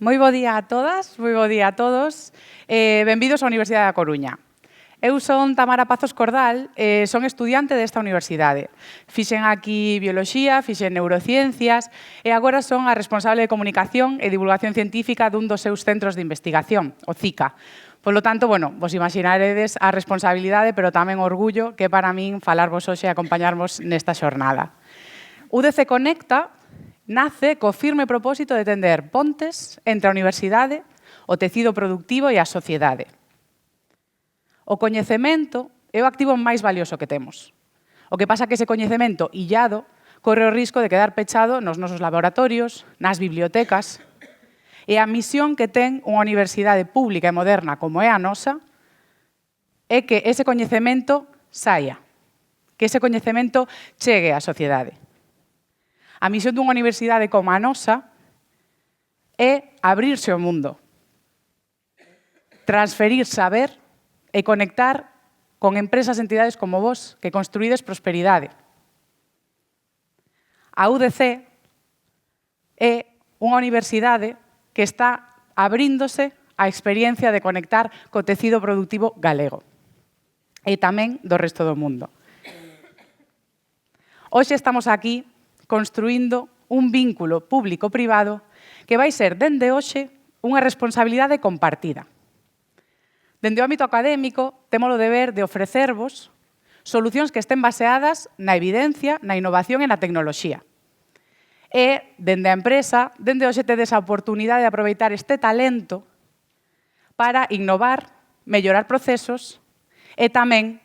Moi bo día a todas, moi bo día a todos. Benvidos á Universidade da Coruña. Eu son Tamara Pazos Cordal, son estudiante desta universidade. Fixen aquí Bioloxía, fixen Neurociencias e agora son a responsable de Comunicación e Divulgación Científica dun dos seus centros de investigación, o CICA. Polo tanto, vos imaginaredes a responsabilidade, pero tamén o orgullo que para min falarvos hoxe e acompañarvos nesta xornada. UDC Conecta nace co firme propósito de tender pontes entre a universidade, o tecido productivo e a sociedade. O coñecemento é o activo máis valioso que temos. O que pasa é que ese coñecemento illado corre o risco de quedar pechado nos nosos laboratorios, nas bibliotecas, e a misión que ten unha universidade pública e moderna como é a nosa é que ese coñecemento saia, que ese coñecemento chegue á sociedade. A misión dunha universidade como a nosa é abrirse ao mundo, transferir saber e conectar con empresas e entidades como vos, que construídes prosperidade. A UDC é unha universidade que está abríndose á experiencia de conectar co tecido productivo galego e tamén do resto do mundo. Hoxe estamos aquí construindo un vínculo público-privado que vai ser, dende hoxe, unha responsabilidade compartida. Dende o ámbito académico, temos o deber de ofrecervos solucións que estén baseadas na evidencia, na innovación e na tecnoloxía. E, dende a empresa, dende hoxe tedes a oportunidade de aproveitar este talento para innovar, mellorar procesos e tamén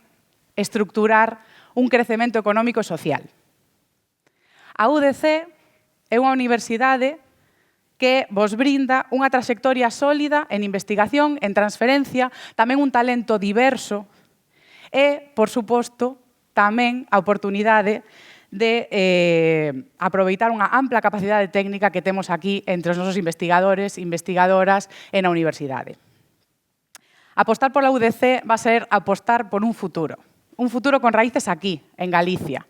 estructurar un crecemento económico e social. A UDC é unha universidade que vos brinda unha trayectoria sólida en investigación, en transferencia, tamén un talento diverso e, por suposto, tamén a oportunidade de aproveitar unha ampla capacidade técnica que temos aquí entre os nosos investigadores, investigadoras e na universidade. Apostar pola UDC va a ser apostar por un futuro con raíces aquí, en Galicia.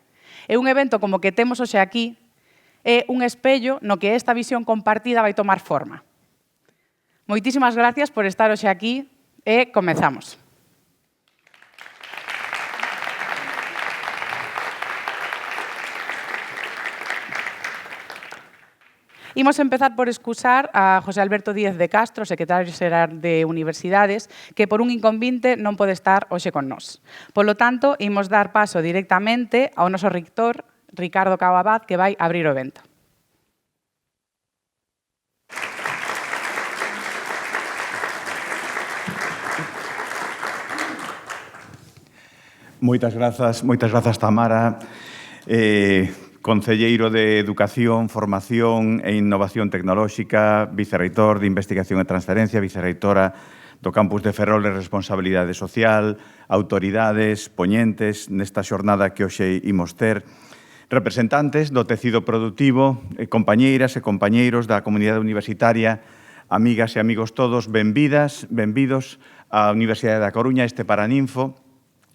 É un evento como que temos hoxe aquí, é un espello no que esta visión compartida vai tomar forma. Moitísimas gracias por estar hoxe aquí e comezamos. Imos empezar por excusar a José Alberto Díez de Castro, secretario xeral de Universidades, que por un inconvinte non pode estar hoxe con nós. Polo tanto, imos dar paso directamente ao noso rector, Ricardo Cao Abad, que vai abrir o evento. Moitas grazas, Tamara. Concelleiro de Educación, Formación e Innovación Tecnolóxica, vicerreitor de Investigación e Transferencia, vicerreitora do Campus de Ferrol de Responsabilidade Social, autoridades, poñentes nesta xornada que hoxe imos ter, representantes do tecido productivo, compañeiras e compañeiros da comunidade universitaria, amigas e amigos todos, benvidas, benvidos á Universidade da Coruña, este Paraninfo.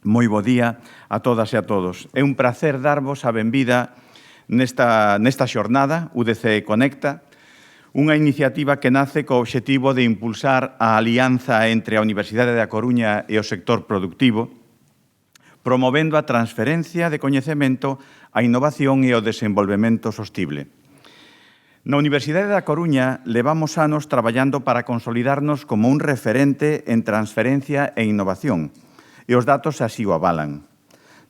Moi bo día a todas e a todos. É un prazer darvos a benvida nesta xornada, UDC Conecta, unha iniciativa que nace co obxectivo de impulsar a alianza entre a Universidade da Coruña e o sector productivo, promovendo a transferencia de coñecemento, a innovación e o desenvolvemento sostible. Na Universidade da Coruña levamos anos traballando para consolidarnos como un referente en transferencia e innovación, e os datos así o avalan.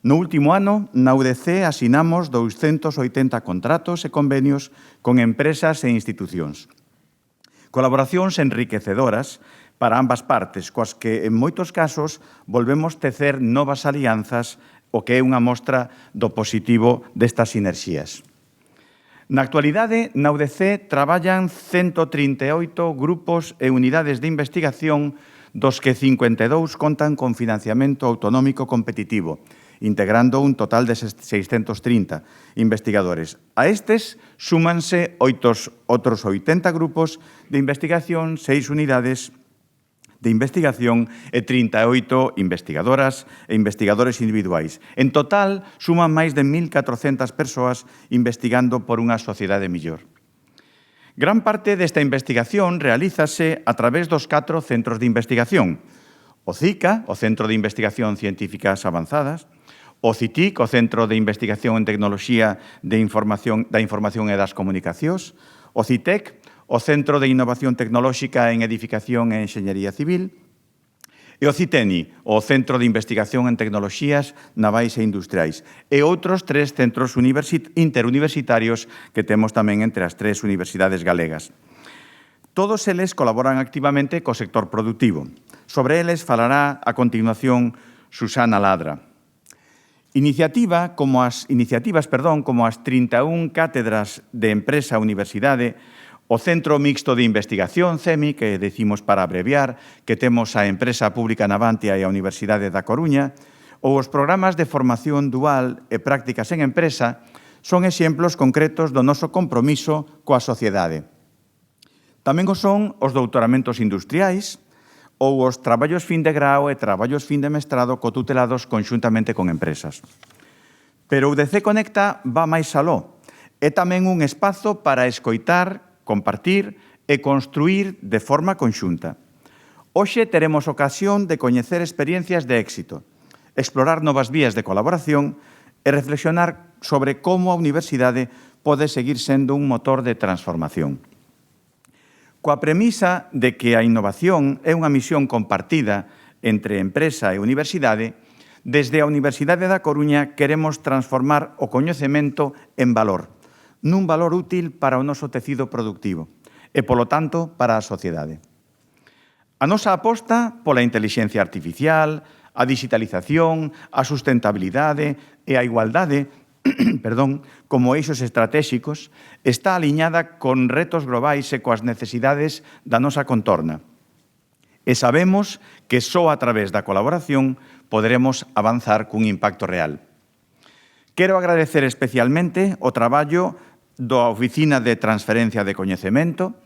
No último ano, na UDC asinamos 280 contratos e convenios con empresas e institucións. Colaboracións enriquecedoras para ambas partes, coas que, en moitos casos, volvemos tecer novas alianzas, o que é unha mostra do positivo destas sinerxías. Na actualidade, na UDC traballan 138 grupos e unidades de investigación, dos que 52 contan con financiamento autonómico competitivo, integrando un total de 630 investigadores. A estes súmanse outros 80 grupos de investigación, 6 unidades de investigación e 38 investigadoras e investigadores individuais. En total, suman máis de 1.400 persoas investigando por unha sociedade mellor. Gran parte desta investigación realízase a través dos 4 centros de investigación. O CICA, o Centro de Investigación Científicas Avanzadas, o CITIC, o Centro de Investigación en Tecnoloxía da Información e das Comunicacións, o CITEC, o Centro de Innovación Tecnolóxica en Edificación e Enxeñería Civil, e o CITENI, o Centro de Investigación en Tecnoloxías Navais e Industriais, e outros 3 centros interuniversitarios que temos tamén entre as 3 universidades galegas. Todos eles colaboran activamente co sector productivo. Sobre eles falará a continuación Susana Ladra. Iniciativas como as 31 cátedras de empresa universidade, o Centro Mixto de Investigación, CEMI, que decimos para abreviar, que temos a Empresa Pública Navantia e a Universidade da Coruña, ou os programas de formación dual e prácticas en empresa, son exemplos concretos do noso compromiso coa sociedade. Tamén o son os doutoramentos industriais ou os traballos fin de grao e traballos fin de mestrado cotutelados conxuntamente con empresas. Pero o UDC Conecta va máis aló. É tamén un espazo para escoitar, compartir e construir de forma conxunta. Hoxe teremos ocasión de coñecer experiencias de éxito, explorar novas vías de colaboración e reflexionar sobre como a universidade pode seguir sendo un motor de transformación. Coa premisa de que a innovación é unha misión compartida entre empresa e universidade, desde a Universidade da Coruña queremos transformar o coñecemento en valor, nun valor útil para o noso tecido productivo e, polo tanto, para a sociedade. A nosa aposta pola intelixencia artificial, a digitalización, a sustentabilidade e a igualdade como eixos estratégicos, está aliñada con retos globais e coas necesidades da nosa contorna. E sabemos que só a través da colaboración poderemos avanzar cun impacto real. Quero agradecer especialmente o traballo da Oficina de Transferencia de Coñecemento,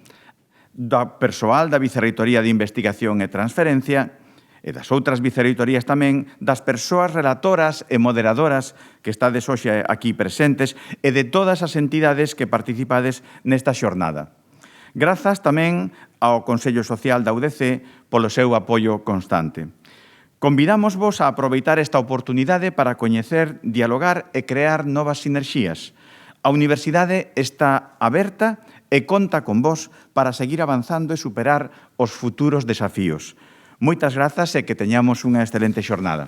do persoal da Vicerreitoría de Investigación e Transferencia e das outras vicerreitorías tamén, das persoas relatoras e moderadoras que estades hoxe aquí presentes e de todas as entidades que participades nesta xornada. Grazas tamén ao Consello Social da UDC polo seu apoio constante. Convidámosvos a aproveitar esta oportunidade para coñecer, dialogar e crear novas sinerxías. A universidade está aberta e conta con vos para seguir avanzando e superar os futuros desafíos. Moitas grazas e que teñamos unha excelente xornada.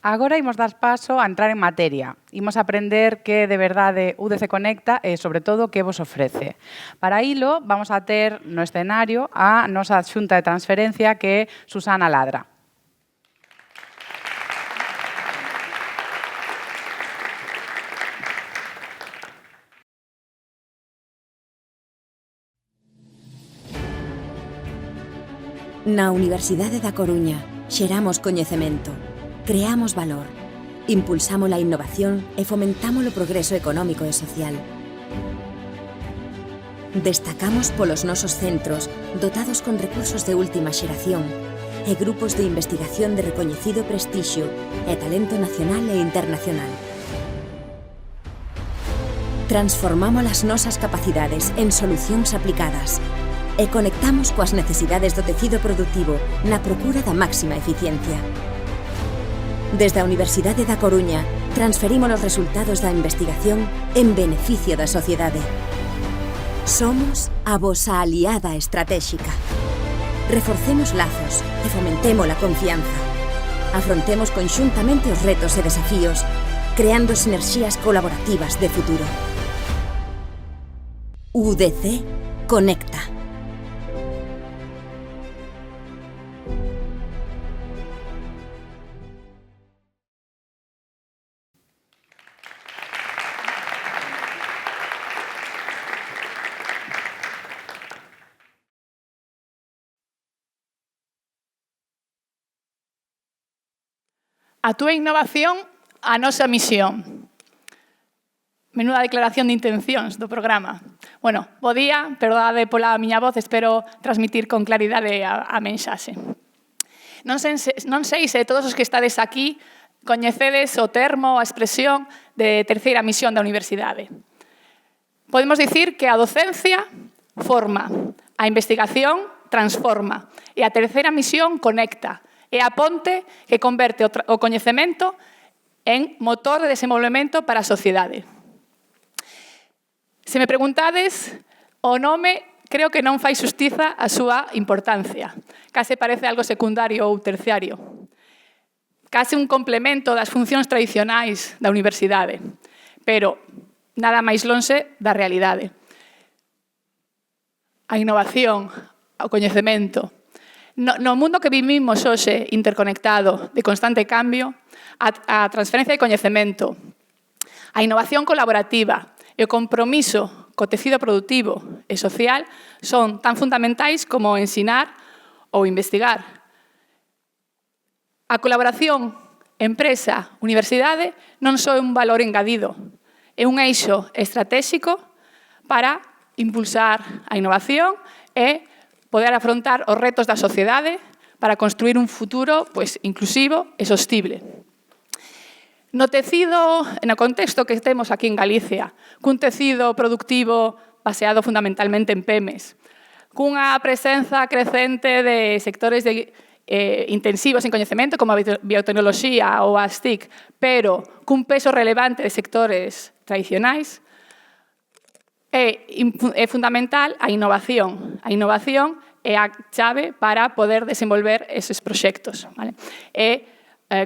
Agora imos dar paso a entrar en materia. Imos aprender que de verdade UDC Conecta e, sobre todo, que vos ofrece. Para ilo, vamos a ter no escenario a nosa xunta de transferencia, que é Susana Ladra. Na Universidade da Coruña xeramos coñecemento, creamos valor, impulsamos a innovación e fomentamos o progreso económico e social. Destacamos polos nosos centros dotados con recursos de última xeración e grupos de investigación de recoñecido prestixio e talento nacional e internacional. Transformamos as nosas capacidades en solucións aplicadas e conectamos coas necesidades do tecido productivo na procura da máxima eficiencia. Desde a Universidade da Coruña, transferimos os resultados da investigación en beneficio da sociedade. Somos a vosa aliada estratégica. Reforcemos lazos e fomentemos a confianza. Afrontemos conxuntamente os retos e desafíos, creando sinerxías colaborativas de futuro. UDC Conecta. A túa innovación, a nosa misión. Menuda declaración de intencións do programa. Bueno, bo día, perdade pola miña voz, espero transmitir con claridade a mensaxe. Non sei se todos os que estades aquí coñecedes o termo, a expresión de terceira misión da universidade. Podemos dicir que a docencia forma, a investigación transforma e a terceira misión conecta. É a ponte que converte o coñecemento en motor de desenvolvemento para a sociedade. Se me preguntades, o nome creo que non fai xustiza a súa importancia. Case parece algo secundario ou terciario. Case un complemento das funcións tradicionais da universidade, pero nada máis lonxe da realidade. A innovación, o coñecemento. No mundo que vivimos hoxe interconectado, de constante cambio, a transferencia de coñecemento, a innovación colaborativa e o compromiso co tecido productivo e social son tan fundamentais como ensinar ou investigar. A colaboración empresa-universidade non só é un valor engadido, é un eixo estratégico para impulsar a innovación e poder afrontar os retos da sociedade para construir un futuro inclusivo e sostible. No tecido, no contexto que temos aquí en Galicia, cun tecido productivo baseado fundamentalmente en PEMES, cunha presenza crecente de sectores intensivos en coñecemento, como a biotecnoloxía ou as TIC, pero cun peso relevante de sectores tradicionais, é fundamental a innovación. A innovación é a chave para poder desenvolver eses proxectos.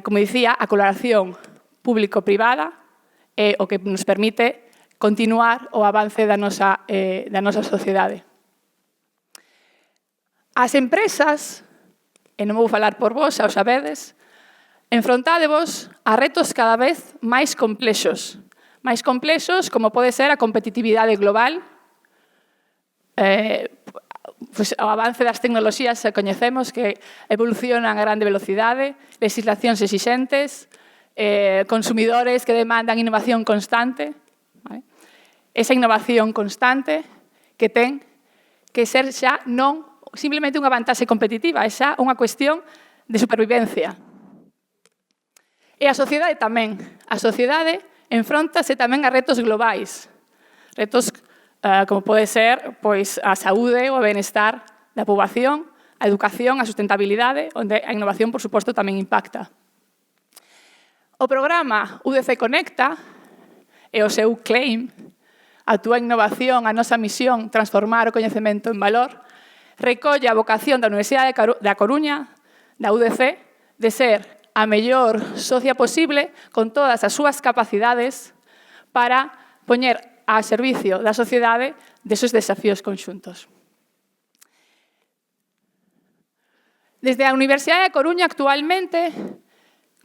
Como dicía, a colaboración público-privada é o que nos permite continuar o avance da nosa sociedade. As empresas, e non vou falar por vos, xa o sabedes, enfrontádevos a retos cada vez máis complexos como pode ser a competitividade global, o avance das tecnoloxías que coñecemos que evolucionan a grande velocidade, legislacións exixentes, consumidores que demandan innovación constante. Esa innovación constante que ten que ser xa non simplemente unha vantaxe competitiva, é xa unha cuestión de supervivencia. E a sociedade tamén. A sociedade enfróntase tamén a retos globais. Retos como pode ser a saúde ou o benestar da poboación, a educación, a sustentabilidade, onde a innovación, por suposto, tamén impacta. O programa UDC Conecta e o seu claim, a túa innovación, a nosa misión, transformar o coñecemento en valor, recolle a vocación da Universidade da Coruña, da UDC, de ser a mellor socia posible con todas as súas capacidades para poñer a servicio da sociedade deses desafíos conxuntos. Desde a Universidade da Coruña, actualmente,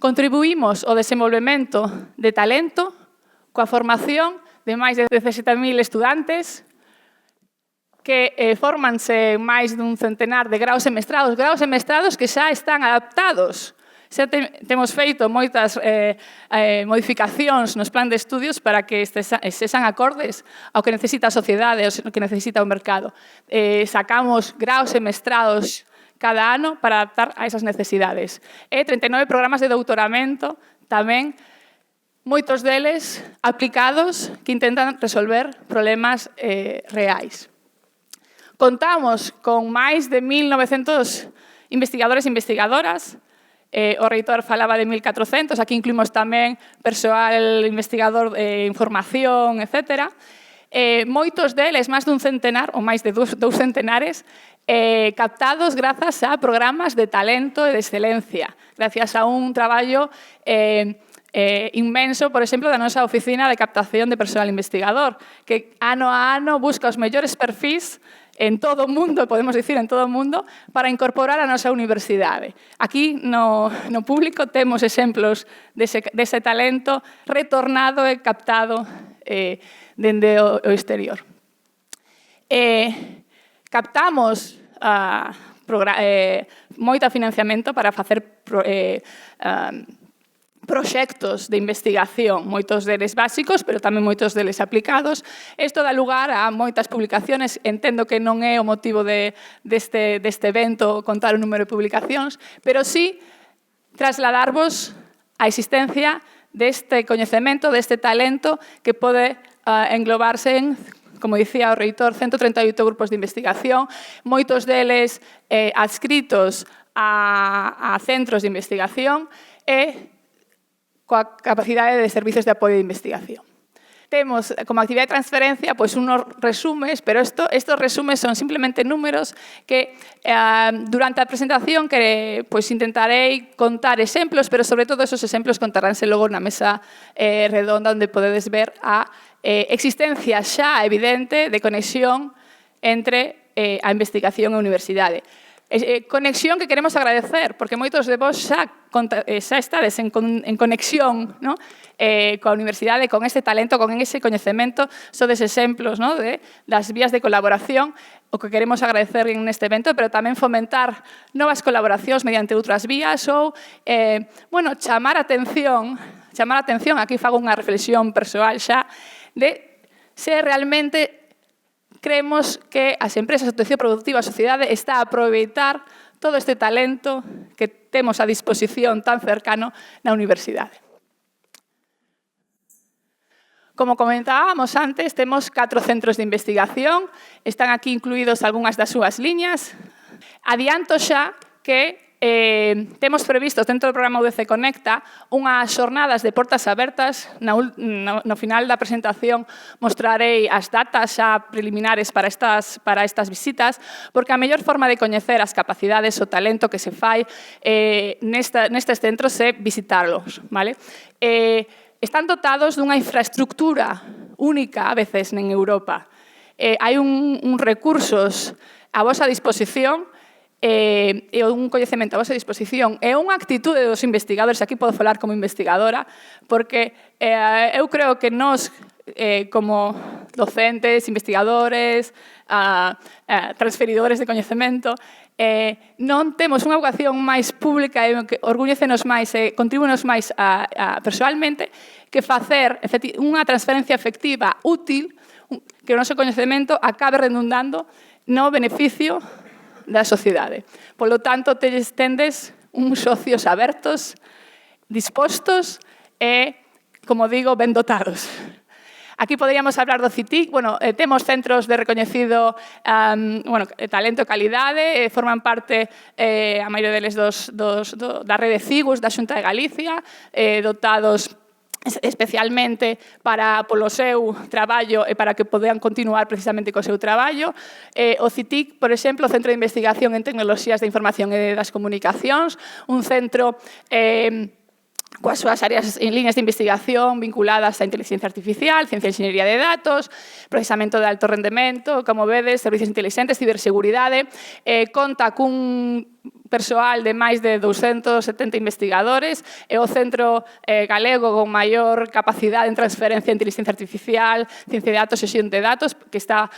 contribuímos ao desenvolvemento de talento coa formación de máis de 17.000 estudantes que formanse máis dun centenar de graus e mestrados que xa están adaptados. Xa temos feito moitas modificacións nos plan de estudios para que sexan acordes ao que necesita a sociedade, ao que necesita o mercado. Sacamos graus e mestrados cada ano para adaptar a esas necesidades. E 39 programas de doutoramento tamén, moitos deles aplicados que intentan resolver problemas reais. Contamos con máis de 1.900 investigadores e investigadoras. O reitor falaba de 1.400, aquí incluímos tamén persoal investigador de información, etc. Moitos deles, máis dun centenar, ou máis de dous centenares, captados grazas a programas de talento e de excelencia, gracias a un traballo inmenso, por exemplo, da nosa oficina de captación de persoal investigador, que ano a ano busca os mellores perfis en todo o mundo, podemos dicir en todo o mundo, para incorporar a nosa universidade. Aquí no público temos exemplos dese talento retornado e captado dende o exterior. Captamos moito financiamento para facer proxectos de investigación, moitos deles básicos, pero tamén moitos deles aplicados. Isto dá lugar a moitas publicacións. Entendo que non é o motivo deste evento contar o número de publicacións, pero sí trasladarvos a existencia deste coñecemento, deste talento que pode englobarse en, como dicía o reitor, 138 grupos de investigación, moitos deles adscritos a centros de investigación e coa capacidade de servicios de apoio de investigación. Temos como actividade de transferencia unos resumes, pero estos resumes son simplemente números que durante a presentación intentarei contar exemplos, pero sobre todo esos exemplos contaránse logo na mesa redonda onde podedes ver a existencia xa evidente de conexión entre a investigación e a universidade. Conexión que queremos agradecer, porque moitos de vos xa estades en conexión coa universidade, con este talento, con ese coñecemento, sodes exemplos das vías de colaboración, o que queremos agradecer neste evento, pero tamén fomentar novas colaboracións mediante outras vías ou chamar a atención, aquí fago unha reflexión persoal xa, de se realmente creemos que as empresas, o tecido productivo, a sociedade está a aproveitar todo este talento que temos a disposición tan cercano na universidade. Como comentábamos antes, temos 4 centros de investigación, están aquí incluídos algunhas das súas liñas. Adianto xa que temos previstos dentro do programa UDC Conecta unhas xornadas de portas abertas. No final da presentación mostrarei as datas xa preliminares para estas visitas, porque a mellor forma de coñecer as capacidades, o talento que se fai nestes centros é visitarlos. Están dotados dunha infraestructura única a veces en Europa. Hai uns recursos a vosa disposición e un coñecemento a vosa disposición e unha actitude dos investigadores, aquí podo falar como investigadora, porque eu creo que nós, como docentes, investigadores, transferidores de coñecemento, non temos unha vocación máis pública e que orgullécenos máis e contribúenos máis persoalmente que facer unha transferencia efectiva útil, que o noso coñecemento acabe redundando no beneficio da sociedade. Polo tanto, tendes uns socios abertos, dispostos e, como digo, ben dotados. Aquí poderíamos hablar do CITIC. Temos centros de recoñecido talento e calidade, forman parte a maioría deles da rede CIGUS, da Xunta de Galicia, dotados especialmente polo seu traballo e para que podan continuar precisamente co seu traballo. O CITIC, por exemplo, o Centro de Investigación en Tecnoloxías de Información e das Comunicacións, un centro coas súas áreas en líneas de investigación vinculadas á inteligencia artificial, ciencia e enxeñería de datos, procesamento de alto rendemento, como vedes, servicios inteligentes, ciberseguridade, conta cun persoal de máis de 270 investigadores, é o centro galego con maior capacidade en transferencia de inteligencia artificial, ciencia de datos e xestión de datos, que está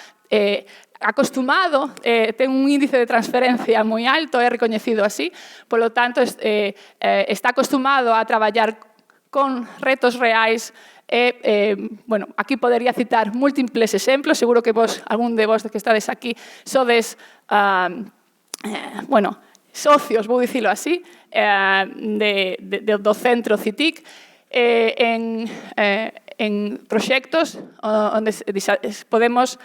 acostumado, ten un índice de transferencia moi alto, é recoñecido así, polo tanto, está acostumado a traballar con retos reais. Aquí podería citar múltiples exemplos, seguro que algún de vos que estades aquí sodes socios, vou dicilo así, do centro CITIC, en proxectos onde podemos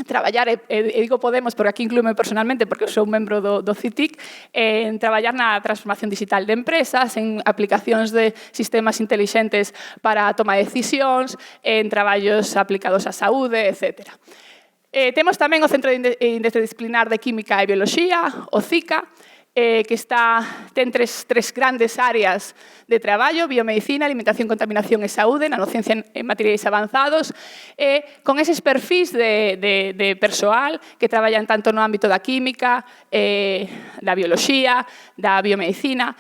traballar, e digo podemos porque aquí incluíme personalmente porque sou membro do CITIC, en traballar na transformación digital de empresas, en aplicacións de sistemas intelixentes para a toma de decisións, en traballos aplicados á saúde, etcétera. Temos tamén o Centro Interdisciplinar de Química e Bioloxía, o CICA, que ten tres grandes áreas de traballo: biomedicina, alimentación, contaminación e saúde, nanociencia en materiais avanzados, con eses perfis de persoal que traballan tanto no ámbito da química, da bioloxía, da biomedicina.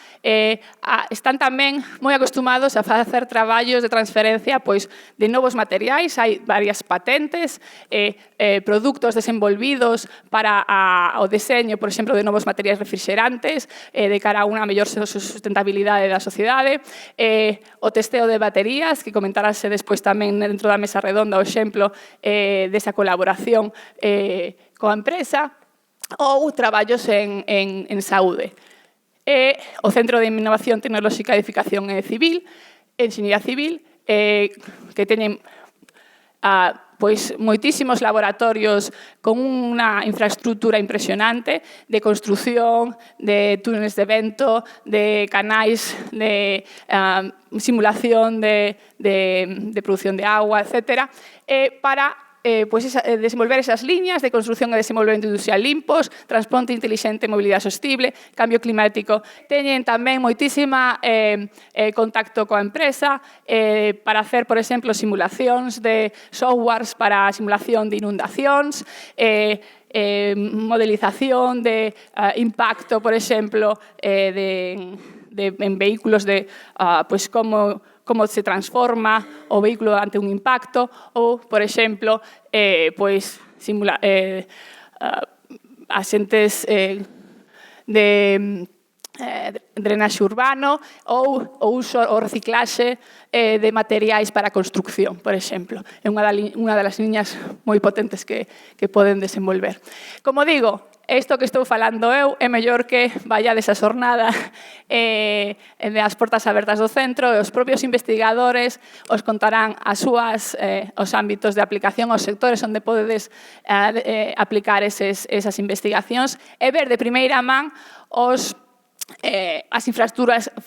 Están tamén moi acostumados a facer traballos de transferencia de novos materiais. Hai varias patentes, produtos desenvolvidos para o deseño, por exemplo, de novos materiais refrigerantes, importantes de cara a unha mellor sustentabilidade da sociedade. O testeo de baterías, que comentarase despois tamén dentro da mesa redonda o exemplo desa colaboración coa empresa, ou traballos en saúde. O Centro de Innovación Tecnolóxica de Edificación Civil, Enxeñería Civil, que teñen pois moitísimos laboratorios con unha infraestructura impresionante de construción, de túneles de vento, de canais, de simulación de produción de agua, etc., para desenvolver esas liñas de construción e desenvolvemento industrial limpos, transporte inteligente, mobilidade sostible, cambio climático. Teñen tamén moitísima contacto coa empresa para hacer, por exemplo, simulacións de softwares para simulación de inundacións, modelización de impacto, por exemplo, en vehículos de como se transforma o vehículo ante un impacto ou, por exemplo, axentes de drenaxe urbano ou o uso ou reciclaxe de materiais para a construcción, por exemplo. É unha das liñas moi potentes que poden desenvolver. Como digo, isto que estou falando eu é mellor que vaiades a xornada das portas abertas do centro e os propios investigadores os contarán os ámbitos de aplicación, os sectores onde podedes aplicar esas investigacións e ver de primeira man as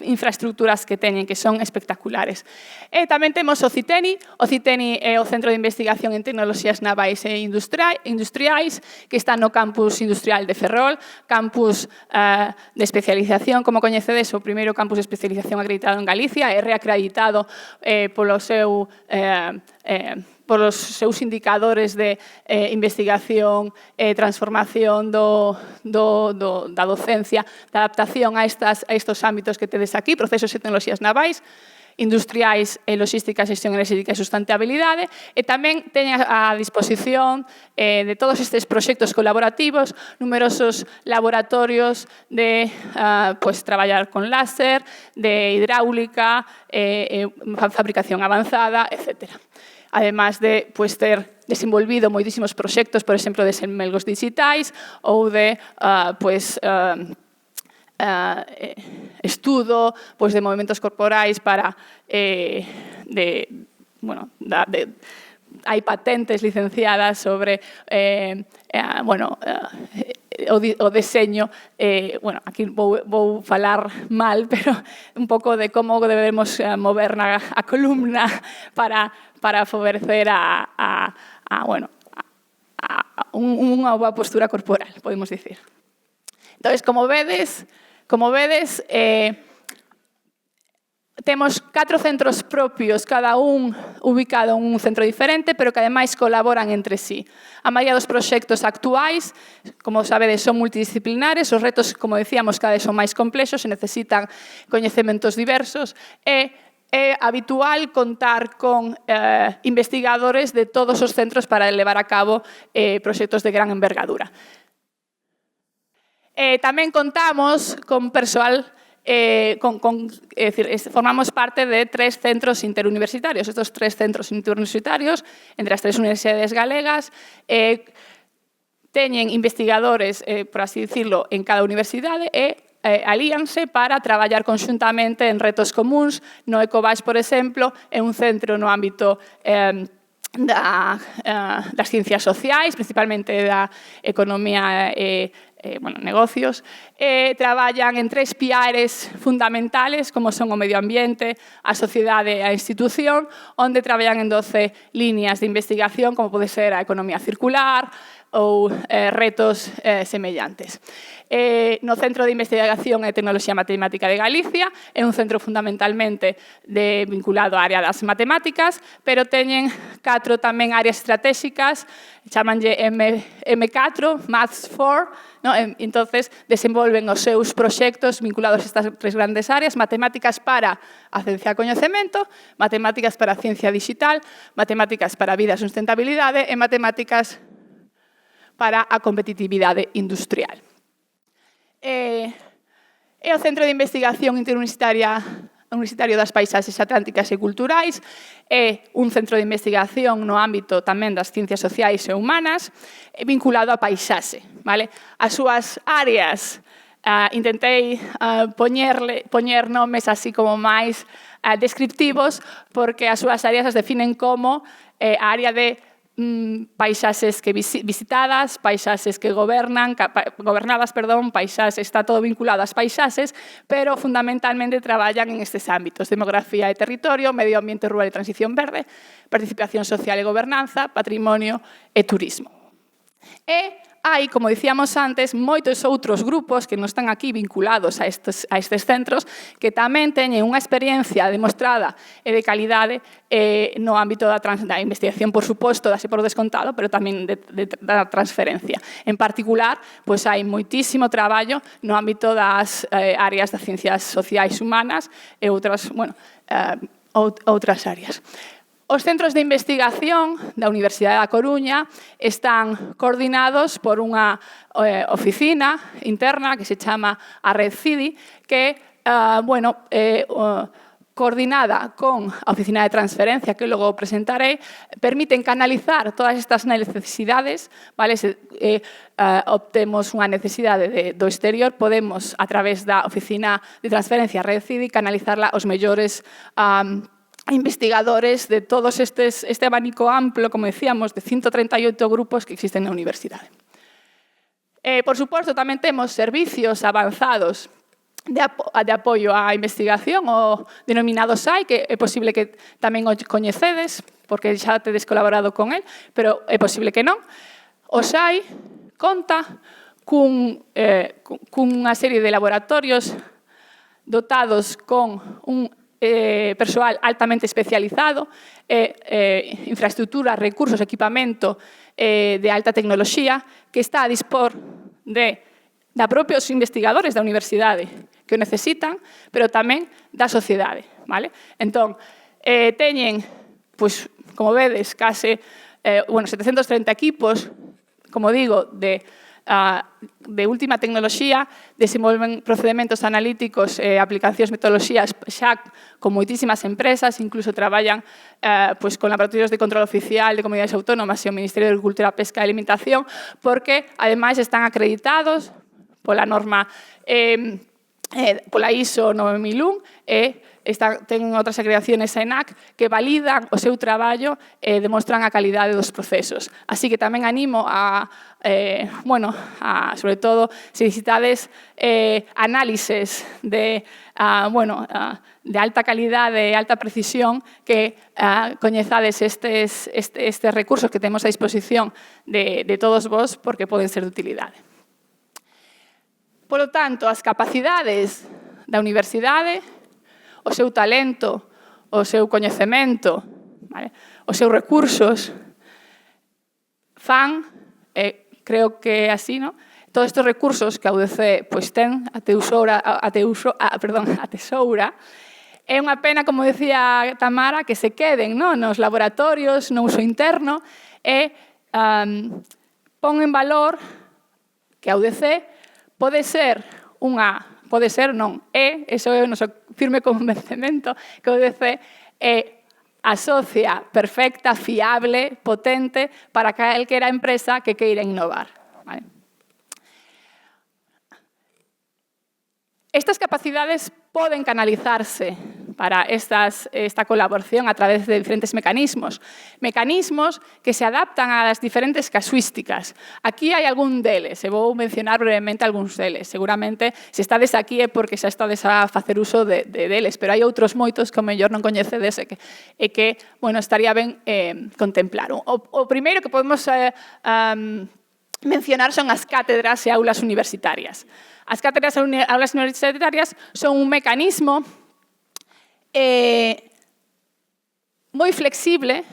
infraestructuras que teñen, que son espectaculares. E tamén temos o CITENI. O CITENI é o Centro de Investigación en Tecnoloxías Navais e Industriais, que está no campus industrial de Ferrol, campus de especialización, como coñecedes, o primeiro campus de especialización acreditado en Galicia, é reacreditado polos seus indicadores de investigación e transformación da docencia, da adaptación a estos ámbitos que tedes aquí, procesos e tecnoloxías navais, industriais e logística, xestión enerxética e sustentabilidade, e tamén teñen a disposición de todos estes proxectos colaborativos, numerosos laboratorios de traballar con láser, de hidráulica, fabricación avanzada, etcétera. Además de ter desenvolvido moitísimos proxectos, por exemplo, de semelgos digitais ou de estudo de movimentos corporais para hai patentes licenciadas sobre o deseño, aquí vou falar mal, pero un pouco de como debemos mover a columna para favorecer unha boa postura corporal, podemos dicir. Entón, como vedes, temos 4 centros propios, cada un ubicado en un centro diferente, pero que ademais colaboran entre sí. A maioría dos proxectos actuais, como sabedes, son multidisciplinares, os retos, como decíamos, cada vez son máis complexos e necesitan coñecementos diversos, e é habitual contar con investigadores de todos os centros para levar a cabo proxectos de gran envergadura. Tamén contamos con persoal, formamos parte de 3 centros interuniversitarios. Estos 3 centros interuniversitarios, entre as 3 universidades galegas, teñen investigadores, por así dicirlo, en cada universidade e alíanse para traballar conxuntamente en retos comuns. No Ecobaix, por exemplo, é un centro no ámbito das ciencias sociais, principalmente da economía e negocios, traballan en 3 piares fundamentales, como son o medio ambiente, a sociedade e a institución, onde traballan en 12 líneas de investigación, como pode ser a economía circular ou retos semellantes. No Centro de Investigación e Tecnoloxía Matemática de Galicia é un centro fundamentalmente vinculado á área das matemáticas, pero teñen 4 tamén áreas estratégicas, chamanlle M4, Maths 4, entonces desenvolven os seus proxectos vinculados a estas 3 grandes áreas: matemáticas para a ciencia do coñecemento, matemáticas para a ciencia digital, matemáticas para a vida e sustentabilidade e matemáticas para a competitividade industrial. o Centro de Investigación Interuniversitario das Paisaxes Atlánticas e Culturais, é un centro de investigación no ámbito tamén das ciencias sociais e humanas, vinculado á paisaxe. As súas áreas, intentei poñer nomes así como máis descriptivos, porque as súas áreas as definen como a área de paisaxes que visitadas, paisaxes que gobernadas, paisaxes, está todo vinculado ás paisaxes, pero fundamentalmente traballan en estes ámbitos: demografía e territorio, medio ambiente rural e transición verde, participación social e gobernanza, patrimonio e turismo. E hai, como dicíamos antes, moitos outros grupos que non están aquí vinculados a estes centros que tamén teñen unha experiencia demostrada e de calidade no ámbito da investigación, por suposto, dase por descontado, pero tamén da transferencia. En particular, pois hai moitísimo traballo no ámbito das áreas das ciencias sociais humanas e outras áreas. Os centros de investigación da Universidade da Coruña están coordinados por unha oficina interna que se chama a Red CIDI, que coordinada con a Oficina de Transferencia, que logo presentarei, permiten canalizar todas estas necesidades. Obtemos unha necesidade do exterior, podemos, a través da Oficina de Transferencia Red CIDI, canalizarla aos mellores investigadores de todos este abanico amplo, como decíamos, de 138 grupos que existen na universidade. Por suposto, tamén temos servicios avanzados de apoio á investigación, o denominado SAI, que é posible que tamén o coñecedes, porque xa tedes colaborado con el, pero é posible que non. O SAI conta cunha serie de laboratorios dotados con un persoal altamente especializado, infraestructura, recursos, equipamento de alta tecnoloxía, que está a dispor da propios investigadores da universidade que o necesitan, pero tamén da sociedade. Entón, teñen, como vedes, case 730 equipos, como digo, de última tecnoloxía, desenvolven procedementos analíticos e aplicacións metodoloxías xa con moitísimas empresas, incluso traballan con laboratorios de control oficial de comunidades autónomas e o Ministerio de Agricultura, Pesca e Alimentación, porque, ademais, están acreditados pola norma, pola ISO 9001 e ten outras acreditaciones a ENAC que validan o seu traballo e demostran a calidade dos procesos. Así que tamén animo sobre todo, se visitades análises de alta calidade e alta precisión, que coñezades estes recursos que temos a disposición de todos vos, porque poden ser de utilidade. Polo tanto, as capacidades da universidade, o seu talento, o seu coñecemento, os seus recursos, fan, creo que así, todos estes recursos que a UDC ten, a tesoura, é unha pena, como decía Tamara, que se queden nos laboratorios, no uso interno, e pon en valor que a UDC pode ser ese é o noso firme convencemento, que o UDC é a socia perfecta, fiable, potente para calquera empresa que queira innovar. Estas capacidades poden canalizarse para esta colaboración a través de diferentes mecanismos que se adaptan ás diferentes casuísticas. Aquí hai algún deles, e vou mencionar brevemente algúns deles. Seguramente, se estades aquí é porque xa estades a facer uso deles, pero hai outros moitos que o mellor non coñecedes e que estaría ben contemplar. O primeiro que podemos mencionar son as cátedras e aulas universitarias. As cátedras e aulas universitarias son un mecanismo moi flexible,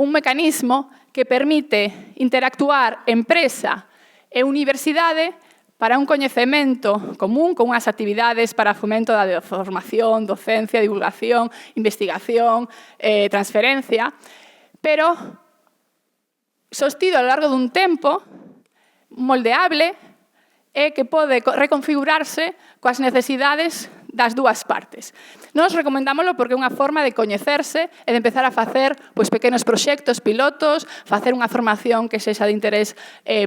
un mecanismo que permite interactuar empresa e universidade para un coñecemento común con unhas actividades para fomento da formación, docencia, divulgación, investigación, transferencia, pero sostido a lo largo dun tempo, moldeable, e que pode reconfigurarse coas necesidades das dúas partes. Nos recomendámoslo porque é unha forma de coñecerse e de empezar a facer pequenos proxectos, pilotos, facer unha formación que sexa de interés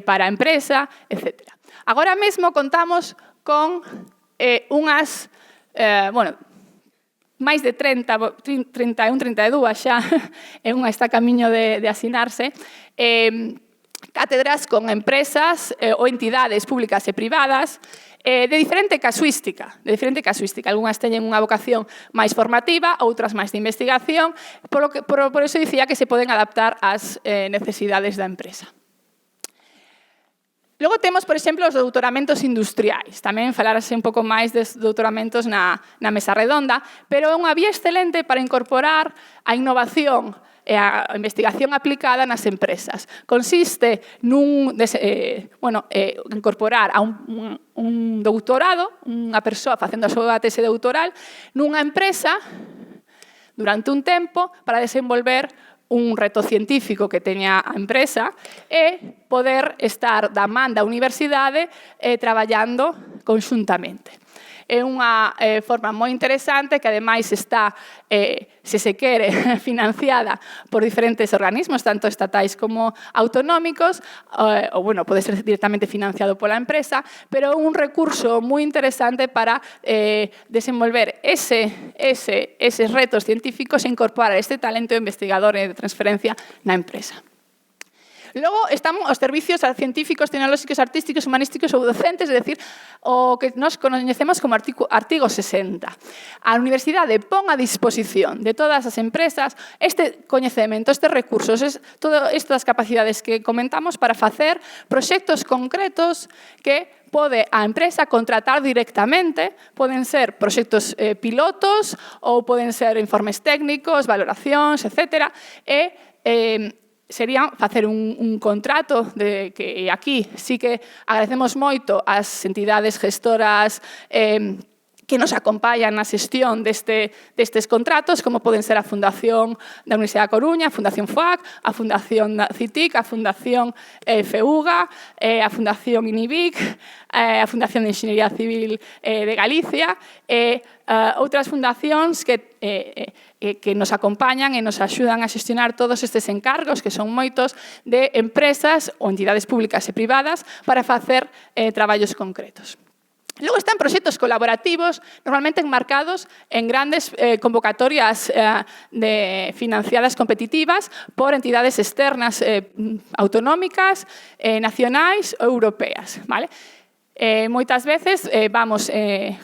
para a empresa, etc. Agora mesmo contamos con unhas, máis de 31, 32 xa, e unha está a camiño de asinarse, cátedras con empresas ou entidades públicas e privadas de diferente casuística. Algúnas teñen unha vocación máis formativa, outras máis de investigación, por eso dicía que se poden adaptar ás necesidades da empresa. Logo temos, por exemplo, os doutoramentos industriais. Tamén falarase un pouco máis dos doutoramentos na mesa redonda, pero é unha vía excelente para incorporar a innovación e a investigación aplicada nas empresas. Consiste incorporar a un doutorado, unha persoa facendo a súa tese doutoral, nunha empresa durante un tempo para desenvolver un reto científico que teña a empresa e poder estar da man da universidade traballando conxuntamente. É unha forma moi interesante que, ademais, está, se se quere, financiada por diferentes organismos, tanto estatais como autonómicos, ou, pode ser directamente financiado pola empresa, pero é un recurso moi interesante para desenvolver eses retos científicos e incorporar este talento investigador e de transferencia na empresa. Logo están os servicios científicos, tecnolóxicos, artísticos, humanísticos ou docentes, é dicir, o que nos coñecemos como artigo 60. A universidade pon a disposición de todas as empresas este coñecemento, estes recursos, todas estas capacidades que comentamos para facer proxectos concretos que pode a empresa contratar directamente, poden ser proxectos pilotos ou poden ser informes técnicos, valoracións, etc. Sería facer un contrato que aquí sí que agradecemos moito ás entidades gestoras que nos acompañan na xestión destes contratos, como poden ser a Fundación da Universidade da Coruña, a Fundación FOAC, a Fundación CITIC, a Fundación FEUGA, a Fundación INIBIC, a Fundación de Enxeñería Civil de Galicia e outras fundacións que nos acompañan e nos axudan a xestionar todos estes encargos, que son moitos, de empresas ou entidades públicas e privadas para facer traballos concretos. Logo están proxectos colaborativos, normalmente enmarcados en grandes convocatorias financiadas competitivas por entidades externas autonómicas, nacionais ou europeas. Moitas veces vamos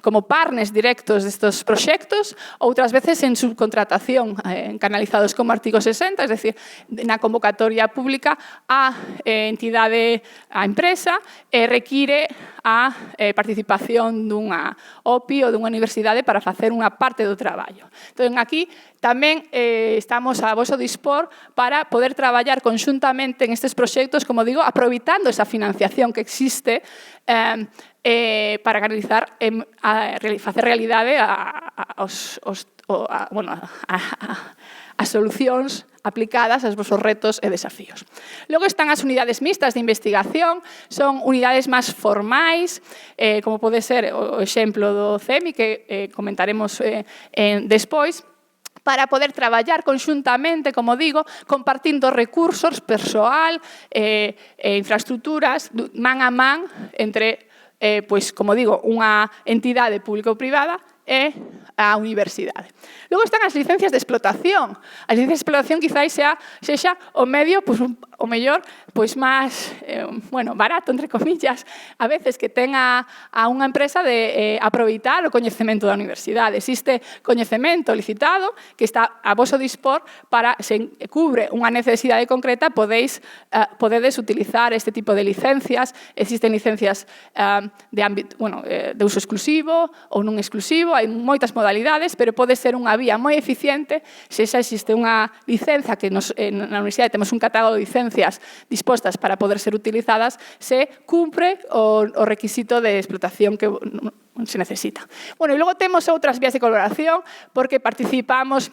como partners directos destes proxectos, outras veces en subcontratación, canalizados como artigo 60, es decir, na convocatoria pública a entidade, a empresa, require a participación dunha OPI ou dunha universidade para facer unha parte do traballo. Entón, aquí tamén estamos a voso dispor para poder traballar conxuntamente en estes proxectos, como digo, aproveitando esa financiación que existe para canalizar, facer realidade as solucións aplicadas aos vosos retos e desafíos. Logo están as unidades mixtas de investigación, son unidades máis formais, como pode ser o exemplo do CEMI, que comentaremos despois, para poder traballar conxuntamente, como digo, compartindo recursos, persoal, infraestructuras, man a man, entre, como digo, unha entidade pública ou privada e a universidade. Logo están as licencias de explotación. As licencias de explotación quizás sexa o medio, o mellor, máis barato, entre comillas, a veces que ten a unha empresa de aproveitar o coñecemento da universidade. Existe coñecemento licitado que está a voso dispor para, se cubre unha necesidade concreta, podedes utilizar este tipo de licencias. Existen licencias de uso exclusivo ou non exclusivo, hai moitas modalidades, pero pode ser unha vía moi eficiente se xa existe unha licenza que na universidade temos un catálogo de licencias dispostas para poder ser utilizadas, se cumpre o requisito de explotación que se necesita. E logo temos outras vías de colaboración porque participamos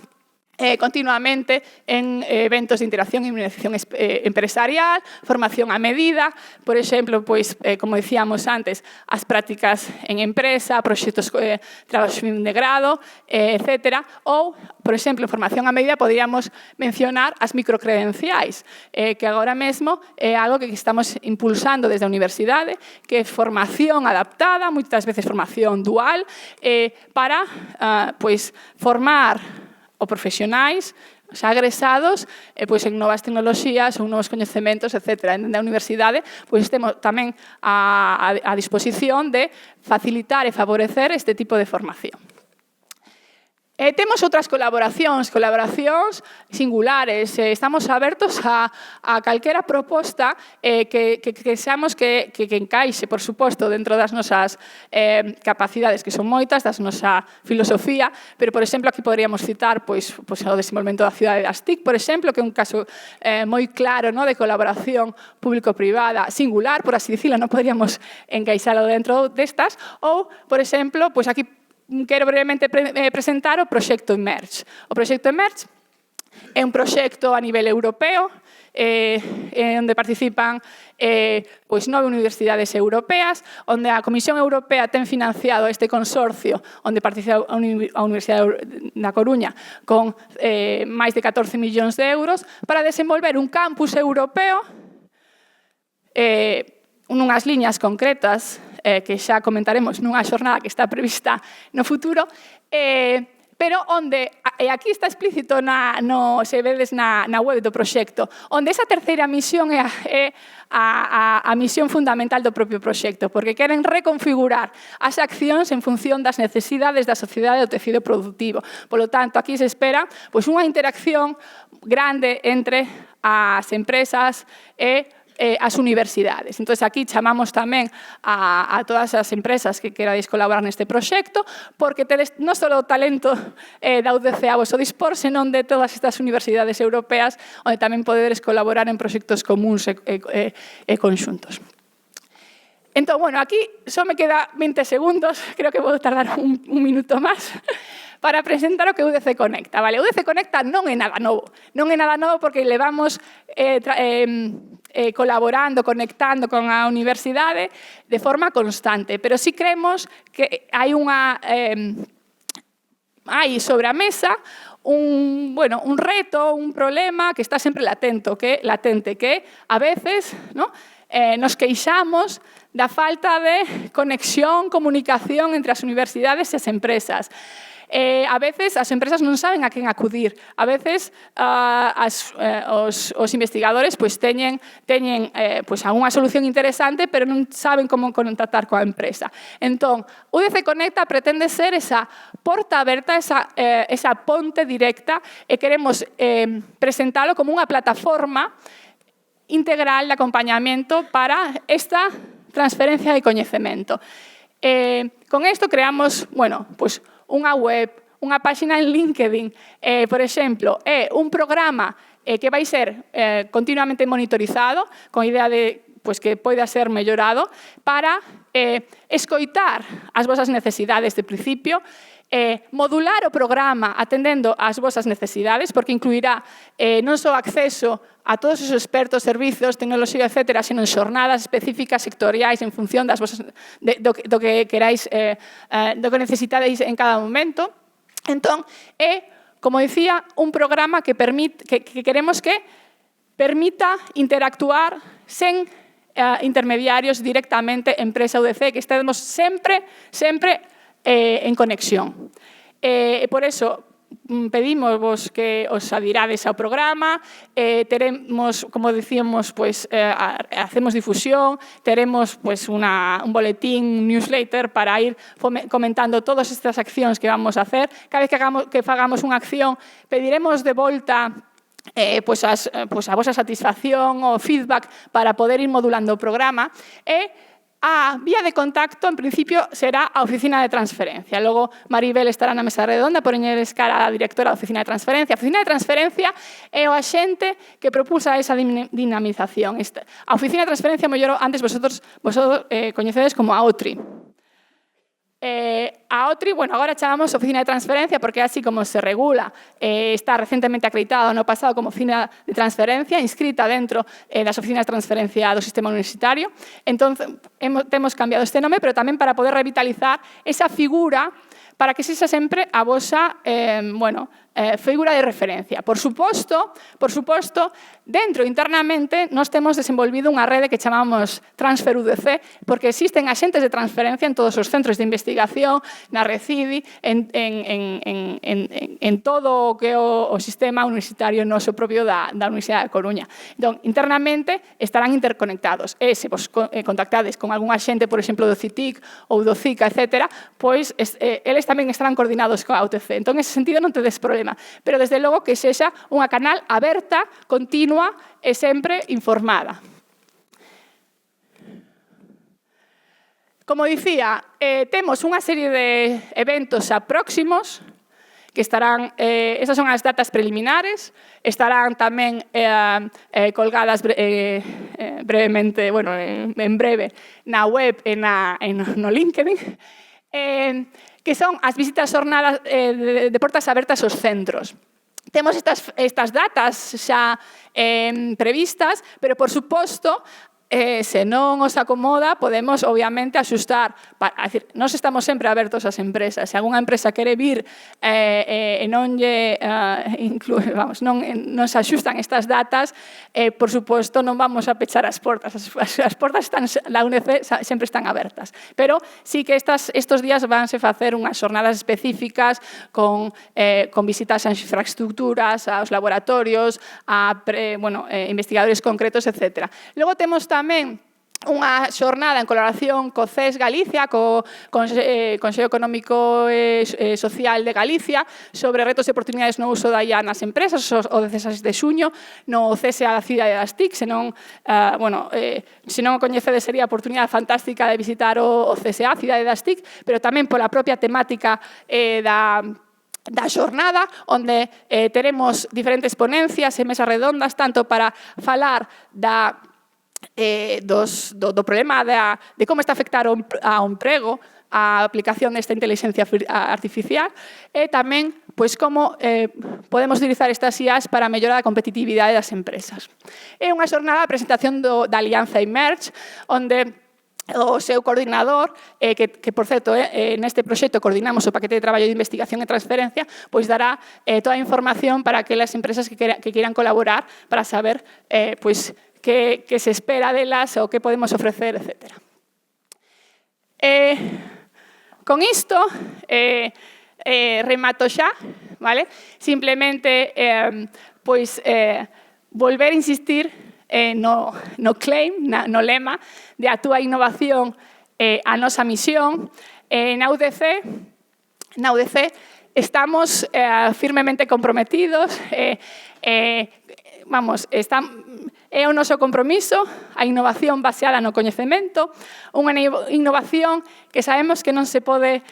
continuamente en eventos de interacción e innovación empresarial, formación a medida, por exemplo, pois, como decíamos antes, as prácticas en empresa, proxectos de traballo de grado, etc. Ou, por exemplo, en formación a medida poderíamos mencionar as microcredenciais, que agora mesmo é algo que estamos impulsando desde a universidade, que é formación adaptada, moitas veces formación dual, para pois, formar ou profesionais xa egresados pois, en novas tecnoloxías ou novos coñecementos, etc. Na universidade pois, temos tamén a disposición de facilitar e favorecer este tipo de formación. Temos outras colaboracións singulares. Estamos abertos a calquera proposta que seamos que encaixe, por suposto, dentro das nosas capacidades, que son moitas, das nosa filosofía, pero, por exemplo, aquí poderíamos citar o desenvolvemento da cidade das TIC, por exemplo, que é un caso moi claro de colaboración público-privada singular, por así dicirlo, non poderíamos encaixalo dentro destas, ou, por exemplo, aquí quero brevemente presentar o proxecto Emerge. O proxecto Emerge é un proxecto a nivel europeo onde participan 9 universidades europeas, onde a Comisión Europea ten financiado este consorcio onde participa a Universidade da Coruña con máis de 14 millóns de euros para desenvolver un campus europeo nunhas liñas concretas que xa comentaremos nunha xornada que está prevista no futuro, pero onde, e aquí está explícito se vedes na web do proxecto, onde esa terceira misión é a misión fundamental do propio proxecto, porque queren reconfigurar as accións en función das necesidades da sociedade e do tecido productivo. Polo tanto, aquí se espera unha interacción grande entre as empresas e as universidades. Entón, aquí chamamos tamén a todas as empresas que queradis colaborar neste proxecto, porque tedes non só o talento da UDC a vosso dispor, senón de todas estas universidades europeas, onde tamén podedes colaborar en proxectos comuns e conxuntos. Entón, aquí só me queda 20 segundos, creo que vou tardar un minuto máis, para presentar o que é UDC Conecta. UDC Conecta non é nada novo. Non é nada novo porque levamos colaborando, conectando con a universidade de forma constante, pero sí creemos que hai sobre a mesa un reto, un problema que está sempre latente, que a veces nos queixamos da falta de conexión, comunicación entre as universidades e as empresas. A veces as empresas non saben a quen acudir. A veces os investigadores teñen algunha solución interesante, pero non saben como contactar coa empresa. Entón, UDC Conecta pretende ser esa porta aberta, esa ponte directa, e queremos presentalo como unha plataforma integral de acompañamento para esta transferencia de coñecemento. Con isto creamos, unha web, unha páxina en LinkedIn, por exemplo, é un programa que vai ser continuamente monitorizado, con idea de que poida ser mellorado, para escoitar as vosas necesidades de principio, modular o programa atendendo ás vosas necesidades, porque incluirá non só acceso a todos os expertos, servizos, tecnoloxía, etc., senón xornadas específicas sectoriais en función das vosas, do que queráis, do que necesitades en cada momento. Entón, é, como dicía, un programa que queremos que permita interactuar sen intermediarios directamente empresa UDC, que estemos sempre en conexión. Por eso, pedimos vos que os adirades ao programa, teremos, como dicíamos, hacemos difusión, teremos un boletín, newsletter para ir comentando todas estas accións que vamos a hacer. Cada vez que fagamos unha acción, pediremos de volta a vosa satisfacción ou feedback para poder ir modulando o programa. A vía de contacto, en principio, será a Oficina de Transferencia. Logo, Maribel estará na mesa redonda por enlles cara a Directora da Oficina de Transferencia. A Oficina de Transferencia é o axente que propulsa esa dinamización. A Oficina de Transferencia, mellor, antes vosotros coñecedes como a OTRI. A OTRI, bueno, agora chamamos Oficina de Transferencia porque así como se regula, está recentemente acreditado no pasado como Oficina de Transferencia, inscrita dentro das oficinas de transferencia do sistema universitario. Entón, temos cambiado este nome, pero tamén para poder revitalizar esa figura para que sexa sempre a vosa figura de referencia. Por suposto, dentro internamente nós temos desenvolvido unha rede que chamamos Transfer UDC, porque existen axentes de transferencia en todos os centros de investigación, na Recidi, en todo o que é o sistema universitario noso propio da Universidade de Coruña. Entón, internamente estarán interconectados. E se vos contactades con algún axente, por exemplo, do CITIC ou do CICA, etc., pois eles tamén estarán coordinados coa UTC. Entón, en ese sentido, non tedes problema. Pero, desde logo, que sexa unha canal aberta, continua e sempre informada. Como dicía, temos unha serie de eventos próximos que estarán, esas son as datas preliminares, estarán tamén colgadas brevemente, bueno, en breve, na web e no LinkedIn, que son as visitas xornadas de portas abertas aos centros. Temos estas datas xa previstas, pero, por suposto, se non os acomoda, podemos, obviamente, axustar. Nós estamos sempre abertos ás empresas. Se algunha empresa quere vir e non se axustan estas datas, por suposto, non vamos a pechar as portas. As portas da UNEC sempre están abertas. Pero sí que estes días vanse facer unhas xornadas específicas con visitas ás infraestructuras, aos laboratorios, a investigadores concretos, etc. Logo temos tamén unha xornada en colaboración co CES Galicia, co Consello Económico e Social de Galicia, sobre retos e oportunidades no uso da IA nas empresas, o 16 de xuño, no CSA da cidade das TIC. Se non o coñecedes, sería a oportunidade fantástica de visitar o CSA, a cidade das TIC, pero tamén pola propia temática da xornada, onde teremos diferentes ponencias e mesas redondas, tanto para falar do problema de como está a afectar ao emprego a aplicación desta inteligencia artificial e tamén como podemos utilizar estas IAs para mellorar a competitividade das empresas. É unha xornada de presentación da Alianza Emerge, onde o seu coordinador, que por certo, neste proxecto coordinamos o paquete de traballo de investigación e transferencia, pois dará toda a información para aquelas empresas que queiran colaborar para saber que se espera delas ou que podemos ofrecer, etc. Con isto, remato xa, vale? Simplemente, volver a insistir no claim, no lema de a túa innovación a nosa misión. Na UDC estamos firmemente comprometidos, é o noso compromiso, a innovación baseada no coñecemento, unha innovación que sabemos que non pode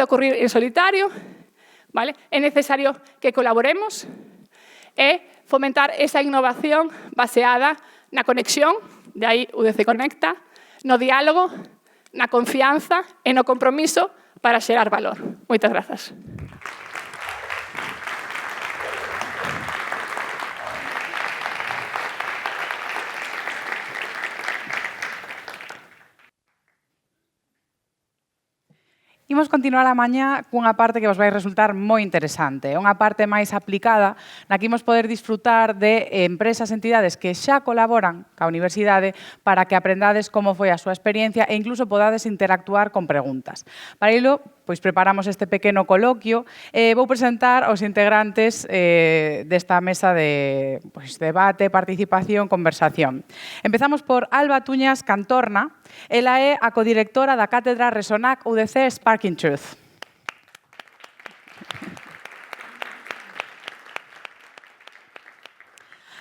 ocurrir en solitario, vale? É necesario que colaboremos e fomentar esa innovación baseada na conexión, de aí UDC Conecta, no diálogo, na confianza e no compromiso para xerar valor. Moitas grazas. Imos continuar a mañá cunha parte que vos vai resultar moi interesante. É unha parte máis aplicada na que imos poder disfrutar de empresas, entidades que xa colaboran ca universidade para que aprendades como foi a súa experiencia e incluso podades interactuar con preguntas. Para ilo, pois preparamos este pequeno coloquio e vou presentar aos integrantes desta mesa de debate, participación, conversación. Empezamos por Alba Tuñas Cantorna. Ela é a codirectora da Cátedra Resonac UDC Sparking Truth.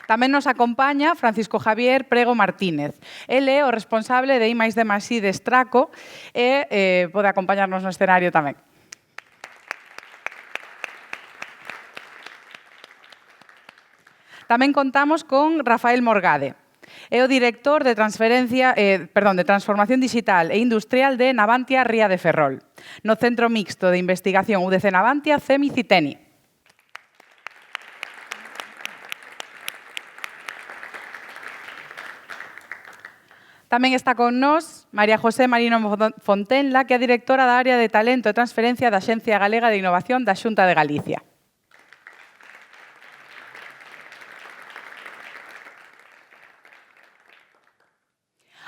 Tamén nos acompaña Francisco Javier Prego Martínez. El é o responsable de I+D+I de Straco e pode acompañarnos no escenario tamén. Tamén contamos con Rafael Morgade. É o director de Transformación Digital e Industrial de Navantia Ría de Ferrol, no Centro Mixto de Investigación UDC Navantia CEMI Citeni. Tamén está con nós María José Marino Fontenla, que é a directora da Área de Talento e Transferencia da Axencia Galega de Innovación da Xunta de Galicia.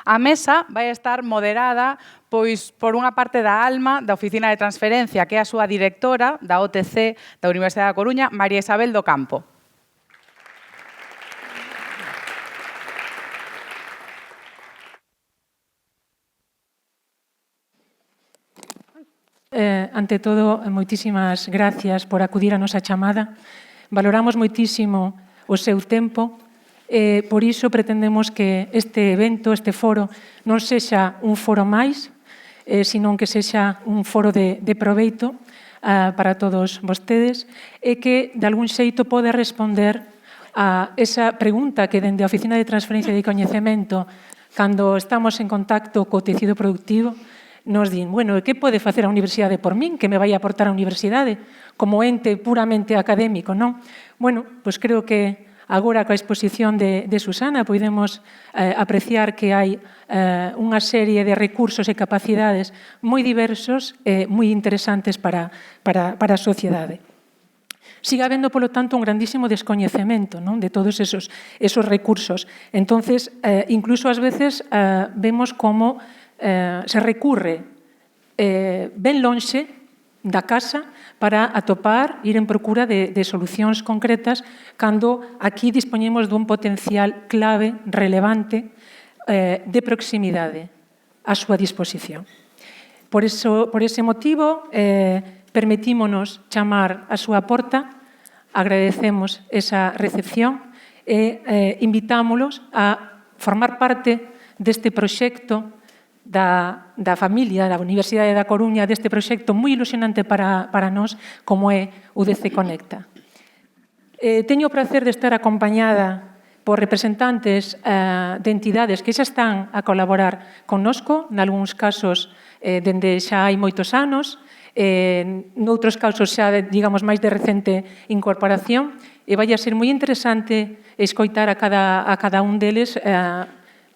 A mesa vai estar moderada pois por unha parte da Alma, da Oficina de Transferencia, que é a súa directora da OTC da Universidade da Coruña, María Isabel do Campo. Ante todo, moitísimas gracias por acudir a nosa chamada. Valoramos moitísimo o seu tempo. Por iso pretendemos que este evento, este foro, non sexa un foro máis, senón que sexa un foro de proveito para todos vostedes e que, de algún xeito, pode responder a esa pregunta que, dende a Oficina de Transferencia de Coñecemento, cando estamos en contacto co tecido productivo, nos din, bueno, que pode facer a universidade por min? Que me vai aportar a universidade como ente puramente académico, non? Bueno, pois creo que agora coa exposición de Susana podemos apreciar que hai unha serie de recursos e capacidades moi diversos e moi interesantes para a sociedade. Sigue habendo, polo tanto, un grandísimo descoñecemento, non, de todos esos recursos. Entonces, incluso ás veces vemos como se recurre ben lonxe da casa para atopar, ir en procura de solucións concretas cando aquí dispoñemos dun potencial clave, relevante, de proximidade á súa disposición. Por ese motivo, permitímonos chamar a súa porta, agradecemos esa recepción e invitámolos a formar parte deste proxecto da familia da Universidade da Coruña, deste proxecto moi ilusionante para nós, como é UDC Conecta. Teño o prazer de estar acompañada por representantes de entidades que xa están a colaborar connosco, nalgúns casos dende xa hai moitos anos, noutros casos xa, digamos, máis de recente incorporación, e vai a ser moi interesante escoitar a cada un deles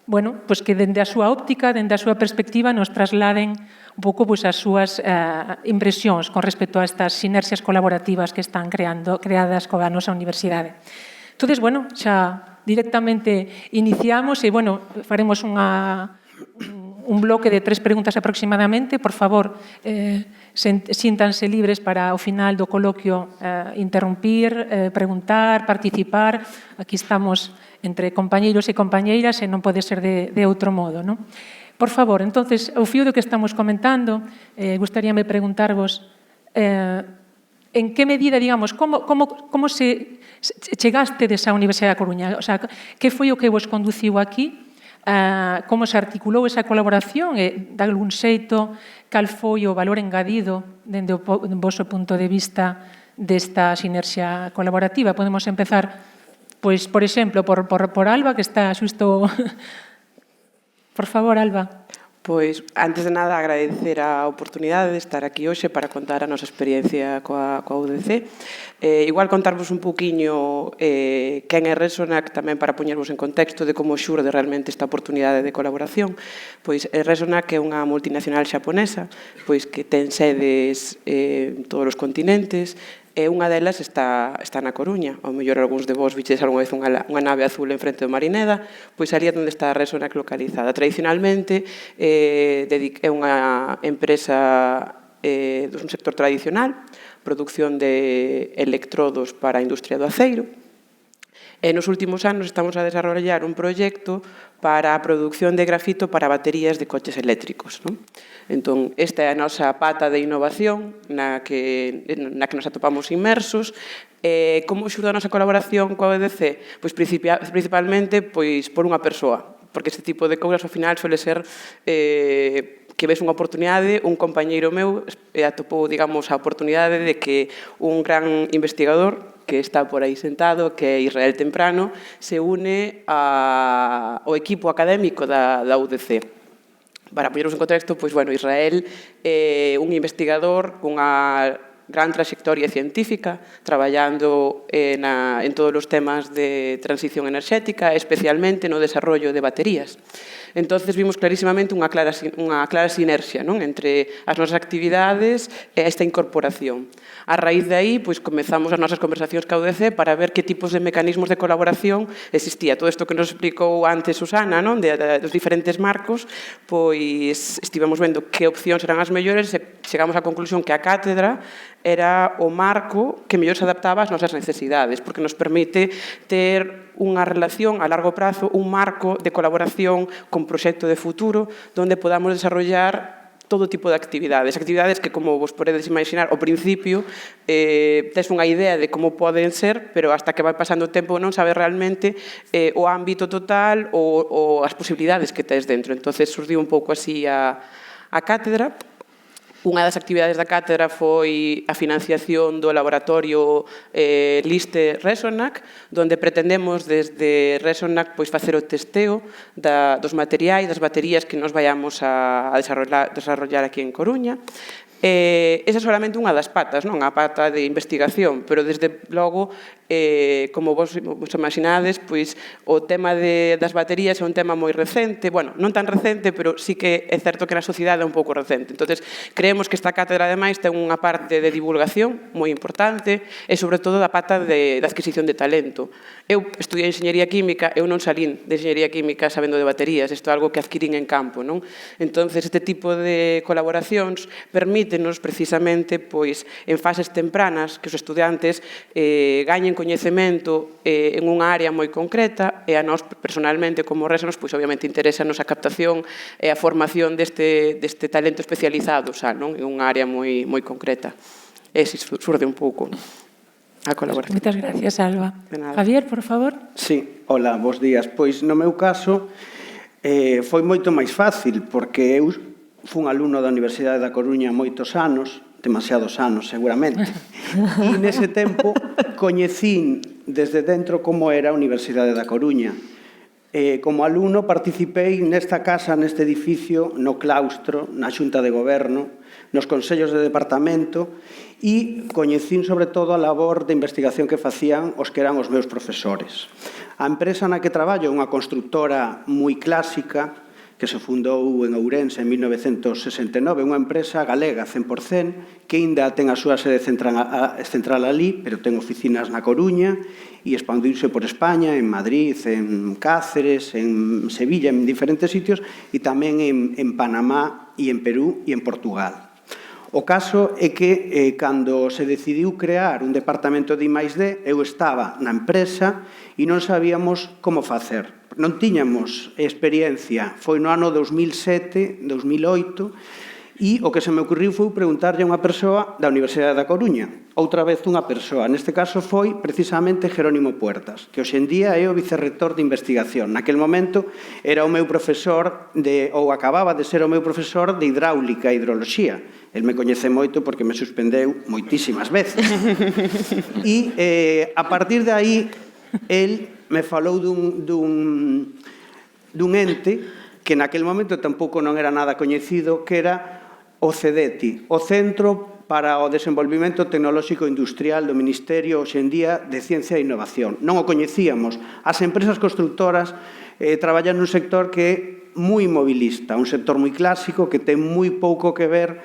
bueno, pues que dende a súa óptica, dende a súa perspectiva, nos trasladen un pouco pues, as súas impresións con respecto a estas sinerxias colaborativas que están creadas coa nosa universidade. Entón, bueno, xa directamente iniciamos e, bueno, faremos un bloque de 3 preguntas aproximadamente. Por favor, síntanse libres para, ao final do coloquio, interrumpir, preguntar, participar. Aquí estamos entre compañeiros e compañeiras e non pode ser de outro modo, non? Por favor, entonces, ao fío do que estamos comentando, gustaríame preguntarvos en que medida, digamos, como chegaste desa Universidade da Coruña? O sea, que foi o que vos conduciu aquí? Como se articulou esa colaboración e, de algún xeito, cal foi o valor engadido dende o vosso punto de vista desta sinerxia colaborativa? Podemos empezar, pois, por exemplo, por Alba, que está xusto... Por favor, Alba. Pois, antes de nada, agradecer a oportunidade de estar aquí hoxe para contar a nosa experiencia coa UDC. Igual contarvos un pouquiño quen é Resonac, tamén para poñervos en contexto de como xurde realmente esta oportunidade de colaboración. Pois Resonac é unha multinacional xaponesa, pois que ten sedes en todos os continentes, e unha delas está na Coruña. Ao mellor algúns de vos viches algunha vez unha nave azul en frente do Marineda, pois ali é onde está a Resonac localizada. Tradicionalmente é unha empresa dun sector tradicional, produción de electrodos para a industria do aceiro. E nos últimos anos estamos a desarrollar un proxecto para a produción de grafito para baterías de coches eléctricos. Entón, esta é a nosa pata de innovación na que nos atopamos inmersos. Como xurda a nosa colaboración coa UDC? Pois principalmente por unha persoa, porque este tipo de cousas ao final suele ser que ves unha oportunidade, un compañeiro meu atopou, digamos, a oportunidade de que un gran investigador, que está por aí sentado, que é Israel Temprano, se une ao equipo académico da UDC. Para poñernos en contexto, pois, bueno, Israel é un investigador cunha gran trayectoria científica, traballando en todos os temas de transición enerxética, especialmente no desarrollo de baterías. Entonces vimos clarísimamente unha clara sinerxia, non, entre as nosas actividades e esta incorporación. A raíz de aí, pois, comezamos as nosas conversacións ca UDC para ver que tipos de mecanismos de colaboración existía. Todo isto que nos explicou antes Susana, non, dos diferentes marcos, pois estivemos vendo que opcións eran as mellores e chegamos á conclusión que a cátedra era o marco que mellor se adaptaba ás nosas necesidades, porque nos permite ter unha relación a largo prazo, un marco de colaboración con proxecto de futuro, onde podamos desarrollar todo tipo de actividades que, como vos podedes imaginar, ao principio tes unha idea de como poden ser, pero hasta que vai pasando o tempo non sabes realmente o ámbito total ou as posibilidades que tes dentro. Entonces surdiu un pouco así a cátedra. Unha das actividades da cátedra foi a financiación do laboratorio LISTE Resonac, onde pretendemos desde Resonac pois facer o testeo dos materiais, das baterías que nos vayamos a desarrollar aquí en Coruña. Esa é solamente unha das patas, non? A pata de investigación, pero desde logo, como vos imaginades, pois o tema das baterías é un tema moi recente, bueno, non tan recente, pero sí que é certo que na sociedade é un pouco recente. Entonces, creemos que esta cátedra, ademais, ten unha parte de divulgación moi importante e, sobre todo, da pata de adquisición de talento. Eu estudiei Enxeñería Química, eu non salín de Enxeñería Química sabendo de baterías, isto é algo que adquirín en campo, non? Entonces, este tipo de colaboracións permítenos, precisamente, pois, en fases tempranas, que os estudiantes gañen coñecemento en unha área moi concreta e a nós, personalmente, como Resonac, pois, obviamente, interesa-nos a captación e a formación deste talento especializado, xa, non? En unha área moi concreta. E se surde un pouco a colaboración. Moitas gracias, Alba. Javier, por favor. Sí, hola, bos días. Pois, no meu caso, foi moito máis fácil, porque eu fun alumno da Universidade da Coruña moitos anos, demasiados anos, seguramente. E nese tempo coñecín desde dentro como era a Universidade da Coruña. Como alumno participei nesta casa, neste edificio, no claustro, na Xunta de Goberno, nos consellos de departamento e coñecín sobre todo a labor de investigación que facían os que eran os meus profesores. A empresa na que traballo é unha constructora moi clásica que se fundou en Ourense en 1969, unha empresa galega 100%, que ainda ten a súa sede central ali, pero ten oficinas na Coruña e expandiuse por España, en Madrid, en Cáceres, en Sevilla, en diferentes sitios, e tamén en Panamá e en Perú e en Portugal. O caso é que, cando se decidiu crear un departamento de I+D, eu estaba na empresa e non sabíamos como facer. Non tiñamos experiencia, foi no ano 2007, 2008, e o que se me ocurriu foi preguntarlle a unha persoa da Universidade da Coruña, outra vez unha persoa, neste caso foi precisamente Jerónimo Puertas, que hoxendía é o vicerrector de investigación. Naquel momento era o meu profesor, ou acababa de ser o meu profesor de hidráulica e hidroloxía. El me coñece moito porque me suspendeu moitísimas veces. E a partir de aí, el me falou dun ente que naquel momento tampouco non era nada coñecido, que era o CEDETI, o Centro para o Desenvolvimento Tecnolóxico Industrial do Ministerio hoxendía de Ciencia e Innovación. Non o coñecíamos. As empresas constructoras traballan nun sector que é moi mobilista, un sector moi clásico que ten moi pouco que ver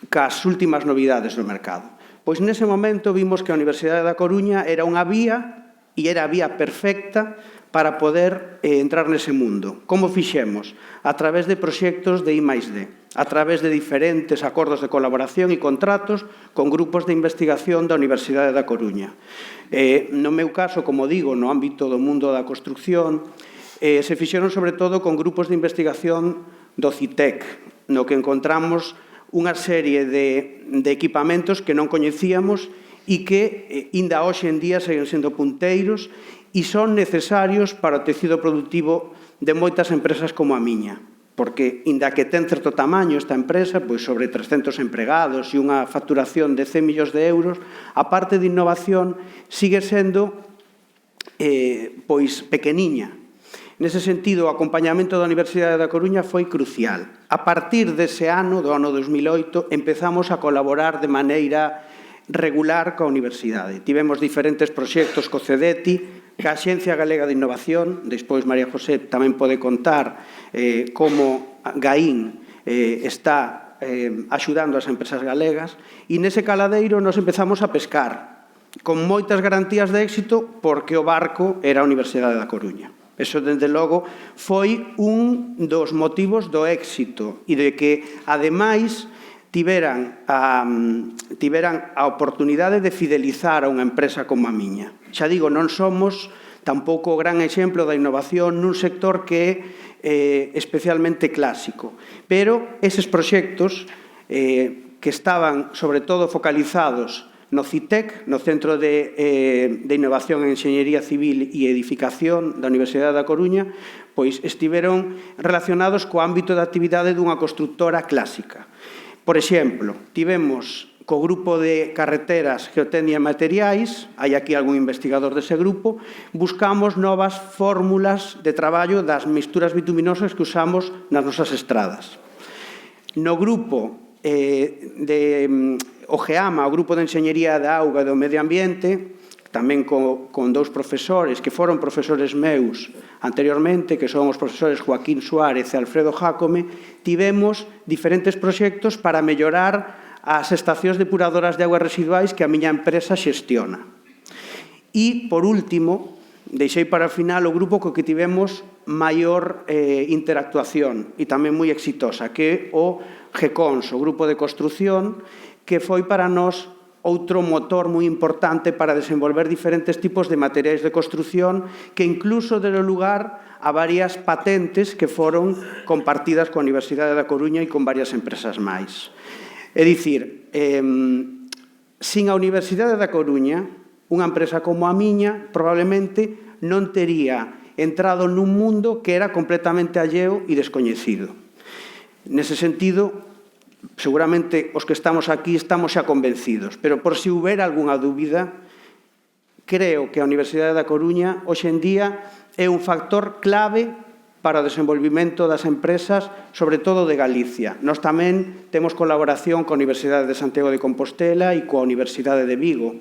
cas últimas novidades do mercado. Pois nese momento vimos que a Universidade da Coruña era unha vía e era a vía perfecta para poder entrar nese mundo. Como fixemos? A través de proxectos de I+D, a través de diferentes acordos de colaboración e contratos con grupos de investigación da Universidade da Coruña. No meu caso, como digo, no ámbito do mundo da construcción, se fixeron sobre todo con grupos de investigación do CITEC, no que encontramos unha serie de equipamentos que non coñecíamos e que, ainda hoxe en día, seguen sendo punteiros e son necesarios para o tecido productivo de moitas empresas como a miña. porque, inda que ten certo tamaño esta empresa, pois sobre 300 empregados e unha facturación de 100 millóns de euros, a parte de innovación sigue sendo pois pequeniña. Nese sentido, o acompañamento da Universidade da Coruña foi crucial. A partir dese ano, do ano 2008, empezamos a colaborar de maneira regular coa Universidade. Tivemos diferentes proxectos co CEDETI, ca Axencia Galega de Innovación, despois María José tamén pode contar como GAIN está axudando as empresas galegas, e nese caladeiro nos empezamos a pescar, con moitas garantías de éxito, porque o barco era a Universidade da Coruña. Eso, dende logo, foi un dos motivos do éxito e de que, ademais, tiveran a oportunidade de fidelizar a unha empresa como a miña. Xa digo, non somos tampouco o gran exemplo da innovación nun sector que é especialmente clásico, pero eses proxectos que estaban, sobre todo, focalizados no CITEC, no Centro de Innovación en Enxeñería Civil e Edificación da Universidade da Coruña, pois estiveron relacionados co ámbito de actividade dunha constructora clásica. Por exemplo, tivemos co grupo de carreteras Geotecnia e Materiais, hai aquí algún investigador dese grupo, buscamos novas fórmulas de traballo das misturas bituminosas que usamos nas nosas estradas. No grupo de OGEAMA, o Grupo de Enxeñería da Auga e do Medio Ambiente, tamén con dous profesores que foron profesores meus anteriormente, que son os profesores Joaquín Suárez e Alfredo Jácome, tivemos diferentes proxectos para mellorar as estacións depuradoras de augas residuais que a miña empresa xestiona. E, por último, deixei para o final o grupo co que tivemos maior interactuación e tamén moi exitosa, que é o GECONS, o Grupo de Construción, que foi para nós outro motor moi importante para desenvolver diferentes tipos de materiais de construción que incluso deron lugar a varias patentes que foron compartidas coa Universidade da Coruña e con varias empresas máis. É dicir, sin a Universidade da Coruña, unha empresa como a miña probablemente non tería entrado nun mundo que era completamente alleo e descoñecido. Nese sentido, seguramente os que estamos aquí estamos xa convencidos, pero por se houbera algunha dúbida, creo que a Universidade da Coruña hoxe en día é un factor clave para o desenvolvimento das empresas, sobre todo de Galicia. Nós tamén temos colaboración coa Universidade de Santiago de Compostela e coa Universidade de Vigo.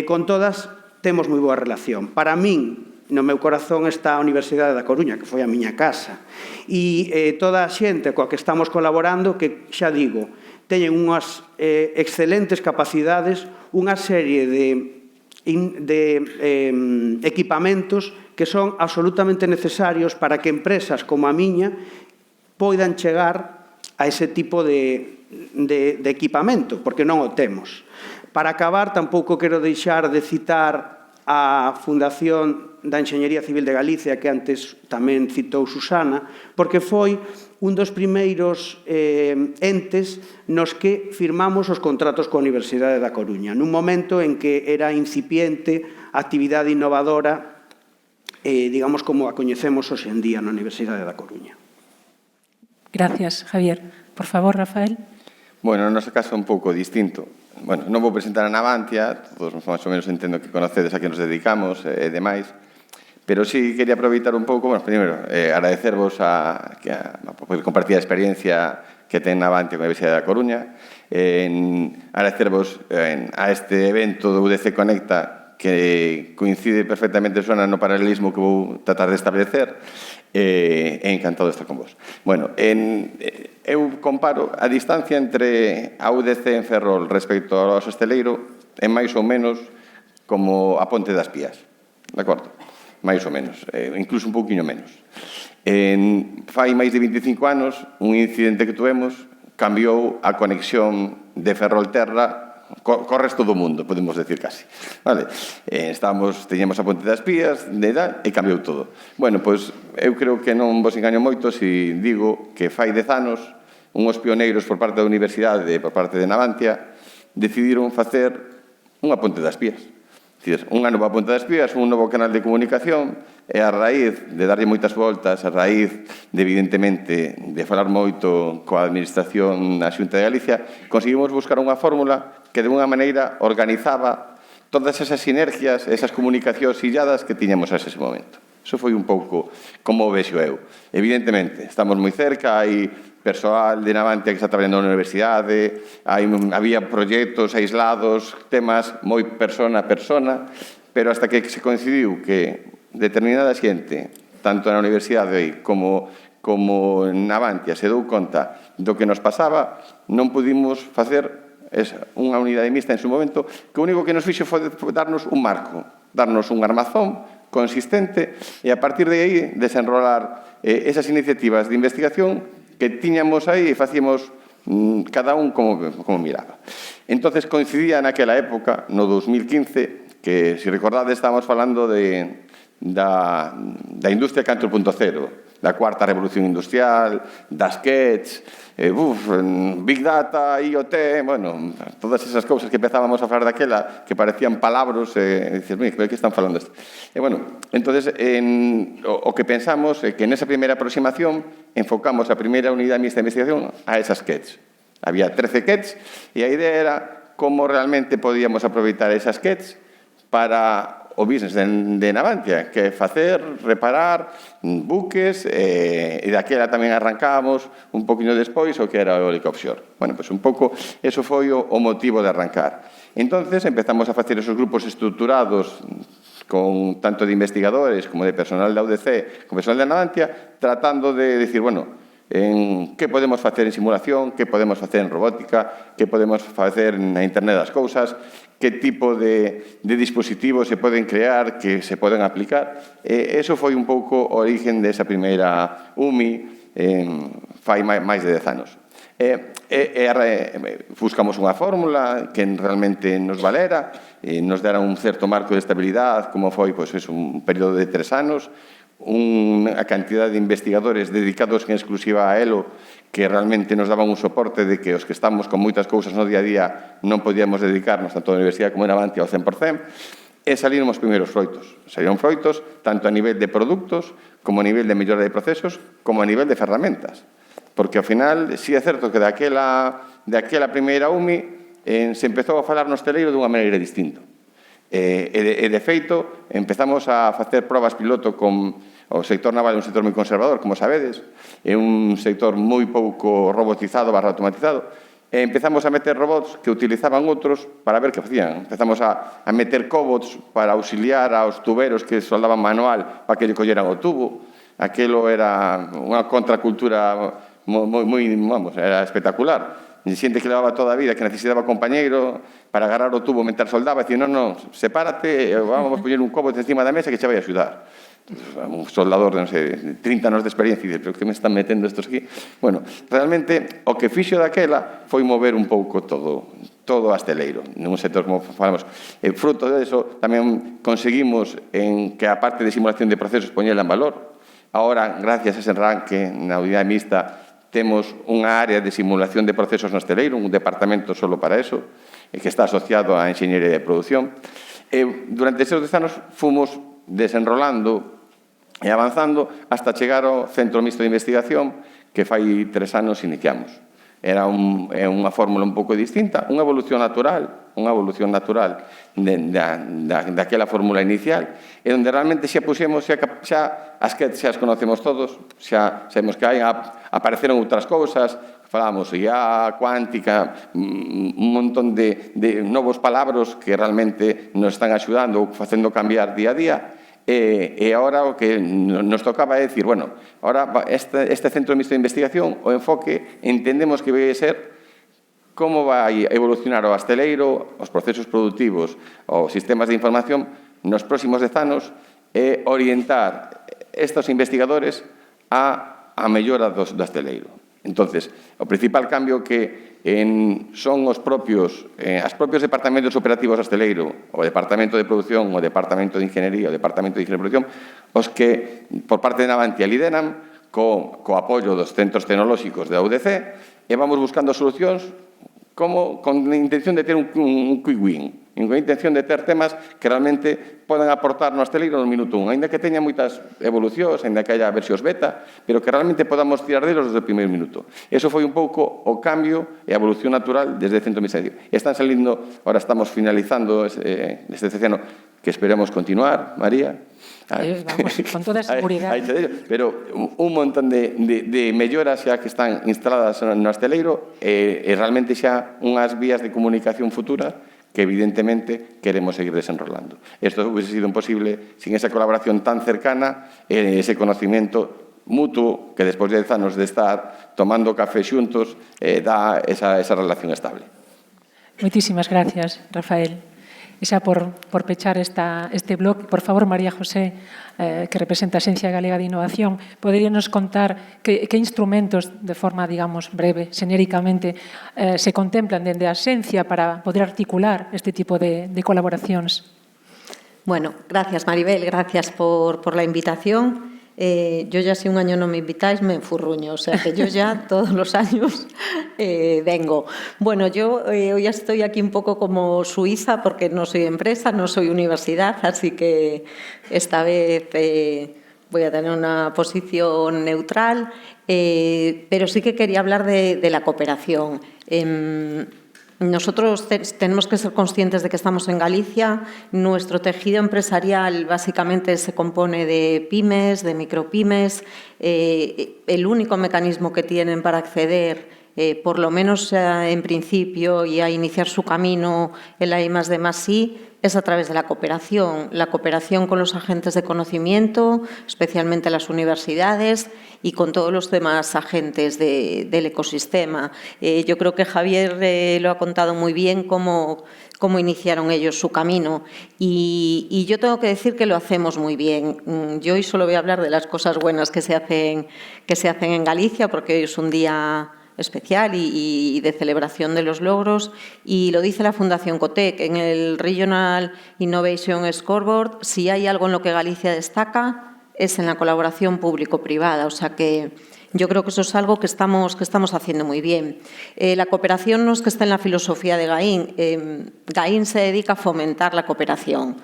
Con todas temos moi boa relación. Para min, no meu corazón está a Universidade da Coruña, que foi a miña casa. E toda a xente coa que estamos colaborando, que xa digo, teñen unhas excelentes capacidades, unha serie de equipamentos que son absolutamente necesarios para que empresas como a miña poidan chegar a ese tipo de equipamento, porque non o temos. Para acabar, tampouco quero deixar de citar a Fundación da Enxeñería Civil de Galicia, que antes tamén citou Susana, porque foi un dos primeiros entes nos que firmamos os contratos coa Universidade da Coruña, nun momento en que era incipiente a actividade innovadora, digamos, como a coñecemos hoxe en día na Universidade da Coruña. Gracias, Javier. Por favor, Rafael. Bueno, no noso caso é un pouco distinto. Bueno, non vou presentar a Navantia, todos máis ou menos entendo que conocedes a que nos dedicamos e demais, pero sí quería aproveitar un pouco, bueno, primeiro, agradecervos a compartir a experiencia que ten Navantia con a Universidade da Coruña, agradecervos a este evento do UDC Conecta que coincide perfectamente no paralelismo que vou tratar de establecer, e encantado de estar con vos. Bueno, eu comparo a distancia entre a UDC en Ferrol respecto ao Hosteleiro é máis ou menos como a Ponte das Pías, de acordo? Máis ou menos, incluso un pouquinho menos. Fai máis de 25 anos, un incidente que tuvemos cambiou a conexión de Ferrol-Terra co resto do mundo, podemos decir casi. Teñemos a Ponte das Pías e cambiou todo. Bueno, pois eu creo que non vos engaño moito se digo que fai 10 anos unhos pioneiros por parte da Universidade e por parte de Navantia decidiron facer unha Ponte das Pías. Unha nova Ponte das Pías, un novo canal de comunicación E a raíz de darlle moitas voltas, a raíz de, evidentemente, de falar moito coa Administración na Xunta de Galicia, conseguimos buscar unha fórmula que, de unha maneira, organizaba todas esas sinergias, esas comunicacións illadas que tiñamos a ese momento. Iso foi un pouco como o vexo eu. Evidentemente, estamos moi cerca, hai persoal de Navantia que está traballando na universidade, había proxectos aislados, temas moi persona a persona, pero hasta que se coincidiu que determinada xente, tanto na universidade como en Navantia, se dou conta do que nos pasaba, non pudimos facer unha unidade mixta en su momento, que o único que nos fixo foi darnos un marco, darnos un armazón consistente e a partir de aí desenrolar esas iniciativas de investigación que tiñamos aí e facíamos cada un como miraba. Entonces coincidía naquela época, no 2015, que, se recordades, estábamos falando da industria 4.0, da cuarta revolución industrial, das KETs, Big Data, IoT, bueno, todas esas cousas que empezábamos a falar daquela, que parecían palabras, e dices, mira, que están falando isto? E, bueno, entonces, o que pensamos é que nesa primeira aproximación enfocamos a primeira unidade mixta de investigación a esas KETs. Había 13 KETs e a idea era como realmente podíamos aproveitar esas KETs para o business de Navantia, que é facer, reparar buques, e daquela tamén arrancábamos un poquinho despois o que era o eólica offshore. Bueno, pois un pouco, eso foi o motivo de arrancar. Entonces empezamos a facer esos grupos estructurados con tanto de investigadores como de personal da UDC, como personal de Navantia, tratando de decir, bueno, que podemos facer en simulación, que podemos facer en robótica, que podemos facer na Internet das cousas, que tipo de dispositivos se poden crear, que se poden aplicar. Eso foi un pouco o origen desa primeira UMI fai máis de 10 anos. Buscamos unha fórmula que realmente nos valera, nos dera un certo marco de estabilidade, como foi un período de 3 anos, unha cantidad de investigadores dedicados en exclusiva a elo que realmente nos daban un soporte de que os que estamos con moitas cousas no día a día non podíamos dedicarnos tanto a universidade como en Navantia ao 100%, e saliron os primeiros froitos. Saliron froitos tanto a nivel de produtos como a nivel de mellora de procesos como a nivel de ferramentas. Porque ao final, si é certo que daquela primeira UMI se empezou a falar no hosteleiro dunha maneira distinta. E de feito, empezamos a facer probas piloto con o sector naval, é un sector moi conservador, como sabedes, é un sector moi pouco robotizado barra automatizado, e empezamos a meter robots que utilizaban outros para ver que facían. Empezamos a meter cobots para auxiliar aos tuberos que soldaban manual para que lle colleran o tubo. Aquelo era unha contracultura moi, vamos, era espectacular. Xente que levaba toda a vida, que necesitaba compañeiro para agarrar o tubo mentre soldaba, e dicía, non, sepárate, vamos a poñer un cobo encima da mesa que che vai a axudar. Un soldador de, non sei, 30 anos de experiencia, e dice, pero que me están metendo estos aquí? Bueno, realmente, o que fixo daquela foi mover un pouco todo o hosteleiro, nun sector, como falamos. Fruto de eso, tamén conseguimos en que a parte de simulación de procesos poñela en valor. Ahora, gracias a ese arranque na unidade mixta, temos unha área de simulación de procesos no hosteleiro, un departamento solo para eso, que está asociado á enxeñería de produción. Durante esos 10 anos fomos desenrolando e avanzando hasta chegar ao Centro Mixto de Investigación que fai 3 anos iniciamos. Era unha fórmula un pouco distinta, unha evolución natural daquela fórmula inicial, e onde realmente xa puxemos, xa as que xa as conocemos todos, xa sabemos que hai, apareceron outras cousas, falábamos IA, cuántica, un montón de novos palabras que realmente nos están axudando ou facendo cambiar día a día. E agora o que nos tocaba é dicir, bueno, agora este Centro Mixto de Investigación, o enfoque, entendemos que vai ser como vai evolucionar o hosteleiro, os procesos productivos, os sistemas de información nos próximos 10 anos e orientar estes investigadores a mellora do hosteleiro. Entonces, o principal cambio que son os propios departamentos operativos hosteleiro, o departamento de producción, o departamento de ingeniería, o departamento de ingeniería de producción, os que, por parte de Navantia, lideran co apoio dos centros tecnolóxicos da UDC, e vamos buscando solucións con a intención de ter un quick win. e con a intención de ter temas que realmente podan aportar no hosteleiro no minuto 1, ainda que teña moitas evolucións, ainda que haya versións beta, pero que realmente podamos tirar delos desde o primeiro minuto. Eso foi un pouco o cambio e a evolución natural desde Centro Miserio. Están salindo, ahora estamos finalizando este terceno, que esperemos continuar, María. Vamos, con toda seguridad. Pero un montón de melloras xa que están instaladas no hosteleiro e realmente xa unhas vías de comunicación futura que evidentemente queremos seguir desenrolando. Isto hubiese sido imposible sin esa colaboración tan cercana e ese conocimiento mutuo que despois de 10 anos de estar tomando café xuntos dá esa relación estable. Moitísimas gracias, Rafael. E xa por pechar este bloque, por favor, María José, que representa a Axencia Galega de Innovación, poderíanos contar que instrumentos, de forma, digamos, breve, xenéricamente, se contemplan dende a Axencia para poder articular este tipo de colaboracións? Bueno, gracias, Maribel, gracias por la invitación. Yo ya si un año no me invitáis me enfurruño, o sea que yo ya todos los años vengo. Bueno, yo hoy estoy aquí un poco como suiza porque no soy empresa, no soy universidad, así que esta vez voy a tener una posición neutral, pero sí que quería hablar de la cooperación. Nosotros tenemos que ser conscientes de que estamos en Galicia. Nuestro tejido empresarial básicamente se compone de pymes, de micropymes. El único mecanismo que tienen para acceder, por lo menos en principio, y a iniciar su camino en la I+D+I, es a través de la cooperación con los agentes de conocimiento, especialmente las universidades, y con todos los demás agentes del ecosistema. Yo creo que Javier lo ha contado muy bien cómo iniciaron ellos su camino, y yo tengo que decir que lo hacemos muy bien. Yo hoy solo voy a hablar de las cosas buenas que se hacen en Galicia, porque hoy es un día especial y de celebración de los logros, y lo dice la Fundación Cotec en el Regional Innovation Scoreboard. Si hay algo en lo que Galicia destaca es en la colaboración público-privada, o sea que yo creo que eso es algo que estamos haciendo muy bien. La cooperación no es que esté en la filosofía de Gaín. Gaín se dedica a fomentar la cooperación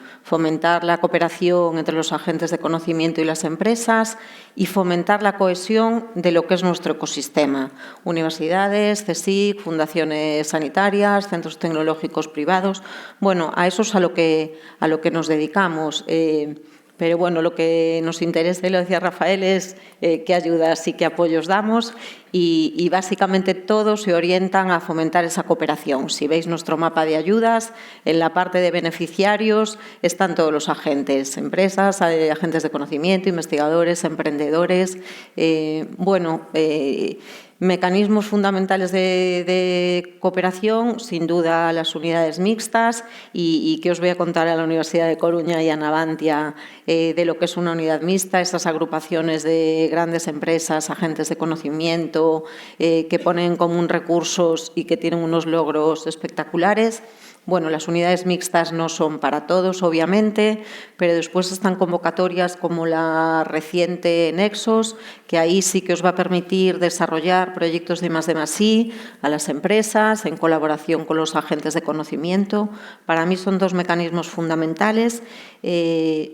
entre los agentes de conocimiento y las empresas, y fomentar la cohesión de lo que es nuestro ecosistema. Universidades, CSIC, fundaciones sanitarias, centros tecnológicos privados. Bueno, a eso es a lo que nos dedicamos. Pero bueno, lo que nos interesa, y lo decía Rafael, es qué ayudas y qué apoyos damos, y básicamente todos se orientan a fomentar esa cooperación. Si veis nuestro mapa de ayudas, en la parte de beneficiarios están todos los agentes, empresas, agentes de conocimiento, investigadores, emprendedores. Mecanismos fundamentales de cooperación, sin duda las unidades mixtas, y que os voy a contar a la Universidad de Coruña y a Navantia de lo que es una unidad mixta, esas agrupaciones de grandes empresas, agentes de conocimiento, que ponen en común recursos y que tienen unos logros espectaculares. Bueno, las unidades mixtas no son para todos, obviamente, pero después están convocatorias como la reciente Nexos, que ahí sí que os va a permitir desarrollar proyectos de I+D+I a las empresas en colaboración con los agentes de conocimiento. Para mí son dos mecanismos fundamentales.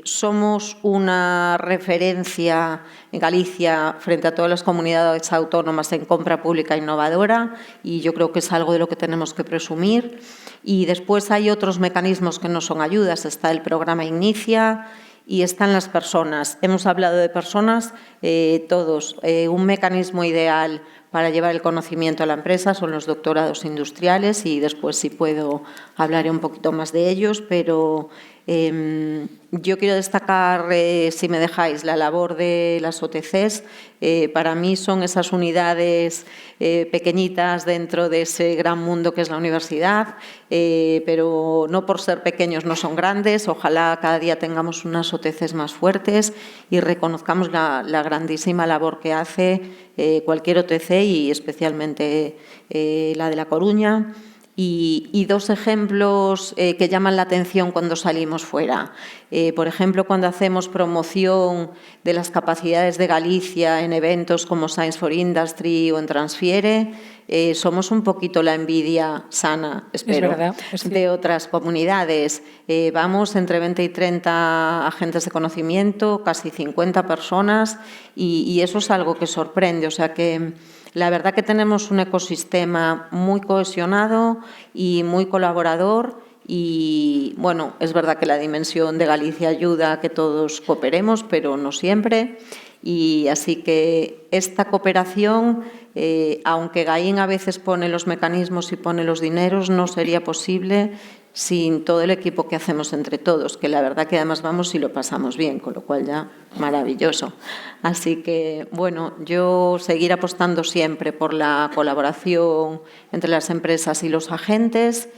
Somos una referencia en Galicia frente a todas las comunidades autónomas en compra pública innovadora, y yo creo que es algo de lo que tenemos que presumir. Y después hay otros mecanismos que no son ayudas. Está el programa Inicia y están las personas. Hemos hablado de personas, todos. Un mecanismo ideal para llevar el conocimiento a la empresa son los doctorados industriales, y después, si puedo, hablaré un poquito más de ellos, pero yo quiero destacar, si me dejáis, la labor de las OTCs. Para mí son esas unidades pequeñitas dentro de ese gran mundo que es la universidad, pero no por ser pequeños no son grandes. Ojalá cada día tengamos unas OTCs más fuertes y reconozcamos la grandísima labor que hace cualquier OTC, y especialmente la de La Coruña. Y dos ejemplos que llaman la atención cuando salimos fuera. Por ejemplo, cuando hacemos promoción de las capacidades de Galicia en eventos como Science for Industry o en Transfiere, somos un poquito la envidia sana, espero, de otras comunidades. Vamos entre 20 y 30 agentes de conocimiento, casi 50 personas, y eso es algo que sorprende. O sea que la verdad que tenemos un ecosistema muy cohesionado y muy colaborador. Y, bueno, es verdad que la dimensión de Galicia ayuda a que todos cooperemos, pero no siempre. Y así que esta cooperación, aunque Gaín a veces pone los mecanismos y pone los dineros, no sería posible sin todo el equipo que hacemos entre todos, que la verdad que además vamos y lo pasamos bien, con lo cual ya maravilloso. Así que, bueno, yo seguir apostando siempre por la colaboración entre las empresas y los agentes,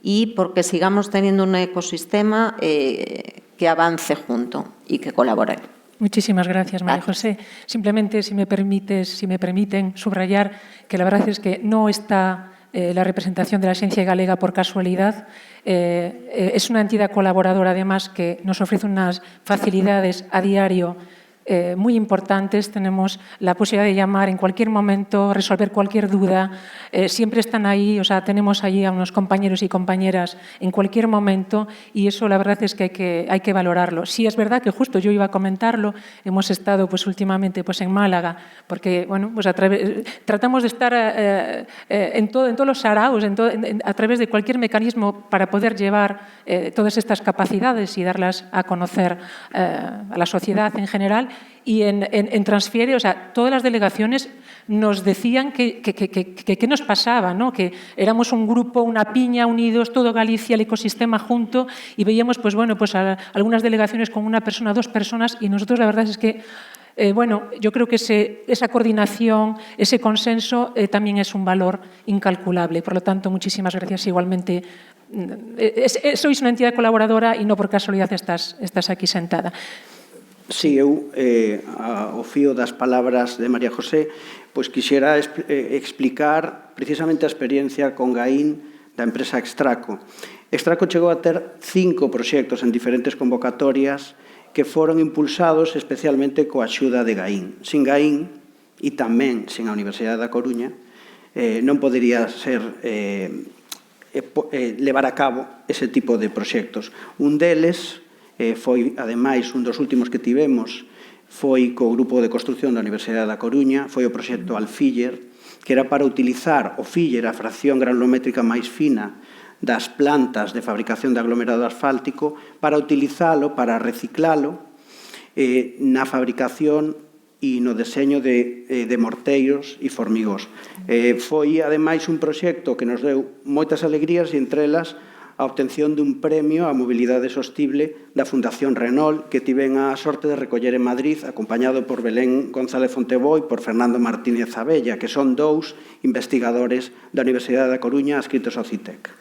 y porque sigamos teniendo un ecosistema que avance junto y que colabore. Muchísimas gracias, María José. Simplemente, si me permiten subrayar que la verdad es que no está la representación de la Axencia Galega por casualidad. Es una entidad colaboradora, además, que nos ofrece unas facilidades a diario muy importantes. Tenemos la posibilidad de llamar en cualquier momento, resolver cualquier duda. Siempre están ahí, o sea, tenemos allí a unos compañeros y compañeras en cualquier momento, y eso la verdad es que hay que valorarlo. Sí, es verdad que justo yo iba a comentarlo, hemos estado pues últimamente pues en Málaga, porque bueno, pues tratamos de estar en todos los saraos, a través de cualquier mecanismo para poder llevar todas estas capacidades y darlas a conocer a la sociedad en general. Y en Transfiere, o sea, todas las delegaciones nos decían que nos pasaba, ¿no? Que éramos un grupo, una piña unidos, todo Galicia, el ecosistema junto, y veíamos pues bueno, pues algunas delegaciones con una persona, 2 personas, y nosotros la verdad es que bueno, yo creo que esa coordinación, ese consenso también es un valor incalculable. Por lo tanto, muchísimas gracias igualmente. Sois una entidad colaboradora y no por casualidad estás aquí sentada. Sí, eu, ao fío das palabras de María José, pois quixera explicar precisamente a experiencia con Gaín da empresa Extraco. Extraco chegou a ter 5 proxectos en diferentes convocatorias que foron impulsados especialmente coa axuda de Gaín. Sin Gaín, e tamén sin a Universidade da Coruña, non podería ser levar a cabo ese tipo de proxectos. Un deles foi, ademais, un dos últimos que tivemos, foi co Grupo de Construcción da Universidade da Coruña, foi o proxecto Alfiller, que era para utilizar o filler, a fracción granulométrica máis fina das plantas de fabricación de aglomerado asfáltico, para utilizalo, para reciclalo na fabricación e no deseño de morteiros e formigós. Foi, ademais, un proxecto que nos deu moitas alegrías, e entre elas a obtención dun premio á mobilidade sostible da Fundación Renault, que tiven a sorte de recoller en Madrid, acompañado por Belén González Fontebó e por Fernando Martínez Abella, que son 2 investigadores da Universidade da Coruña adscritos ao CITEC.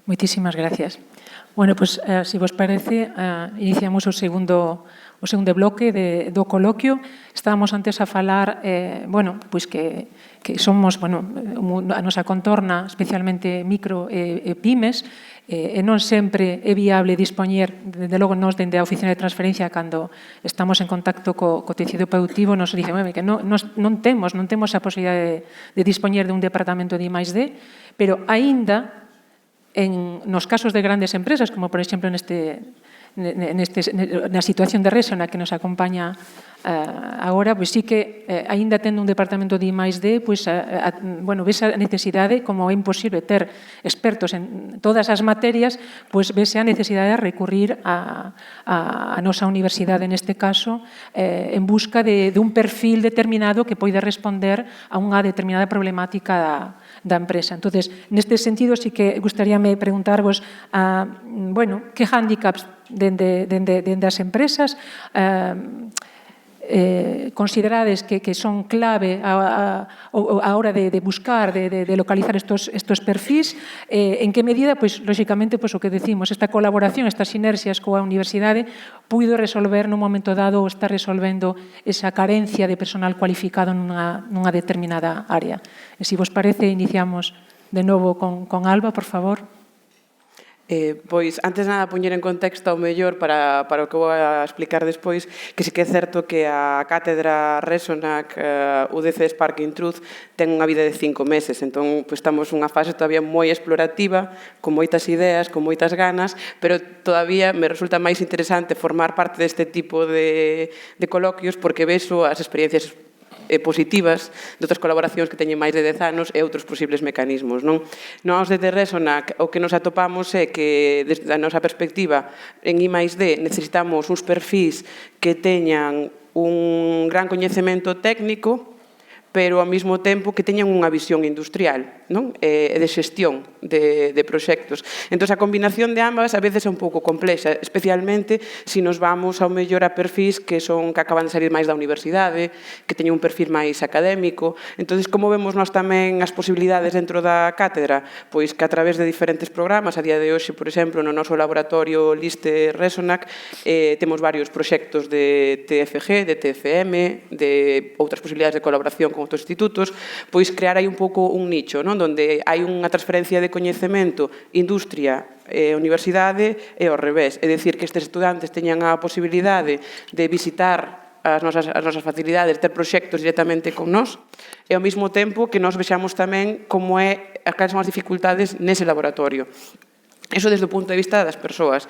Moitísimas gracias. Bueno, pues, se vos parece, iniciamos o segundo bloque do coloquio. Estábamos antes a falar, bueno, pois que somos, bueno, a nosa contorna, especialmente micro e pymes, e non sempre é viable dispoñer, desde logo nos dende a Oficina de Transferencia, cando estamos en contacto co tecido productivo, nos dicen que non temos a posibilidade de dispoñer de un departamento de I+D, pero aínda nos casos de grandes empresas, como por exemplo na situación de Reso na que nos acompaña agora, pois sí que aínda tendo un departamento de I+D, pois bueno, vese a necesidade, como é imposible ter expertos en todas as materias, pois vese a necesidade de recurrir a nosa universidade neste caso en busca de un perfil determinado que poida responder a unha determinada problemática da empresa. Entonces, neste sentido, sí que gustaríame preguntarvos, bueno, que handicaps dende as empresas considerades que son clave a hora de buscar, de localizar estos perfis, en que medida, pois, lóxicamente, pois, o que decimos, esta colaboración, estas sinerxias coa universidade, puido resolver nun momento dado ou está resolvendo esa carencia de personal cualificado nunha determinada área. E, se vos parece, iniciamos de novo con Alba, por favor. Pois, antes de nada, poñer en contexto ao mellor para o que vou a explicar despois, que sí que é certo que a cátedra Resonac UDC Sparking Truth ten unha vida de 5 meses, entón estamos nunha fase todavía moi explorativa, con moitas ideas, con moitas ganas, pero todavía me resulta máis interesante formar parte deste tipo de coloquios porque vexo as experiencias positivas de outras colaboracións que teñen máis de 10 anos e outros posibles mecanismos. Nós, desde Resonac, o que nos atopamos é que, desde a nosa perspectiva, en I+D necesitamos uns perfis que teñan un gran coñecemento técnico, pero ao mesmo tempo que teñan unha visión industrial e de xestión de proxectos. Entón, a combinación de ambas a veces é un pouco complexa, especialmente se nos vamos ao mellor a perfis que acaban de salir máis da universidade, que teñen un perfil máis académico. Entón, como vemos nós tamén as posibilidades dentro da cátedra? Pois que a través de diferentes programas, a día de hoxe, por exemplo, no noso laboratorio LISTE Resonac, temos varios proxectos de TFG, de TFM, de outras posibilidades de colaboración con outros institutos, pois crear aí un pouco un nicho, donde hai unha transferencia de coñecemento, industria e universidade e ao revés. É dicir, que estes estudantes teñan a posibilidade de visitar as nosas facilidades, ter proxectos directamente con nós, e ao mesmo tempo que nós vexamos tamén como cales son as dificultades nese laboratorio. Eso desde o punto de vista das persoas.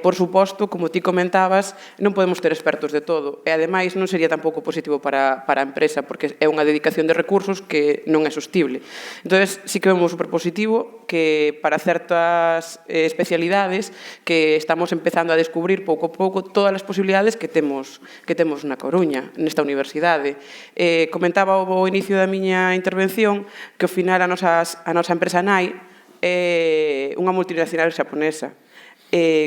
Por suposto, como ti comentabas, non podemos ter expertos de todo. E, ademais, non sería tampouco positivo para a empresa, porque é unha dedicación de recursos que non é sostible. Entón, sí que vemos superpositivo que para certas especialidades que estamos empezando a descubrir pouco a pouco todas as posibilidades que temos na Coruña, nesta universidade. Comentaba ao inicio da miña intervención que, ao final, a nosa empresa nai unha multinacional xaponesa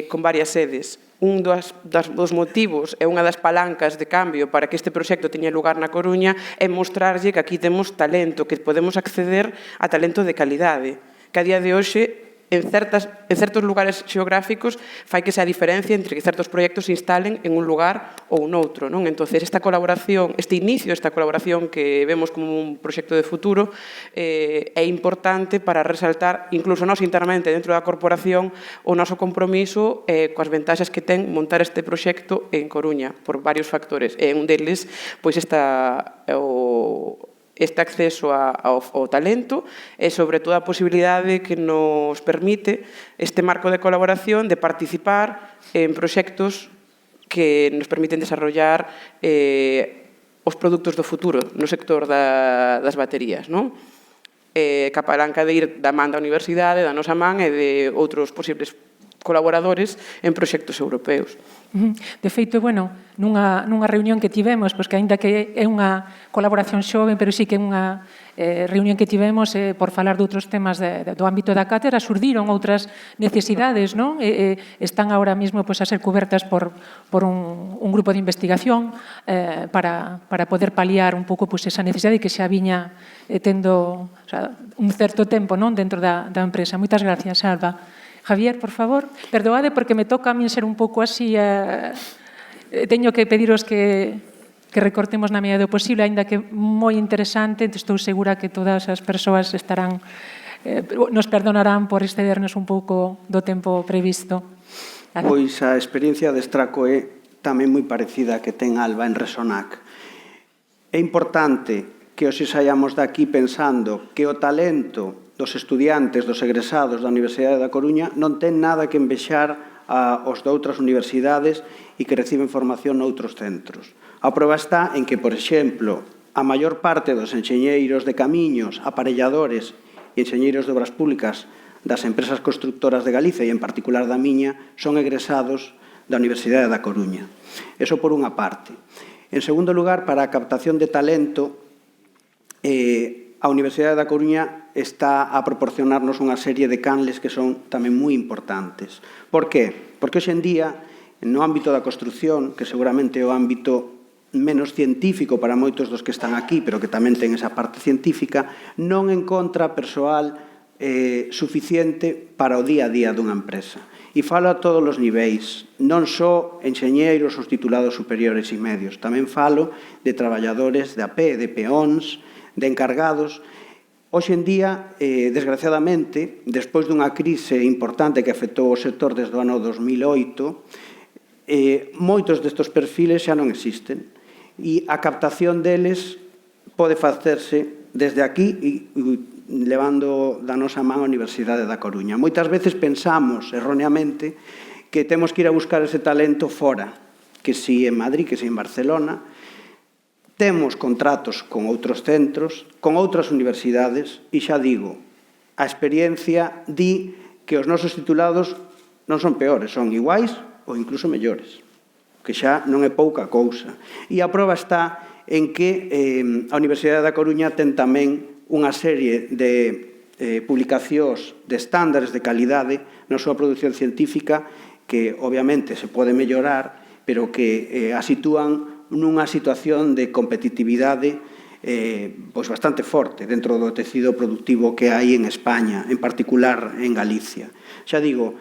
con varias sedes. Un dos motivos e unha das palancas de cambio para que este proxecto teña lugar na Coruña é mostrarlle que aquí temos talento, que podemos acceder a talento de calidade, que a día de hoxe en certos lugares xeográficos fai que sea a diferencia entre que certos proxectos se instalen en un lugar ou noutro. Entón, esta colaboración, este inicio desta colaboración que vemos como un proxecto de futuro é importante para resaltar, incluso nós internamente dentro da corporación, o noso compromiso coas ventaxas que ten montar este proxecto en Coruña, por varios factores. E un deles, pois, este acceso ao talento e, sobre todo, a posibilidade que nos permite este marco de colaboración de participar en proxectos que nos permiten desarrollar os produtos do futuro no sector das baterías. Que a palanca de ir da man da universidade, da nosa man e de outros posibles colaboradores en proxectos europeos. De feito, nunha reunión que tivemos, pois que aínda que é unha colaboración xove, pero sí que é unha reunión que tivemos por falar de outros temas do ámbito da cátedra, surdiron outras necesidades, están agora mesmo a ser cobertas por un grupo de investigación para poder paliar un pouco esa necesidade que xa viña tendo un certo tempo dentro da empresa. Moitas gracias, Alba. Javier, por favor, perdoade porque me toca a min ser un pouco así, teño que pediros que recortemos na medida do posible, aínda que moi interesante, estou segura que todas as persoas nos perdonarán por excedernos un pouco do tempo previsto. Pois a experiencia de Estraco é tamén moi parecida a que ten Alba en Resonac. É importante que os saíamos daqui pensando que o talento dos estudiantes, dos egresados da Universidade da Coruña non ten nada que envexar aos de outras universidades e que reciben formación noutros centros. A proba está en que, por exemplo, a maior parte dos enxeñeiros de camiños, aparelladores e enxeñeiros de obras públicas das empresas constructoras de Galicia e en particular da miña son egresados da Universidade da Coruña. Eso por unha parte. En segundo lugar, para a captación de talento, a Universidade da Coruña está a proporcionarnos unha serie de canles que son tamén moi importantes. Por qué? Porque hoxe en día, no ámbito da construción, que seguramente é o ámbito menos científico para moitos dos que están aquí, pero que tamén ten esa parte científica, non encontra persoal suficiente para o día a día dunha empresa. E falo a todos os niveis, non só enxeñeiros ou titulados superiores e medios, tamén falo de traballadores de AP, de peóns, de encargados, Hoxe en día, desgraciadamente, despois dunha crise importante que afectou o sector desde o ano 2008, moitos destes perfiles xa non existen e a captación deles pode facerse desde aquí e levando da nosa man a Universidade da Coruña. Moitas veces pensamos, erróneamente, que temos que ir a buscar ese talento fora, que si en Madrid, que si en Barcelona. Temos contratos con outros centros, con outras universidades, e xa digo, a experiencia di que os nosos titulados non son peores, son iguais ou incluso mellores, que xa non é pouca cousa. E a proba está en que a Universidade da Coruña ten tamén unha serie de publicacións de estándares de calidade na súa produción científica que, obviamente, se pode mellorar, pero que a sitúan nunha situación de competitividade bastante forte dentro do tecido productivo que hai en España, en particular en Galicia. Xa digo,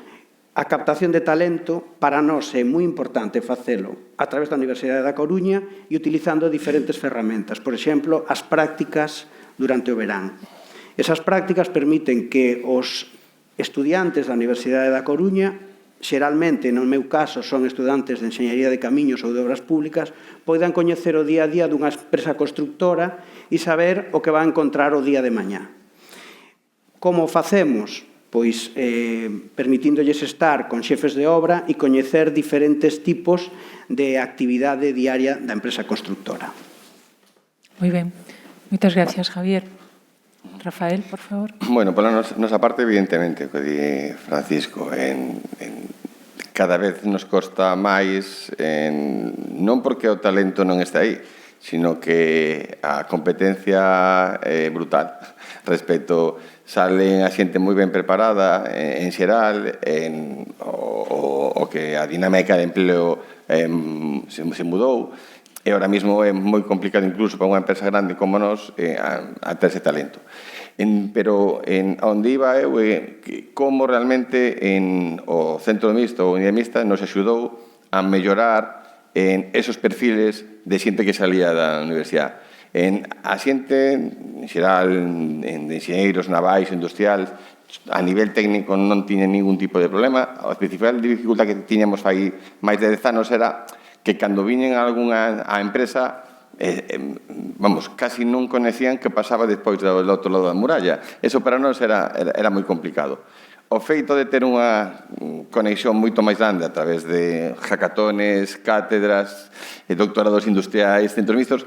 a captación de talento para nós é moi importante facelo a través da Universidade da Coruña e utilizando diferentes ferramentas, por exemplo, as prácticas durante o verán. Esas prácticas permiten que os estudiantes da Universidade da Coruña, xeralmente, no meu caso, son estudantes de Enxeñería de Camiños ou de Obras Públicas, poidan coñecer o día a día dunha empresa constructora e saber o que va a encontrar o día de mañá. Como facemos? Pois permitíndolles estar con xefes de obra e coñecer diferentes tipos de actividade diaria da empresa constructora. Moi ben. Moitas gracias, Javier. Rafael, por favor. Bueno, pola nosa parte, evidentemente, o que di Francisco, cada vez nos costa máis, non porque o talento non está aí, sino que a competencia é brutal. Respecto, salen a xente moi ben preparada, en xeral, o que a dinámica de empleo se mudou, e ahora mesmo é moi complicado incluso para unha empresa grande como nós a ter ese talento. Pero onde iba eu é como realmente o Centro Mixto ou Unidade Mixta nos axudou a mellorar en esos perfiles de xente que salía da universidade. A xente, en xeral, de enxeñeiros navais, industriales, a nivel técnico non tiña ningún tipo de problema. A principal dificultad que tiñamos fai máis de 10 anos era que cando viñen a algunha empresa, casi non conocían que pasaba despois do outro lado da muralla. Eso para nós era moi complicado. O feito de ter unha conexión moito máis grande a través de hackatones, cátedras, doctorados industriais, centros mixtos,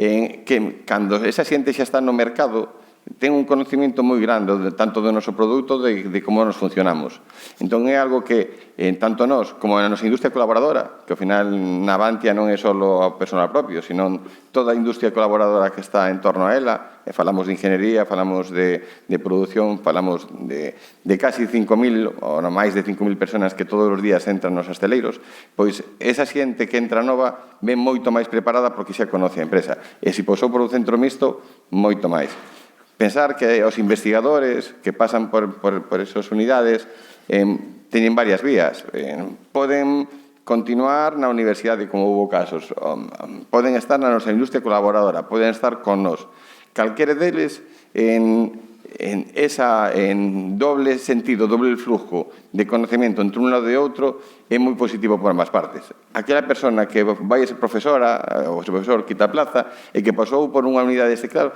que cando esa xente xa está no mercado, ten un conocimiento moi grande tanto do noso produto de como nos funcionamos. Entón é algo que tanto nós como a nosa industria colaboradora, que ao final Navantia non é só o personal propio, sino toda a industria colaboradora que está en torno a ela, falamos de ingeniería, falamos de produción, falamos de casi 5.000 ou máis de 5.000 personas que todos os días entran nos asteleiros, pois esa xente que entra nova ven moito máis preparada porque xa conoce a empresa. E se posou por un centro mixto, moito máis. Pensar que os investigadores que pasan por esas unidades teñen varias vías. Poden continuar na universidade, como houve casos. Poden estar na nosa industria colaboradora, poden estar con nós. Calquera deles en doble sentido, doble flujo de conocemento entre un lado e outro é moi positivo por ambas partes. Aquela persona que vai a ser profesora, ou profesor quita plaza, e que pasou por unha unidade deste claro,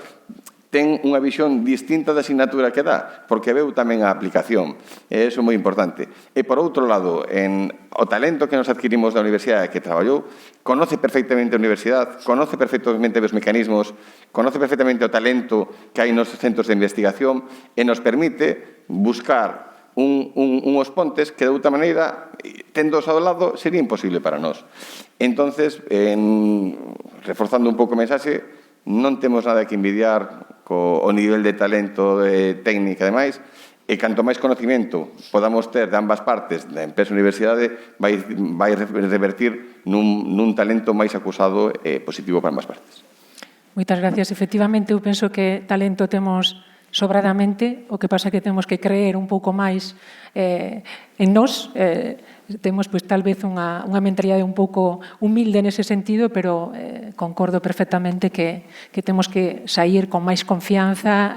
ten unha visión distinta da asignatura que dá, porque veu tamén a aplicación. E iso é moi importante. E, por outro lado, o talento que nos adquirimos da universidade que traballou, conoce perfectamente a universidade, conoce perfectamente os mecanismos, conoce perfectamente o talento que hai nos centros de investigación e nos permite buscar unhos pontes que, de outra maneira, tendos ao lado, sería imposible para nós. Entonces, reforzando un pouco o mensaxe, non temos nada que envidiar co nivel de talento técnico e demais, e canto máis conocimiento podamos ter de ambas partes da empresa e universidade vai revertir nun talento máis acusado e positivo para ambas partes. Moitas gracias. Efectivamente, eu penso que talento temos sobradamente, o que pasa que temos que creer un pouco máis en nós, temos pois, tal vez unha mentalidade un pouco humilde nese sentido, pero concordo perfectamente que temos que sair con máis confianza,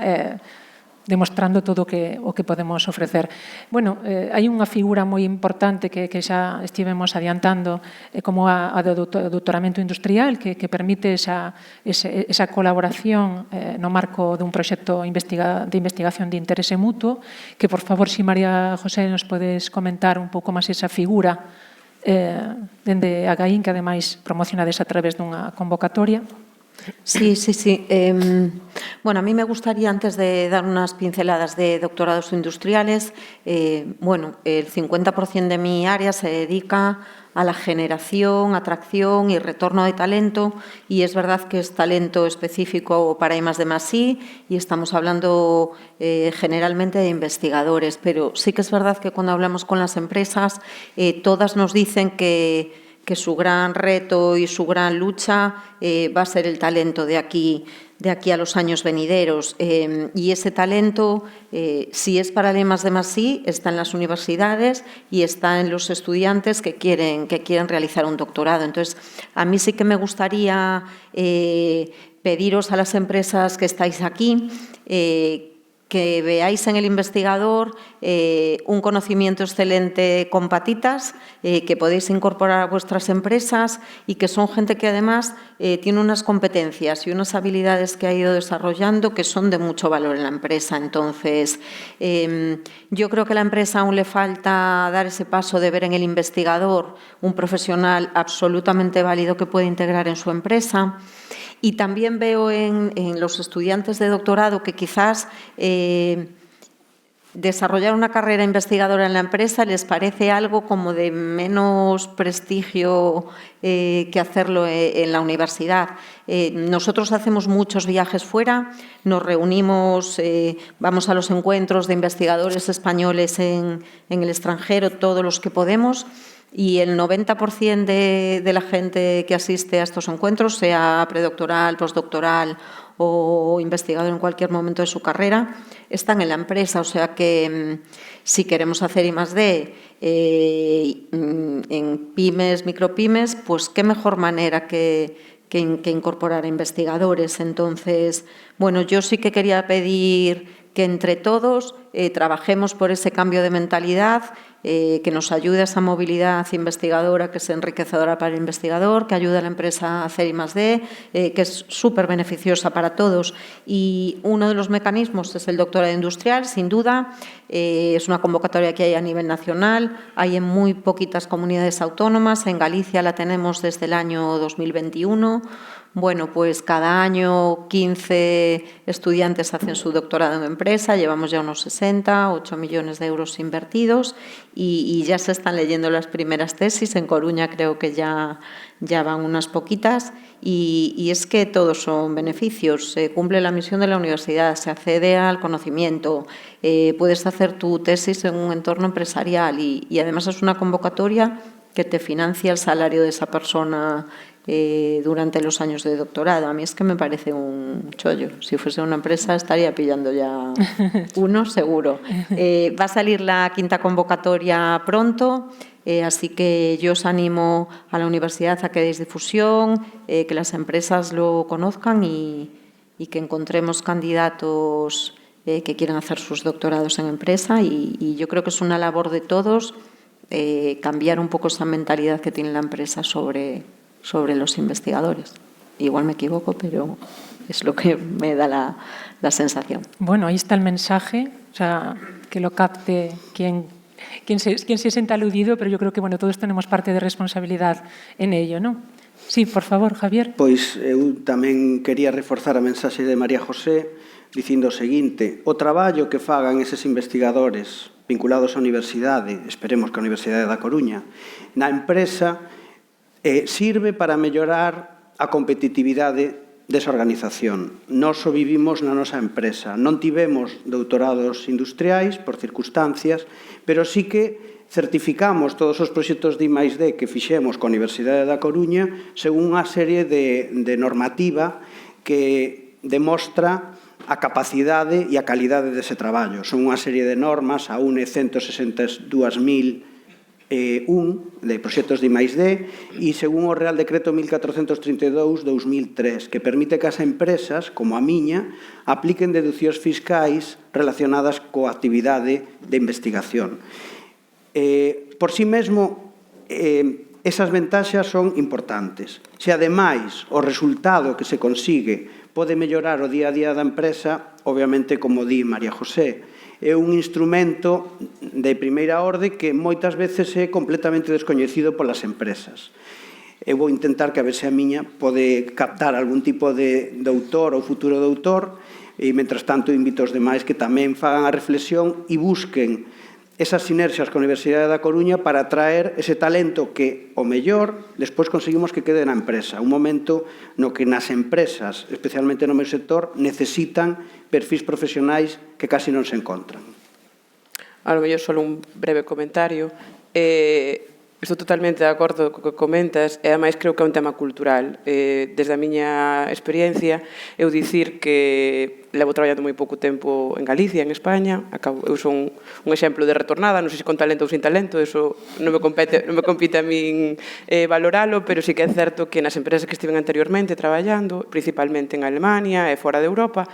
demostrando todo o que podemos ofrecer. Bueno, hai unha figura moi importante que xa estivemos adiantando como a do doutoramento industrial que permite esa colaboración no marco dun proxecto de investigación de interese mutuo, que por favor, si María José nos podes comentar un pouco máis esa figura dende a GAIN, que ademais promocionades a través dunha convocatoria. Sí. Bueno, a mí me gustaría, antes de dar unas pinceladas de doctorados industriales, bueno, el 50% de mi área se dedica a la generación, atracción y retorno de talento, y es verdad que es talento específico para I+D+I y estamos hablando generalmente de investigadores, pero sí que es verdad que cuando hablamos con las empresas, todas nos dicen que su gran reto y su gran lucha va a ser el talento de aquí a los años venideros. Y ese talento, si es para el I+D+I, está en las universidades y está en los estudiantes que quieren realizar un doctorado. Entonces, a mí sí que me gustaría pediros a las empresas que estáis aquí que veáis en el investigador un conocimiento excelente con patitas, que podéis incorporar a vuestras empresas y que son gente que además tiene unas competencias y unas habilidades que ha ido desarrollando que son de mucho valor en la empresa. Entonces, yo creo que a la empresa aún le falta dar ese paso de ver en el investigador un profesional absolutamente válido que puede integrar en su empresa. Y también veo en los estudiantes de doctorado que quizás desarrollar una carrera investigadora en la empresa les parece algo como de menos prestigio que hacerlo en la universidad. Nosotros hacemos muchos viajes fuera, nos reunimos, vamos a los encuentros de investigadores españoles en el extranjero, todos los que podemos. Y el 90% de la gente que asiste a estos encuentros, sea predoctoral, postdoctoral o investigador en cualquier momento de su carrera, están en la empresa. O sea que si queremos hacer I+D en pymes, micropymes, pues qué mejor manera que incorporar a investigadores. Entonces, bueno, yo sí que quería pedir que entre todos trabajemos por ese cambio de mentalidad, que nos ayude a esa movilidad investigadora que es enriquecedora para el investigador, que ayude a la empresa a hacer I+D, que es súper beneficiosa para todos. Y uno de los mecanismos es el doctorado industrial, sin duda. Es una convocatoria que hay a nivel nacional, hay en muy poquitas comunidades autónomas. En Galicia la tenemos desde el año 2021. Bueno, pues cada año 15 estudiantes hacen su doctorado en empresa, llevamos ya unos 60, 8 millones de euros invertidos y ya se están leyendo las primeras tesis. En Coruña creo que ya van unas poquitas y es que todos son beneficios. Se cumple la misión de la universidad, se accede al conocimiento, puedes hacer tu tesis en un entorno empresarial y además es una convocatoria que te financia el salario de esa persona durante los años de doctorado. A mí es que me parece un chollo. Si fuese una empresa estaría pillando ya uno, seguro. Va a salir la 5ª convocatoria pronto, así que yo os animo a la universidad a que deis difusión, que las empresas lo conozcan y que encontremos candidatos que quieran hacer sus doctorados en empresa y yo creo que es una labor de todos cambiar un poco esa mentalidad que tiene la empresa sobre los investigadores. Igual me equivoco, pero es lo que me da la sensación. Bueno, ahí está el mensaje, o sea, que lo capte quien se sienta aludido, pero yo creo que bueno, todos tenemos parte de responsabilidad en ello, ¿no? Sí, por favor, Javier. Pois eu tamén quería reforzar a mensaxe de María José dicindo o seguinte: o traballo que fagan eses investigadores vinculados á universidade, esperemos que a Universidade da Coruña, na empresa, sirve para mellorar a competitividade desa organización. Nós o vivimos na nosa empresa. Non tivemos doutorados industriais por circunstancias, pero sí que certificamos todos os proxectos de I+D que fixemos coa Universidade da Coruña según unha serie de normativa que demostra a capacidade e a calidade dese traballo. Son unha serie de normas, a UNE 162.001 de proxectos de I+D e según o Real Decreto 1432/2003, que permite que as empresas, como a miña, apliquen deducións fiscais relacionadas coa actividade de investigación. Por si mesmo, esas ventaxas son importantes. Se, ademais, o resultado que se consigue pode mellorar o día a día da empresa, obviamente, como di María José, é un instrumento de primeira orde que moitas veces é completamente descoñecido polas empresas. Eu vou intentar que a ver se a miña pode captar algún tipo de doutor ou futuro doutor e, mentras tanto, invito aos demais que tamén fagan a reflexión e busquen esas sinerxias con a Universidade da Coruña para atraer ese talento que, o mellor, despois conseguimos que quede na empresa. Un momento no que nas empresas, especialmente no meu sector, necesitan perfis profesionais que casi non se encontran. A lo mellor só un breve comentario. Estou totalmente de acordo co que comentas e, ademais, creo que é un tema cultural. Desde a miña experiencia, eu dicir que levo traballando moi pouco tempo en Galicia, en España. Eu son un exemplo de retornada, non sei se con talento ou sin talento, eso non me compite a min valoralo, pero sí que é certo que nas empresas que estiven anteriormente traballando, principalmente en Alemania e fora de Europa,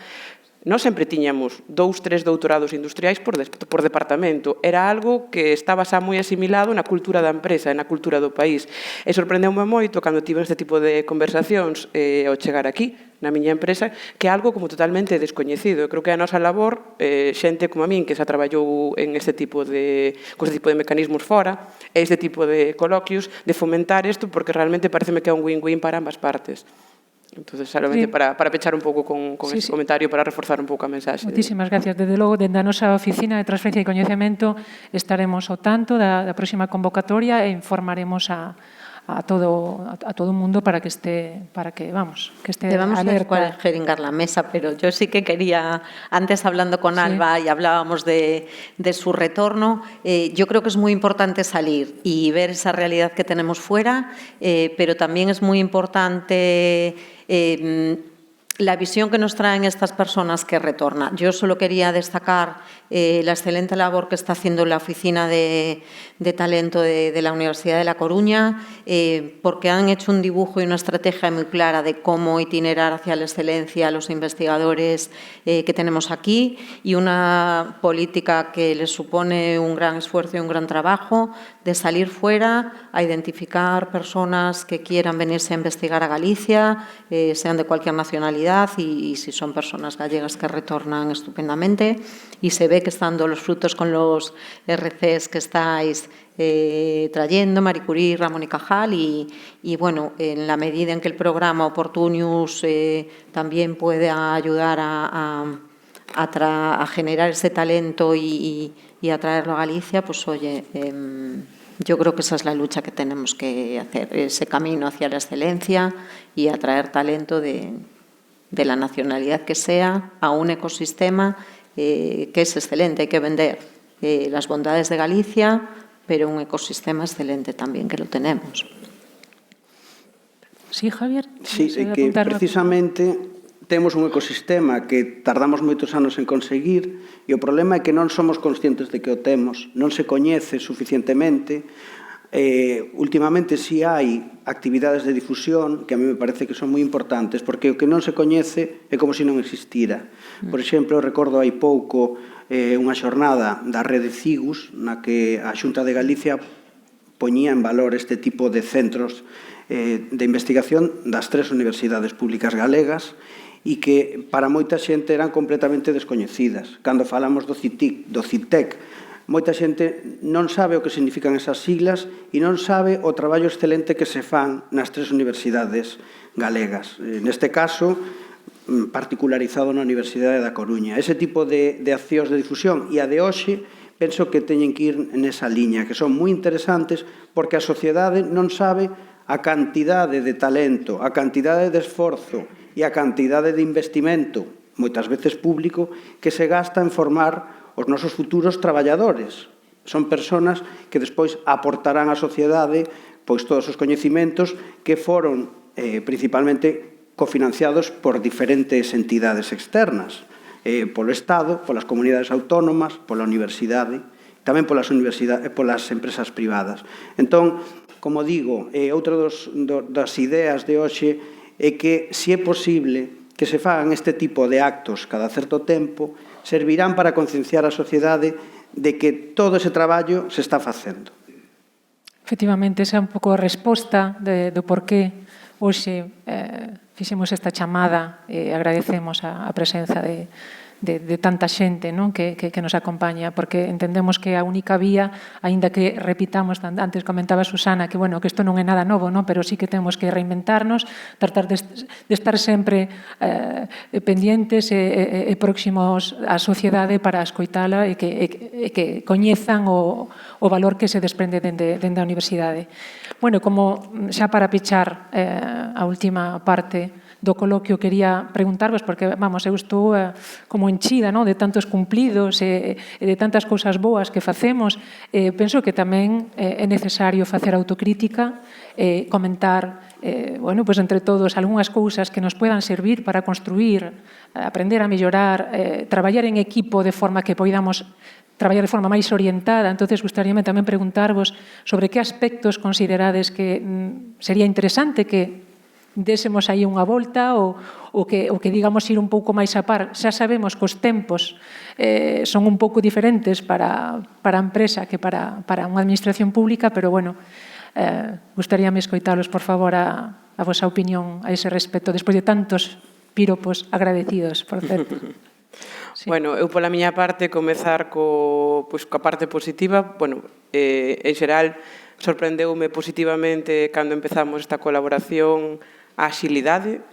nós sempre tiñamos 2, 3 doutorados industriais por departamento. Era algo que estaba xa moi asimilado na cultura da empresa e na cultura do país. E sorprendeume moito cando tive este tipo de conversacións ao chegar aquí, na miña empresa, que é algo como totalmente descoñecido. Eu creo que a nosa labor, xente como a min, que xa traballou con este tipo de mecanismos fora, e este tipo de coloquios, de fomentar isto, porque realmente pareceme que é un win-win para ambas partes. Entonces, solamente para pechar un pouco con este comentario, para reforzar un pouco a mensaxe. Moitísimas gracias. Desde logo, dende a nosa oficina de transferencia e coñecemento estaremos ao tanto da próxima convocatoria e informaremos a todo o mundo para que esté Debemos alerta. jeringar la mesa, pero yo sí que quería, antes hablando con Alba y hablábamos de su retorno, yo creo que es muy importante salir y ver esa realidad que tenemos fuera, pero también es muy importante la visión que nos traen estas personas que retornan. Yo solo quería destacar la excelente labor que está haciendo la Oficina de Talento de la Universidad de La Coruña, porque han hecho un dibujo y una estrategia muy clara de cómo itinerar hacia la excelencia a los investigadores que tenemos aquí y una política que les supone un gran esfuerzo y un gran trabajo de salir fuera a identificar personas que quieran venirse a investigar a Galicia, sean de cualquier nacionalidad y si son personas gallegas que retornan estupendamente y se ve que están dando los frutos con los RCs que estáis trayendo, Marie Curie, Ramón y Cajal y bueno, en la medida en que el programa Opportunius también puede ayudar a generar ese talento y atraerlo a Galicia, pues oye, yo creo que esa es la lucha que tenemos que hacer, ese camino hacia la excelencia y atraer talento de la nacionalidad que sea a un ecosistema que es excelente. Hay que vender las bondades de Galicia, pero un ecosistema excelente también, que lo tenemos. Sí, Javier. Sí, que precisamente temos un ecosistema que tardamos moitos anos en conseguir e o problema é que non somos conscientes de que o temos, non se coñece suficientemente. Últimamente si hai actividades de difusión que a mí me parece que son moi importantes, porque o que non se coñece é como se non existira. Por exemplo, recordo hai pouco unha xornada da rede CIGUS na que a Xunta de Galicia poñía en valor este tipo de centros de investigación das 3 universidades públicas galegas e que para moita xente eran completamente descoñecidas. Cando falamos do CITEC, moita xente non sabe o que significan esas siglas e non sabe o traballo excelente que se fan nas 3 universidades galegas. Neste caso, particularizado na Universidade da Coruña. Ese tipo de accións de difusión e a de hoxe penso que teñen que ir nesa liña, que son moi interesantes porque a sociedade non sabe a cantidade de talento, a cantidade de esforzo e a cantidade de investimento, moitas veces público, que se gasta en formar os nosos futuros traballadores. Son persoas que despois aportarán á sociedade pois todos os coñecimentos que foron principalmente cofinanciados por diferentes entidades externas. polo Estado, polas comunidades autónomas, pola universidade, tamén polas empresas privadas. Entón, como digo, outra das ideas de hoxe é que, se é posible que se fagan este tipo de actos cada certo tempo, servirán para concienciar a sociedade de que todo ese traballo se está facendo. Efectivamente, esa é un pouco a resposta do porqué hoxe fixemos esta chamada e agradecemos a presenza de tanta xente, non, que nos acompaña, porque entendemos que a única vía, aínda que repitamos, antes comentaba Susana, que bueno, que isto non é nada novo, non, pero sí que temos que reinventarnos, tratar de estar sempre pendientes e próximos á sociedade para escoitala e que coñezan o valor que se desprende dende a universidade. Bueno, como xa para pechar a última parte do coloquio, quería preguntarvos, porque, vamos, eu estou como enchida, non, de tantos cumplidos e de tantas cousas boas que facemos. Penso que tamén é necesario facer autocrítica, comentar, bueno, pues entre todos, algunhas cousas que nos puedan servir para construir, aprender a mellorar, traballar en equipo de forma que poidamos traballar de forma máis orientada. Entonces, gustaríame tamén preguntarvos sobre que aspectos considerades que sería interesante que désemos aí unha volta ou que digamos ir un pouco máis a par. Xa sabemos que os tempos son un pouco diferentes para a empresa que para unha administración pública, pero bueno, gustaríame escoitalos, por favor, a vosa opinión a ese respecto, despois de tantos piropos agradecidos, por certo. Sí. Bueno, eu pola miña parte comezar coa parte positiva. Bueno, en xeral, sorprendeume positivamente cando empezamos esta colaboración a axilidade,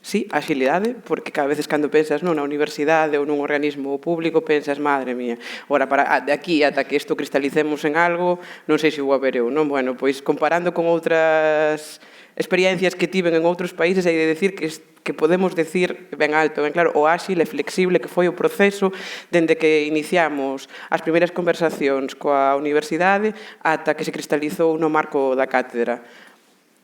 sí, a axilidade, porque cada veces cando pensas nunha universidade ou nun organismo público pensas, madre mía, ora, de aquí ata que isto cristalicemos en algo, non sei se vou a ver eu, non? Bueno, pois comparando con outras experiencias que tiven en outros países, hai de decir que podemos decir ben alto, ben claro, o áxil e flexible que foi o proceso dende que iniciamos as primeiras conversacións coa universidade ata que se cristalizou no marco da cátedra.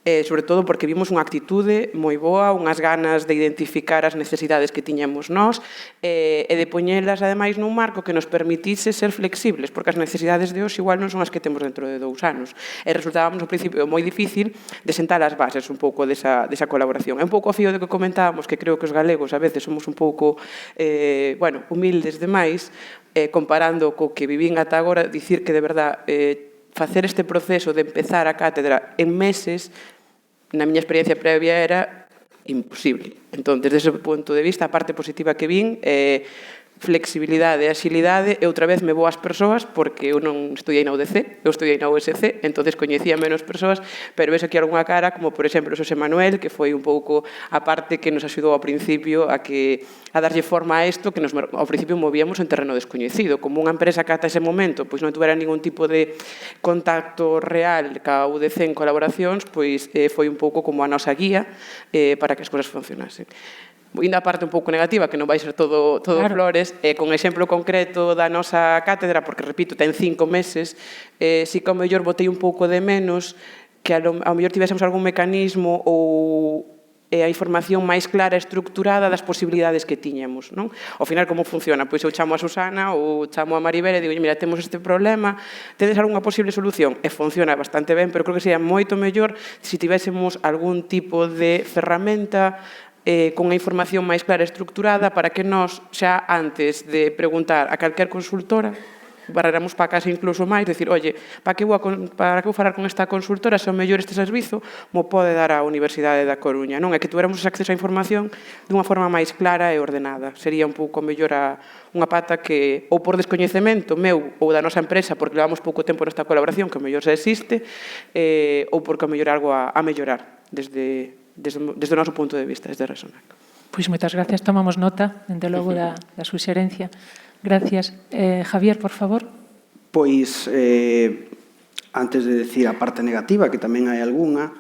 Sobre todo porque vimos unha actitude moi boa, unhas ganas de identificar as necesidades que tiñamos nós e de poñelas, ademais, nun marco que nos permitise ser flexibles, porque as necesidades de hoxe igual non son as que temos dentro de 2 anos. E resultábamos, ao principio, moi difícil de sentar as bases un pouco desa colaboración. É un pouco a fío do que comentábamos, que creo que os galegos a veces somos un pouco humildes demais, comparando co que vivín ata agora, dicir que, de verdad, facer este proceso de empezar a cátedra en meses, na miña experiencia previa era imposible. Entón, desde ese punto de vista, a parte positiva que vin é flexibilidade e axilidade, e outra vez me vou ás persoas, porque eu non estudiei na UDC, eu estudiei na USC, entonces coñecía menos persoas, pero ves aquí algunha cara, como por exemplo Xosé Manuel, que foi un pouco a parte que nos axudou ao principio a darlle forma a isto, que nos, ao principio movíamos en terreno descoñecido, como unha empresa que ata ese momento pois non tuvera ningún tipo de contacto real ca UDC en colaboracións, pois foi un pouco como a nosa guía para que as cousas funcionasen. Indo a parte un pouco negativa, que non vai ser todo claro, flores, con exemplo concreto da nosa cátedra, porque, repito, ten 5 meses, si que ao mellor botei un pouco de menos, que ao mellor tivésemos algún mecanismo ou a información máis clara e estructurada das posibilidades que tiñamos, non? Ao final, como funciona? Pois eu chamo a Susana ou chamo a Maribel e digo, mira, temos este problema, tedes algunha posible solución? E funciona bastante ben, pero creo que sería moito mellor se tivésemos algún tipo de ferramenta con unha información máis clara e estructurada para que nós, xa antes de preguntar a calquer consultora, barreramos para casa incluso máis, decir, oye, para que vou falar con esta consultora se o mellor este servizo mo pode dar a Universidade da Coruña, non? É que tuéramos acceso á información dunha forma máis clara e ordenada. Sería un pouco mellor unha pata que, ou por descoñecemento meu ou da nosa empresa, porque levamos pouco tempo nesta colaboración, que o mellor xa existe, ou porque o mellor algo a mellorar desde o noso punto de vista, desde Resonac. Pois moitas gracias, tomamos nota, dende logo, da suxerencia. Gracias. Javier, por favor. Pois, antes de decir a parte negativa, que tamén hai algunha,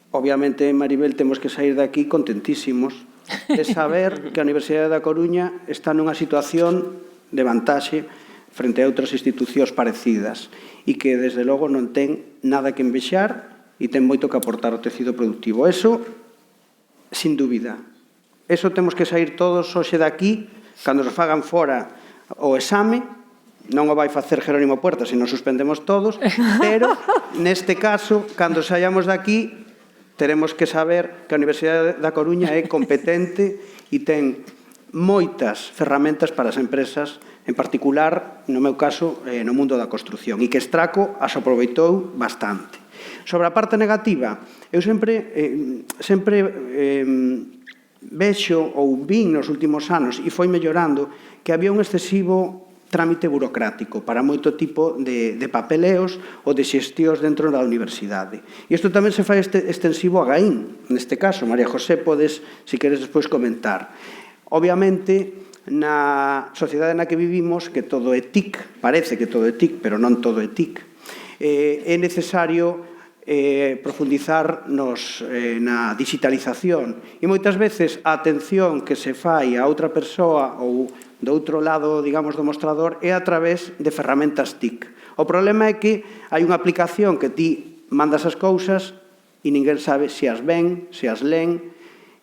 obviamente, Maribel, temos que sair daqui contentísimos de saber que a Universidade da Coruña está nunha situación de vantaxe frente a outras institucións parecidas e que, desde logo, non ten nada que envexar e ten moito que aportar ao tecido productivo. Eso, sin dúbida. Eso temos que sair todos hoxe daqui cando nos fagan fora o exame, non o vai facer Jerónimo Puerta, se nos suspendemos todos, pero neste caso, cando saíamos de aquí, teremos que saber que a Universidade da Coruña é competente e ten moitas ferramentas para as empresas, en particular, no meu caso, no mundo da construción, e que Straco as aproveitou bastante. Sobre a parte negativa, eu sempre vexo ou vin nos últimos anos, e foi mellorando, que había un excesivo trámite burocrático para moito tipo de papeleos ou de xestións dentro da universidade. E isto tamén se fai extensivo a Gaín, neste caso. María José, podes, se queres, despois comentar. Obviamente, na sociedade na que vivimos, que todo é TIC, parece que todo é TIC, pero non todo é TIC, é necesario profundizar na digitalización. E moitas veces a atención que se fai a outra persoa ou do outro lado, digamos, do mostrador é a través de ferramentas TIC. O problema é que hai unha aplicación que ti mandas as cousas e ninguén sabe se as ven, se as len.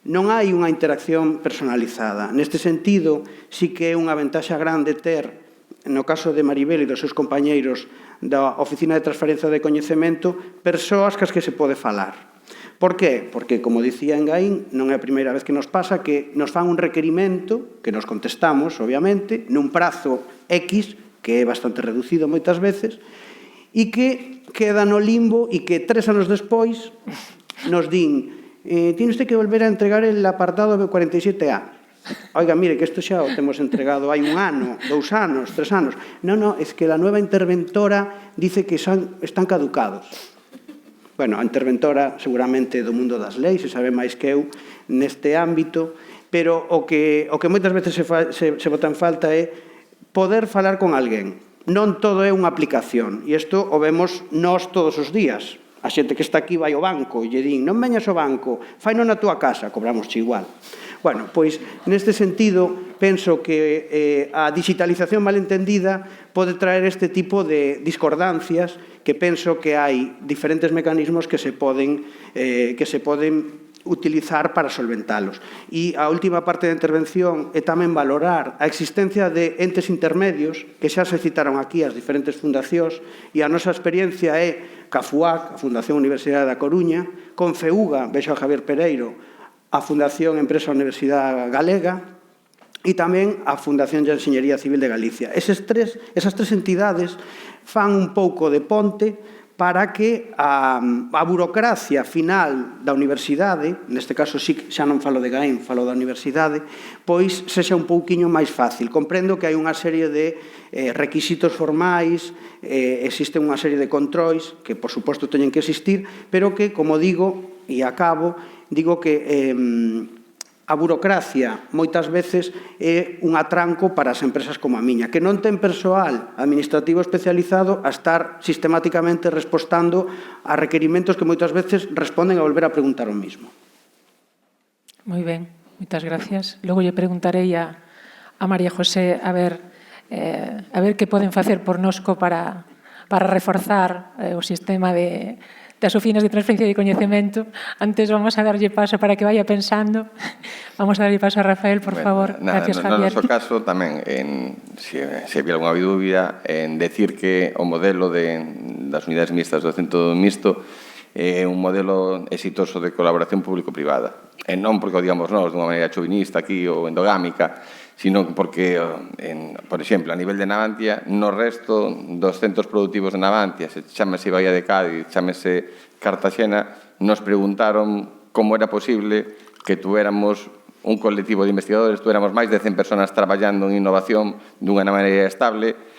Non hai unha interacción personalizada. Neste sentido, sí que é unha ventaxa grande ter, no caso de Maribel e dos seus compañeiros da Oficina de Transferencia de Coñecemento, persoas cas que se pode falar. Por qué? Porque, como dicía en Gaín, non é a primeira vez que nos pasa que nos fan un requerimento, que nos contestamos, obviamente, nun prazo X, que é bastante reducido moitas veces, e que queda no limbo e que 3 anos despois nos din tiene usted que volver a entregar el apartado B47A. Oiga, mire, que isto xa o temos entregado hai 1 ano, 2 anos, 3 anos. Non, es que la nueva interventora dice que están caducados. Bueno, a interventora seguramente do mundo das leis, se sabe máis que eu neste ámbito, pero o que moitas veces se bota en falta é poder falar con alguén. Non todo é unha aplicación, e isto o vemos nós todos os días. A xente que está aquí vai ao banco e lle din non veñas ao banco, faino na túa casa, cobramos igual. Bueno, pois, neste sentido, penso que a digitalización malentendida pode traer este tipo de discordancias que penso que hai diferentes mecanismos que se poden utilizar para solventalos. E a última parte da intervención é tamén valorar a existencia de entes intermedios que xa se citaron aquí as diferentes fundacións e a nosa experiencia é ca FUAC, a Fundación Universidade da Coruña, con FEUGA, vexo a Javier Pereiro, a Fundación Empresa Universidade Galega e tamén a Fundación de Enxeñería Civil de Galicia. Esas tres entidades fan un pouco de ponte para que a burocracia final da universidade, neste caso xa non falo de Gaín, falo da universidade, pois sexa un pouquiño máis fácil. Comprendo que hai unha serie de requisitos formais, existe unha serie de controis que, por suposto, teñen que existir, pero que, como digo, e acabo, digo que a burocracia moitas veces é un atranco para as empresas como a miña, que non ten persoal administrativo especializado a estar sistemáticamente respostando a requerimentos que moitas veces responden a volver a preguntar o mismo. Moi ben, moitas gracias. Logo lle preguntarei a María José a ver que poden facer por nosco para reforzar o sistema das oficinas de transferencia de coñecemento. Antes vamos a darlle paso para que vaya pensando. Vamos a darlle paso a Rafael, por favor. Gracias, Javier. No noso caso, tamén, se había alguna dúbida, en decir que o modelo das unidades mixtas do centro mixto é un modelo exitoso de colaboración público-privada. E non porque o digamos nós dunha maneira chauvinista aquí ou endogámica, sino porque, por exemplo, a nivel de Navantia, no resto dos centros productivos de Navantia, se chámese Bahía de Cádiz, chámese Cartaxena, nos preguntaron como era posible que tuéramos un colectivo de investigadores, tuéramos máis de 100 personas traballando en innovación dunha maneira estable,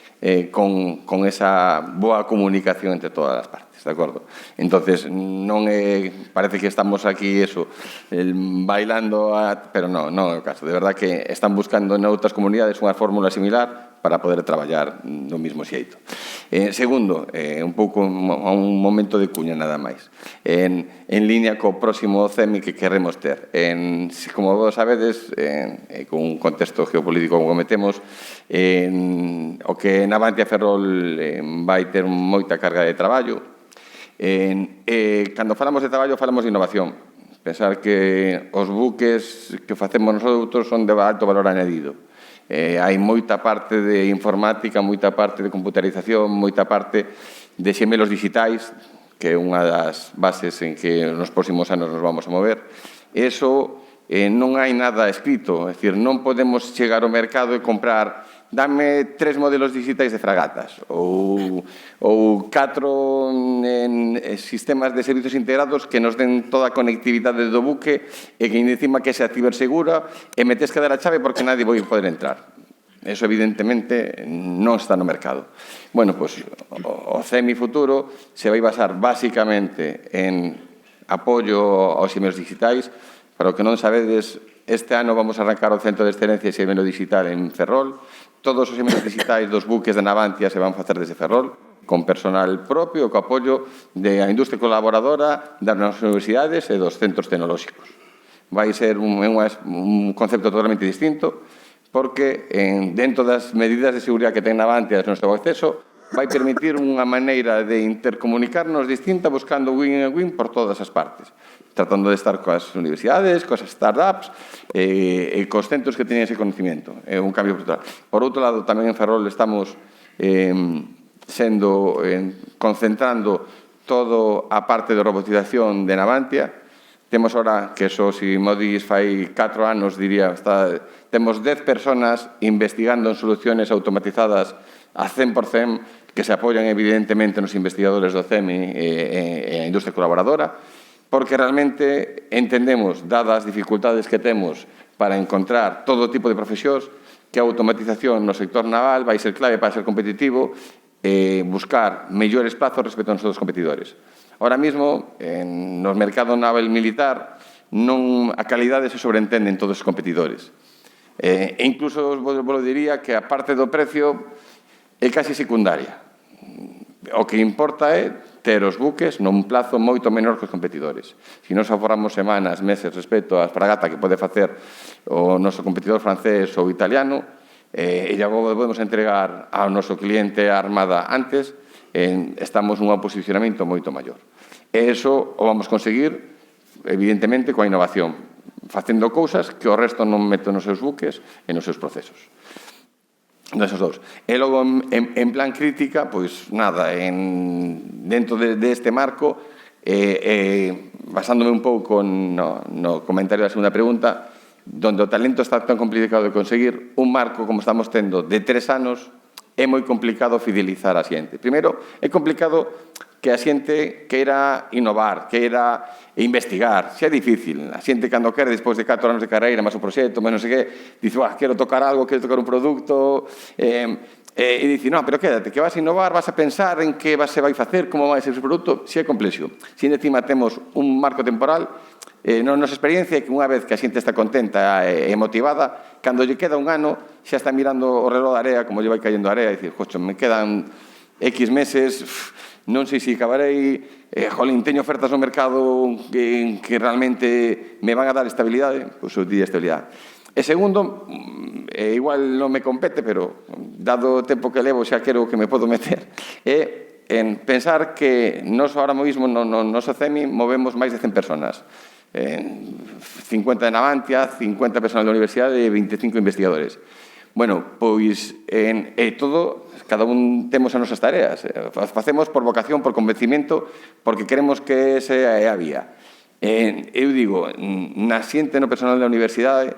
con esa boa comunicación entre todas as partes, de acordo? Entonces, non é, parece que estamos aquí, bailando, pero non é o caso. De verdad que están buscando en outras comunidades unha fórmula similar para poder traballar do mesmo xeito. Segundo, un pouco a un momento de cuña nada máis. En línea co próximo CEMI que queremos ter. Como vos sabedes, con un contexto geopolítico como metemos, o que Navantia Ferrol vai ter moita carga de traballo. Cando falamos de traballo, falamos de innovación. Pensar que os buques que facemos nosotros son de alto valor añadido. Hai moita parte de informática, moita parte de computarización, moita parte de xemelos digitais, que é unha das bases en que nos próximos anos nos vamos a mover. Eso non hai nada escrito, é dicir, non podemos chegar ao mercado e comprar dame 3 modelos digitais de fragatas ou 4 sistemas de servicios integrados que nos den toda a conectividade do buque e que encima que sea cibersegura e me tes que dar a chave porque nadie vai poder entrar. Eso, evidentemente, non está no mercado. Bueno, pois, o CEMI futuro se vai basar basicamente en apoio aos xemelos digitais. Para o que non sabedes, este ano vamos a arrancar o Centro de Excelencia de Xemelo Digital en Ferrol. Todos os xemelos digitais dos buques de Navantia se van facer desde Ferrol, con personal propio, co apoio da industria colaboradora, das universidades e dos centros tecnolóxicos. Vai ser un concepto totalmente distinto, porque dentro das medidas de seguridade que ten Navantia no seu acceso, vai permitir unha maneira de intercomunicarnos distinta buscando win-win por todas as partes, tratando de estar coas universidades, coas startups e cos centros que teñen ese conocimiento. É un cambio brutal. Por outro lado, tamén en Ferrol estamos concentrando toda a parte de robotización de Navantia. Temos ahora, que eso, se modis fai 4 anos, diría, temos 10 personas investigando en soluciones automatizadas a 100% que se apoian evidentemente nos investigadores do CEMI e a industria colaboradora, porque realmente entendemos, dadas as dificultades que temos para encontrar todo tipo de profesións, que a automatización no sector naval vai ser clave para ser competitivo e buscar mellores plazos respecto aos nosos competidores. Ahora mismo, no mercado naval militar, a calidade se sobreentende en todos os competidores. E incluso vos diría que a parte do precio é casi secundaria. O que importa é ter os buques nun plazo moito menor que os competidores. Se nos aforramos semanas, meses respecto ás fragatas que pode facer o noso competidor francés ou italiano, e xa podemos entregar ao noso cliente a armada antes, estamos nunha posicionamento moito maior. E iso o vamos conseguir, evidentemente, coa innovación, facendo cousas que o resto non mete nos seus buques e nos seus procesos. Desos dous. E logo, en plan crítica, pois nada, dentro deste marco, basándome un pouco no comentario da segunda pregunta, donde o talento está tan complicado de conseguir, un marco como estamos tendo de 3 anos, é moi complicado fidelizar a xente. Primeiro, é complicado que a xente queira innovar, queira investigar. Xa é difícil. A xente, cando quere, despois de 4 anos de carreira, máis o proxecto, máis non sei que, dice, quero tocar algo, quero tocar un produto, e dice, non, pero quédate, que vas a innovar, vas a pensar en que se vai facer, como vai ser ese produto, xa é complexo. Se encima temos un marco temporal, non nosa experiencia é que unha vez que a xente está contenta e motivada, cando lle queda un ano, xa está mirando o reloj da area, como lle vai cayendo a area, e dice, cocho, me quedan X meses, non sei se acabarei, jolín, teño ofertas no mercado que realmente me van a dar estabilidade, pois eu diría estabilidade. E segundo, igual non me compete, pero dado o tempo que levo xa quero que me podo meter, é en pensar que nós ahora mesmo no noso CEMI movemos máis de 100 personas. 50 de Navantia, 50 personas da universidade e 25 investigadores. Bueno, pois, todo, cada un temos as nosas tareas. Facemos por vocación, por convencimento, porque queremos que esa é a vía. Eu digo, na xente no personal da universidade,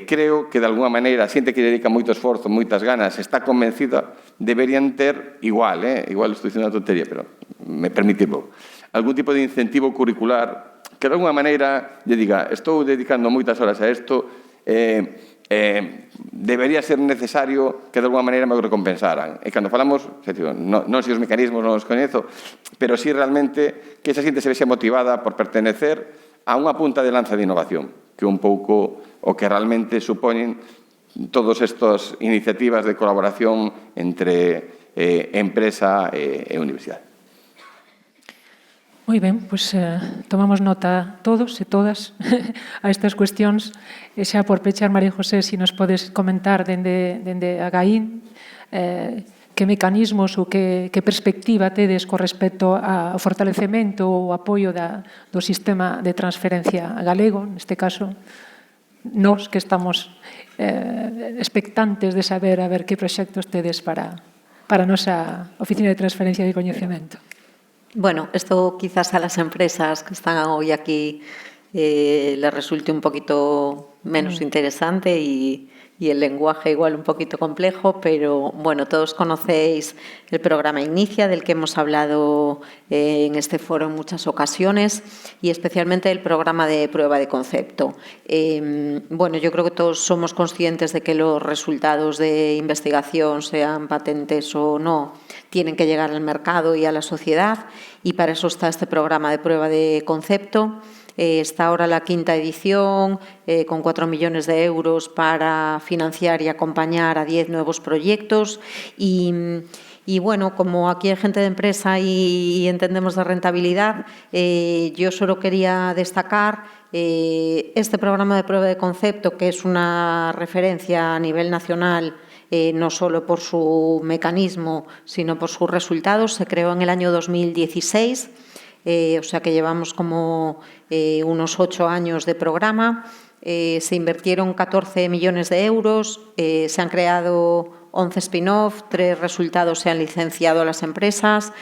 creo que, de alguna maneira, a xente que dedica moito esforzo, moitas ganas, está convencida, deberían ter igual estou dicindo unha tontería, pero me permitirlo, algún tipo de incentivo curricular que, de alguna maneira, lle diga, estou dedicando moitas horas a isto, debería ser necesario que de alguna maneira me recompensaran. E cando falamos, non sei os mecanismos, non os coñezo, pero sí realmente que esa xente se vexe motivada por pertenecer a unha punta de lanza de innovación, que é un pouco o que realmente supoñen todas estas iniciativas de colaboración entre empresa e universidade. Moi ben, pois tomamos nota todos e todas a estas cuestións. E xa por pechar, María José, se nos podes comentar dende a GAIN que mecanismos ou que perspectiva tedes con respecto ao fortalecemento ou apoio do sistema de transferencia galego, neste caso. nos que estamos expectantes de saber a ver que proxectos tedes para a nosa Oficina de Transferencia de Coñecemento. Bueno, esto quizás a las empresas que están hoy aquí les resulte un poquito menos interesante y el lenguaje igual un poquito complejo, pero bueno, todos conocéis el programa Inicia, del que hemos hablado en este foro en muchas ocasiones, y especialmente el programa de prueba de concepto. Bueno, yo creo que todos somos conscientes de que los resultados de investigación, sean patentes o no, tienen que llegar al mercado y a la sociedad, y para eso está este programa de prueba de concepto. Está ahora la 5ª edición, con 4 millones de euros para financiar y acompañar a 10 nuevos proyectos. Y bueno, como aquí hay gente de empresa y entendemos de rentabilidad, yo solo quería destacar este programa de prueba de concepto, que es una referencia a nivel nacional, no solo por su mecanismo, sino por sus resultados. Se creó en el año 2016. O sea que llevamos como unos 8 años de programa. Se invirtieron 14 millones de euros, se han creado 11 spin-off, 3 resultados se han licenciado a las empresas,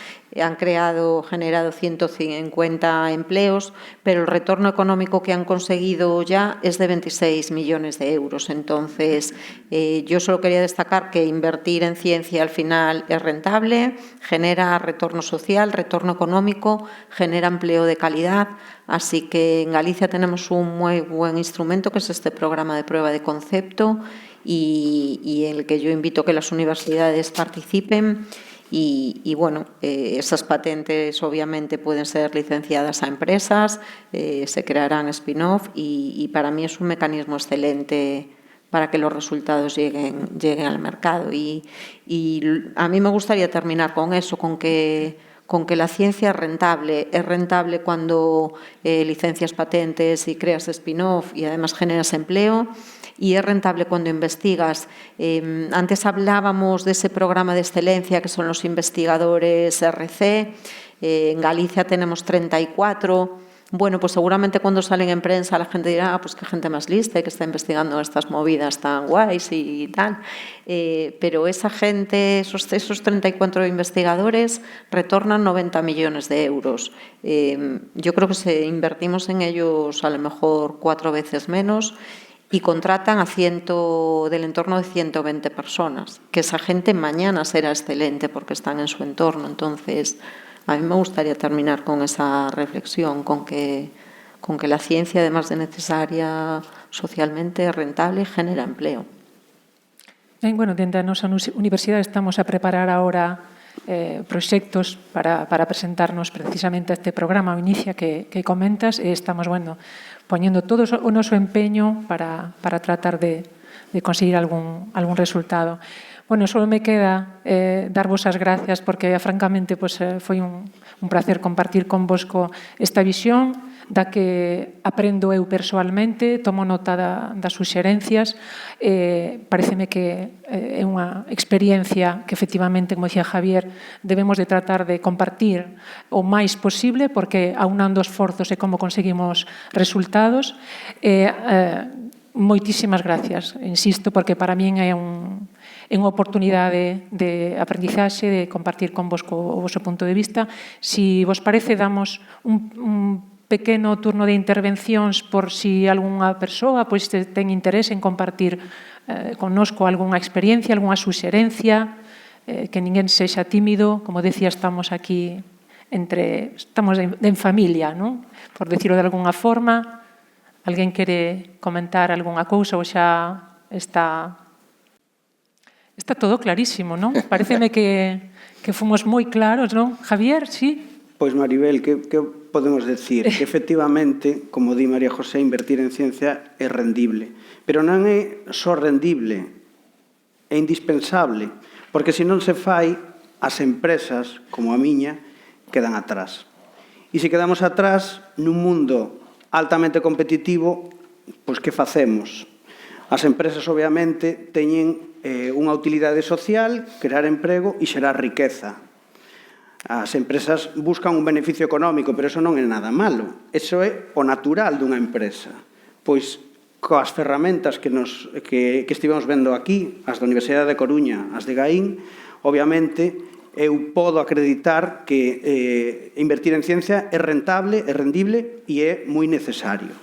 han generado 150 empleos, pero el retorno económico que han conseguido ya es de 26 millones de euros. Entonces, yo solo quería destacar que invertir en ciencia al final es rentable, genera retorno social, retorno económico, genera empleo de calidad. Así que en Galicia tenemos un muy buen instrumento, que es este programa de prueba de concepto, y en el que yo invito a que las universidades participen. Y bueno, esas patentes obviamente pueden ser licenciadas a empresas, se crearán spin-off, y para mí es un mecanismo excelente para que los resultados lleguen al mercado. Y a mí me gustaría terminar con eso, con que la ciencia es rentable cuando licencias patentes y creas spin-off y además generas empleo, y es rentable cuando investigas. Antes hablábamos de ese programa de excelencia que son los investigadores RC. En Galicia tenemos 34. Bueno, pues seguramente cuando salen en prensa la gente dirá, pues qué gente más lista que está investigando estas movidas tan guays y tal. Pero esa gente, esos 34 investigadores, retornan 90 millones de euros. Yo creo que si invertimos en ellos a lo mejor 4 veces menos, y contratan del entorno de 120 personas, que esa gente mañana será excelente porque están en su entorno. Entonces, a mí me gustaría terminar con esa reflexión, con que la ciencia, además de necesaria socialmente, es rentable y genera empleo. Bueno, dentro da nosa universidade estamos a preparar ahora proxectos para presentarnos precisamente a este programa, o Inicia, que comentas, e estamos, poñendo todo o noso empeño para tratar de conseguir algún resultado. Só me queda darvos as gracias porque, francamente, foi un placer compartir convosco esta visión da que aprendo eu persoalmente, tomo nota das suxerencias. Pareceme que é unha experiencia que, efectivamente, como dicía Javier, debemos de tratar de compartir o máis posible, porque aunando esforzos é como conseguimos resultados. Moitísimas gracias, insisto, porque para min é unha oportunidade de aprendizaxe, de compartir convosco o vosso punto de vista. Si vos parece, damos un pequeno turno de intervencións por si algunha persoa ten interés en compartir connosco algunha experiencia, algunha suxerencia, que ninguén sexa tímido. Como decía, estamos aquí estamos en familia, non? Por decirlo de algunha forma. Alguén quere comentar algunha cousa ou xa está todo clarísimo, non? Pareceme que fomos moi claros, non? Javier, sí? Pois, Maribel, que podemos decir? Que efectivamente, como di María José, invertir en ciencia é rendible. Pero non é só rendible, é indispensable, porque se non se fai, as empresas, como a miña, quedan atrás. E se quedamos atrás nun mundo altamente competitivo, pois que facemos? As empresas, obviamente, teñen unha utilidade social, crear emprego e xerar riqueza. As empresas buscan un beneficio económico, pero eso non é nada malo. Eso é o natural dunha empresa. Pois coas ferramentas que estivemos vendo aquí, as da Universidade de Coruña, as de Gaín, obviamente, eu podo acreditar que invertir en ciencia é rentable, é rendible e é moi necesario.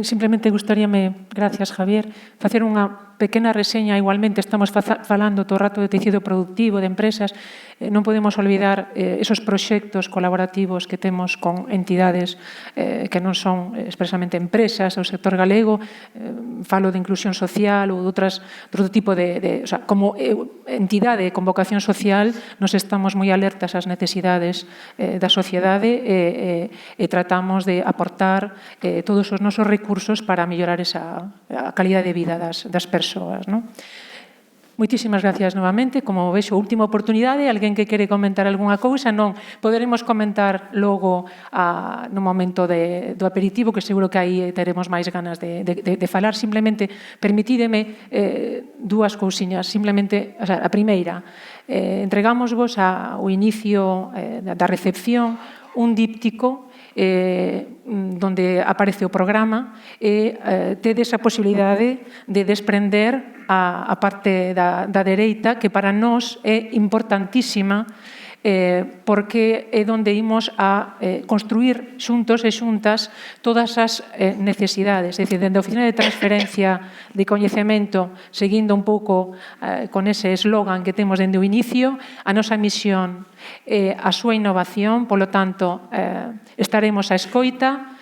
Simplemente gustaríame, gracias Javier, facer unha pequena reseña. Igualmente estamos falando todo o rato de tecido productivo, de empresas. Non podemos olvidar esos proxectos colaborativos que temos con entidades que non son expresamente empresas, o sector galego. Falo de inclusión social ou de outro tipo de... O sea, como entidade con vocación social, nos estamos moi alertas ás necesidades da sociedade e tratamos de aportar todos os nosos recursos para mellorar a calidade de vida das persoas, non? Moitísimas gracias novamente. Como vexo, última oportunidade. Alguén que quere comentar algunha cousa? Non. Poderemos comentar logo no momento do aperitivo, que seguro que aí teremos máis ganas de falar. Simplemente, permitídeme dúas cousiñas. Simplemente, a primeira, entregámosvos ao inicio da recepción un díptico donde aparece o programa e tedes a posibilidade de desprender a parte da dereita, que para nós é importantísima porque é onde imos a construir xuntos e xuntas todas as necesidades. É dicir, dende a Oficina de Transferencia de Coñecemento, seguindo un pouco con ese eslogan que temos dende o inicio, a nosa misión é a súa innovación. Polo tanto, estaremos á escoita,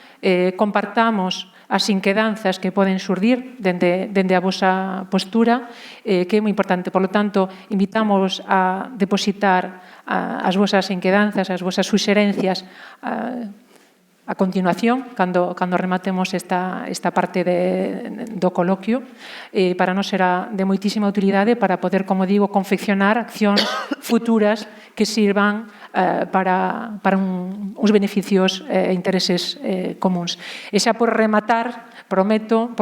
compartamos as inquedanzas que poden xurdir dende a vosa postura, que é moi importante. Por lo tanto, invitamos a depositar as vosas inquedanzas, as vosas suxerencias a continuación, cando rematemos esta parte do coloquio. Para nós será de moitísima utilidade para poder, como digo, confeccionar accións futuras que sirvan para uns beneficios e intereses comuns. E xa por rematar, prometo,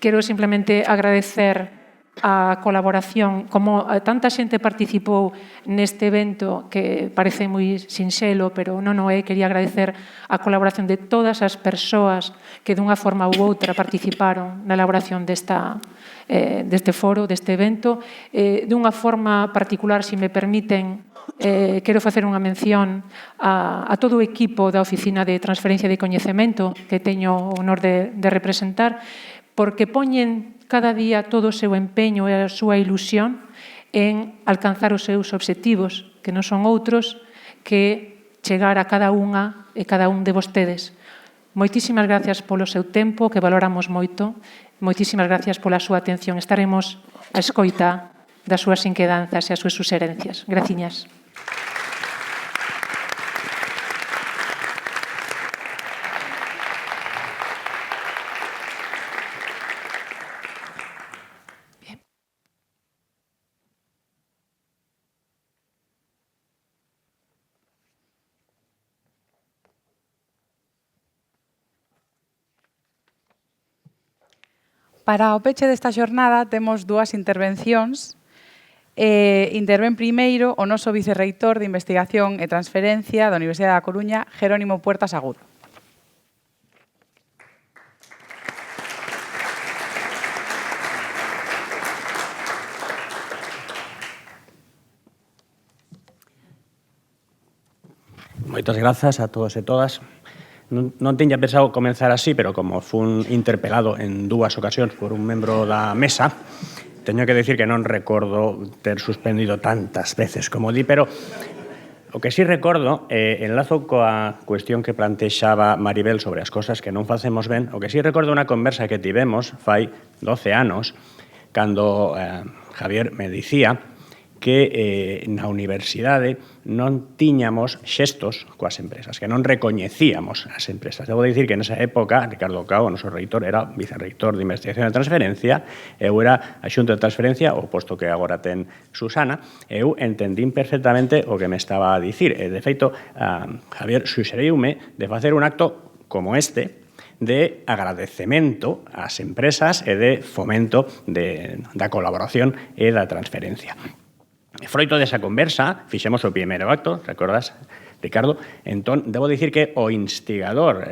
quero simplemente agradecer a colaboración, como tanta xente participou neste evento que parece moi sinxelo, pero non o é. Quería agradecer a colaboración de todas as persoas que dunha forma ou outra participaron na elaboración deste foro, deste evento. Dunha forma particular, se me permiten, quero facer unha mención a todo o equipo da Oficina de Transferencia de Coñecemento que teño o honor de representar, porque poñen cada día todo o seu empeño e a súa ilusión en alcanzar os seus obxectivos, que non son outros que chegar a cada unha e cada un de vostedes. Moitísimas gracias polo seu tempo, que valoramos moito. Moitísimas gracias pola súa atención. Estaremos a escoita das súas inquedanzas e as súas suxerencias. Graciñas. Para o peche desta xornada temos dúas intervencións. Intervén primeiro o noso vicerreitor de Investigación e Transferencia da Universidade da Coruña, Jerónimo Puertas Agudo. Moitas grazas a todos e todas. Non tiña pensado comenzar así, pero como fun interpelado en dúas ocasións por un membro da mesa, teño que decir que non recordo ter suspendido tantas veces como di, pero o que sí recordo, enlazo coa cuestión que plantexaba Maribel sobre as cosas que non facemos ben, o que sí recordo unha conversa que tivemos fai 12 anos, cando Javier me dicía que na universidade non tiñamos xestos coas empresas, que non recoñecíamos as empresas. Debo dicir que nesa época, Ricardo Cao, o noso reitor, era vicerreitor de Investigación e Transferencia, eu era a xunta de transferencia, o posto que agora ten Susana, e eu entendín perfectamente o que me estaba a dicir. E, de feito, Javier suxeriume de facer un acto como este, de agradecemento ás empresas e de fomento da colaboración e da transferencia. Froito desa conversa, fixemos o primeiro acto, recordas, Ricardo. Entón, debo dicir que o instigador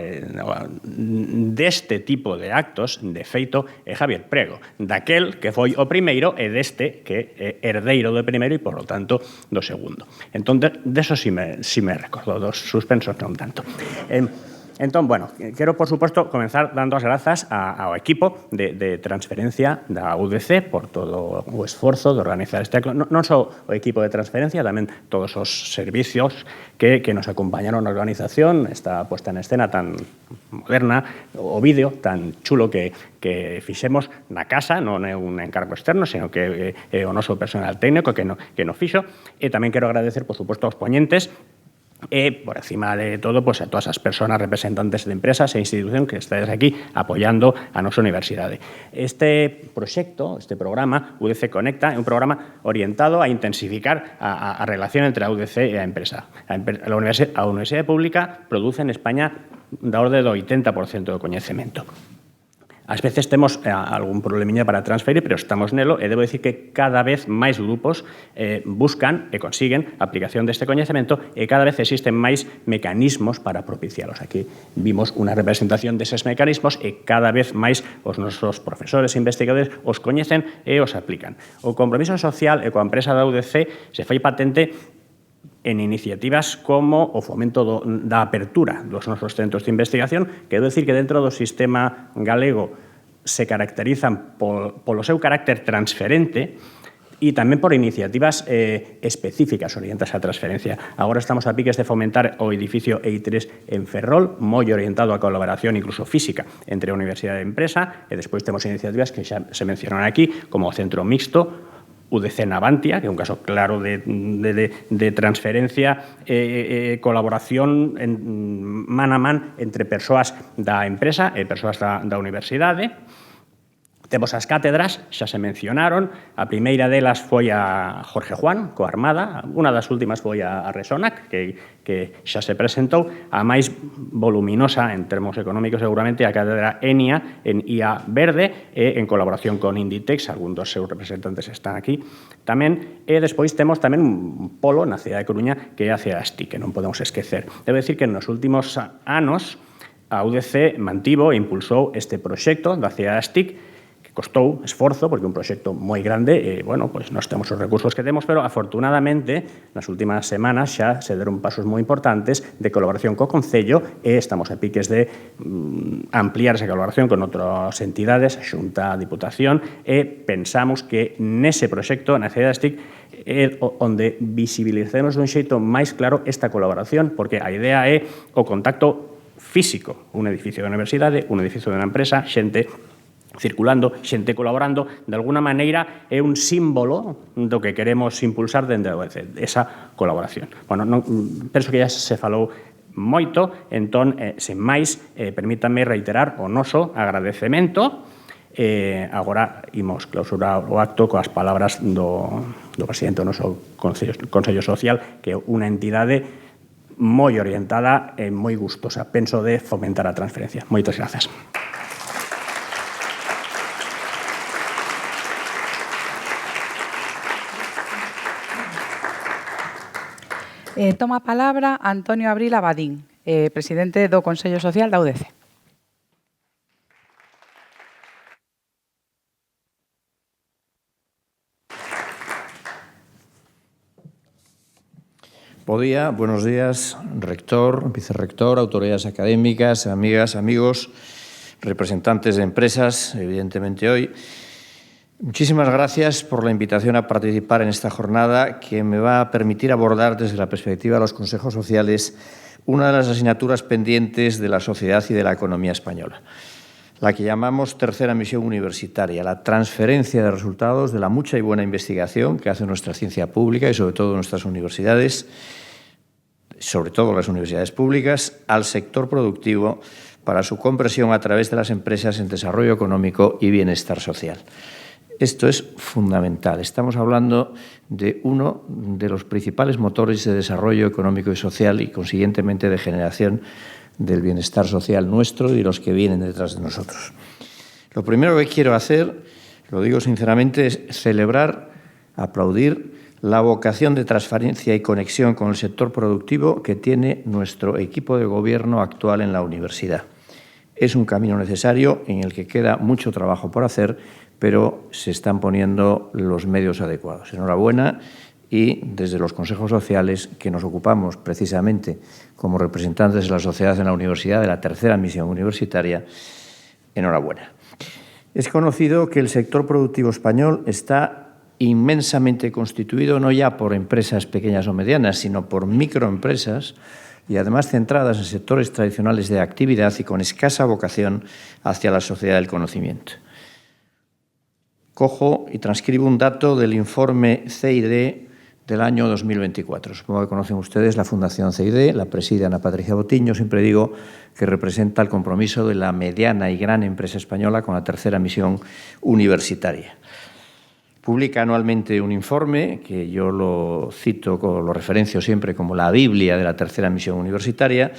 deste tipo de actos, de feito, é Javier Prego, daquel que foi o primeiro e deste que é herdeiro do primeiro e, por lo tanto, do segundo. Entón, deso sí me recordo, dos suspensos non tanto. Entón, bueno, quero, por suposto, comenzar dando as grazas ao equipo de transferencia da UDC por todo o esforzo de organizar este acto. Non só o equipo de transferencia, tamén todos os servicios que nos acompañaron na organización, esta puesta en escena tan moderna, o vídeo tan chulo que fixemos na casa, non é un encargo externo, sino que é o noso personal técnico que no fixo. E tamén quero agradecer, por suposto, aos poñentes, e, por encima de todo, pues, a todas as persoas representantes de empresas e institucións que estáis aquí apoiando a nosa universidade. Este proxecto, este programa, UDC Conecta, é un programa orientado a intensificar a relación entre a UDC e a empresa. A Universidade Pública produce en España da orde do 80% do coñecemento. Ás veces temos algún problemiña para transferir, pero estamos nelo e debo dicir que cada vez máis grupos buscan e consiguen a aplicación deste coñecemento e cada vez existen máis mecanismos para propicialos. Aquí vimos unha representación deses mecanismos e cada vez máis os nosos profesores e investigadores os coñecen e os aplican. O compromiso social e coa empresa da UDC se fai patente en iniciativas como o fomento da apertura dos nosos centros de investigación, que debo dicir que dentro do sistema galego se caracterizan polo seu carácter transferente e tamén por iniciativas específicas orientadas á transferencia. Agora estamos a piques de fomentar o edificio EI3 en Ferrol, moi orientado á colaboración incluso física entre a Universidade e a Empresa, e despois temos iniciativas que xa se mencionan aquí, como o Centro Mixto, UDC Navantia, que é un caso claro de transferencia e colaboración man a man entre persoas da empresa e persoas da universidade. Temos as cátedras, xa se mencionaron, a primeira delas foi a Jorge Juan, coa Armada, unha das últimas foi a Resonac, que xa se presentou, a máis voluminosa en termos económicos seguramente a cátedra ENIA en IA Verde e en colaboración con Inditex, algún dos seus representantes están aquí tamén, e despois temos tamén un polo na cidade de Coruña que é a CEASTIC, que non podemos esquecer. Debo dicir que nos últimos anos a UDC mantivo e impulsou este proxecto da CEASTIC, costou esforzo, porque é un proxecto moi grande, e, bueno, pois nós temos os recursos que temos, pero, afortunadamente, nas últimas semanas xa se deron pasos moi importantes de colaboración co Concello e estamos a piques de ampliar esa colaboración con outras entidades, a Xunta, a Diputación, e pensamos que nese proxecto, na CEASTIC, é onde visibilizamos dun xeito máis claro esta colaboración, porque a idea é o contacto físico, un edificio da universidade, un edificio da empresa, xente circulando, xente colaborando, de alguna maneira é un símbolo do que queremos impulsar dende a UDC, esa colaboración. Bueno, penso que já se falou moito, entón, sen máis, permítanme reiterar o noso agradecemento. Agora imos clausurar o acto coas palabras do presidente do noso Consello Social, que é unha entidade moi orientada e moi gustosa, penso, de fomentar a transferencia. Moitas grazas. Toma a palabra Antonio Abril Abadín, presidente do Consello Social da UDC. Bo día, buenos días, rector, vicerrector, autoridades académicas, amigas, amigos, representantes de empresas, evidentemente hoy. Muchísimas gracias por la invitación a participar en esta jornada que me va a permitir abordar desde la perspectiva de los consejos sociales una de las asignaturas pendientes de la sociedad y de la economía española, la que llamamos tercera misión universitaria, la transferencia de resultados de la mucha y buena investigación que hace nuestra ciencia pública y sobre todo nuestras universidades, sobre todo las universidades públicas, al sector productivo para su conversión a través de las empresas en desarrollo económico y bienestar social. Esto es fundamental. Estamos hablando de uno de los principales motores de desarrollo económico y social y, consiguientemente, de generación del bienestar social nuestro y de los que vienen detrás de nosotros. Lo primero que quiero hacer, lo digo sinceramente, es celebrar, aplaudir la vocación de transparencia y conexión con el sector productivo que tiene nuestro equipo de gobierno actual en la universidad. Es un camino necesario en el que queda mucho trabajo por hacer, pero se están poniendo los medios adecuados. Enhorabuena, y desde los consejos sociales, que nos ocupamos precisamente como representantes de la sociedad en la universidad, de la tercera misión universitaria, enhorabuena. Es conocido que el sector productivo español está inmensamente constituido no ya por empresas pequeñas o medianas, sino por microempresas y además centradas en sectores tradicionales de actividad y con escasa vocación hacia la sociedad del conocimiento. Cojo y transcribo un dato del informe CID del año 2024. Supongo que conocen ustedes la Fundación CID, la preside Ana Patricia Botiño. Siempre digo que representa el compromiso de la mediana y gran empresa española con la tercera misión universitaria. Publica anualmente un informe que yo lo cito, lo referencio siempre como la Biblia de la tercera misión universitaria,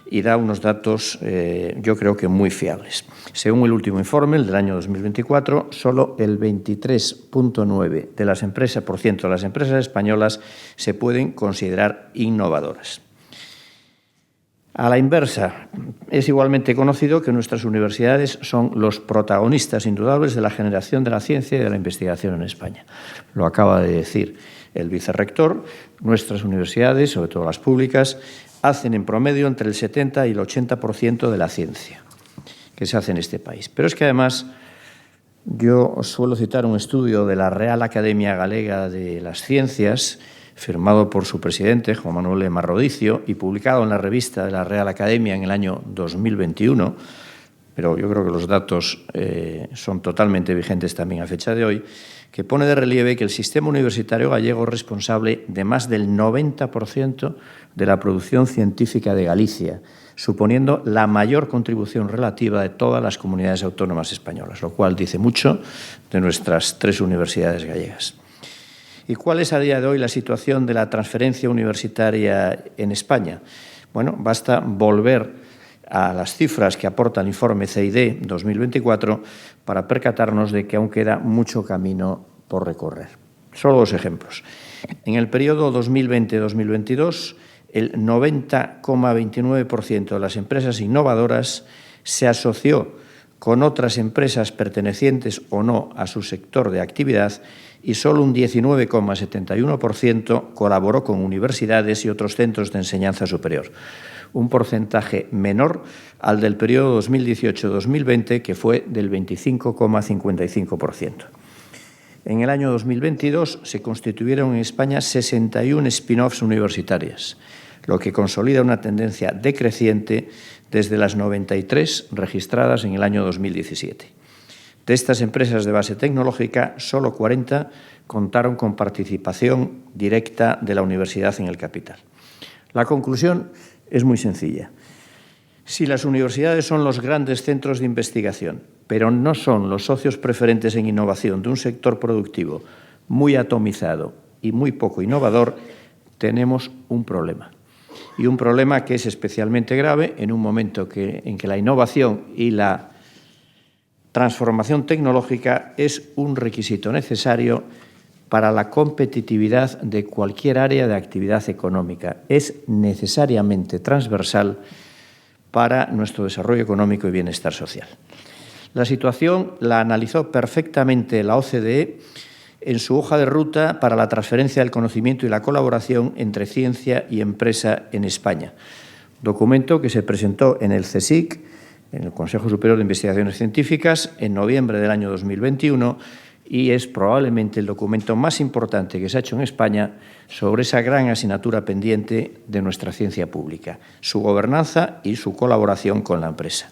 y da unos datos, yo creo que muy fiables. Según el último informe, el del año 2024, solo el 23,9% de las empresas españolas se pueden considerar innovadoras. A la inversa, es igualmente conocido que nuestras universidades son los protagonistas indudables de la generación de la ciencia y de la investigación en España. Lo acaba de decir el vicerrector. Nuestras universidades, sobre todo las públicas, hacen en promedio entre el 70 y el 80% de la ciencia que se hace en este país. Pero es que además yo os suelo citar un estudio de la Real Academia Galega de las Ciencias, firmado por su presidente, Juan Manuel Ema Rodicio, y publicado en la revista de la Real Academia en el año 2021, pero yo creo que los datos son totalmente vigentes también a fecha de hoy, que pone de relieve que el sistema universitario gallego es responsable de más del 90% de la producción científica de Galicia, suponiendo la mayor contribución relativa de todas las comunidades autónomas españolas, lo cual dice mucho de nuestras 3 universidades gallegas. ¿Y cuál es a día de hoy la situación de la transferencia universitaria en España? Bueno, basta volver a las cifras que aporta el informe CID 2024 para percatarnos de que aún queda mucho camino por recorrer. Solo 2 ejemplos. En el periodo 2020-2022, el 90,29% de las empresas innovadoras se asoció con otras empresas pertenecientes o no a su sector de actividad y solo un 19,71% colaboró con universidades y otros centros de enseñanza superior. Un porcentaje menor al del periodo 2018-2020, que fue del 25,55%. En el año 2022 se constituyeron en España 61 spin-offs universitarias, lo que consolida una tendencia decreciente desde las 93 registradas en el año 2017. De estas empresas de base tecnológica, solo 40 contaron con participación directa de la universidad en el capital. La conclusión es muy sencilla. Si las universidades son los grandes centros de investigación, pero no son los socios preferentes en innovación de un sector productivo muy atomizado y muy poco innovador, tenemos un problema. Y un problema que es especialmente grave en un momento en que la innovación y la transformación tecnológica es un requisito necesario para la competitividad de cualquier área de actividad económica. Es necesariamente transversal para nuestro desarrollo económico y bienestar social. La situación la analizó perfectamente la OCDE en su hoja de ruta para la transferencia del conocimiento y la colaboración entre ciencia y empresa en España, documento que se presentó en el CSIC, en el Consejo Superior de Investigaciones Científicas, en noviembre del año 2021, y es probablemente el documento más importante que se ha hecho en España sobre esa gran asignatura pendiente de nuestra ciencia pública, su gobernanza y su colaboración con la empresa.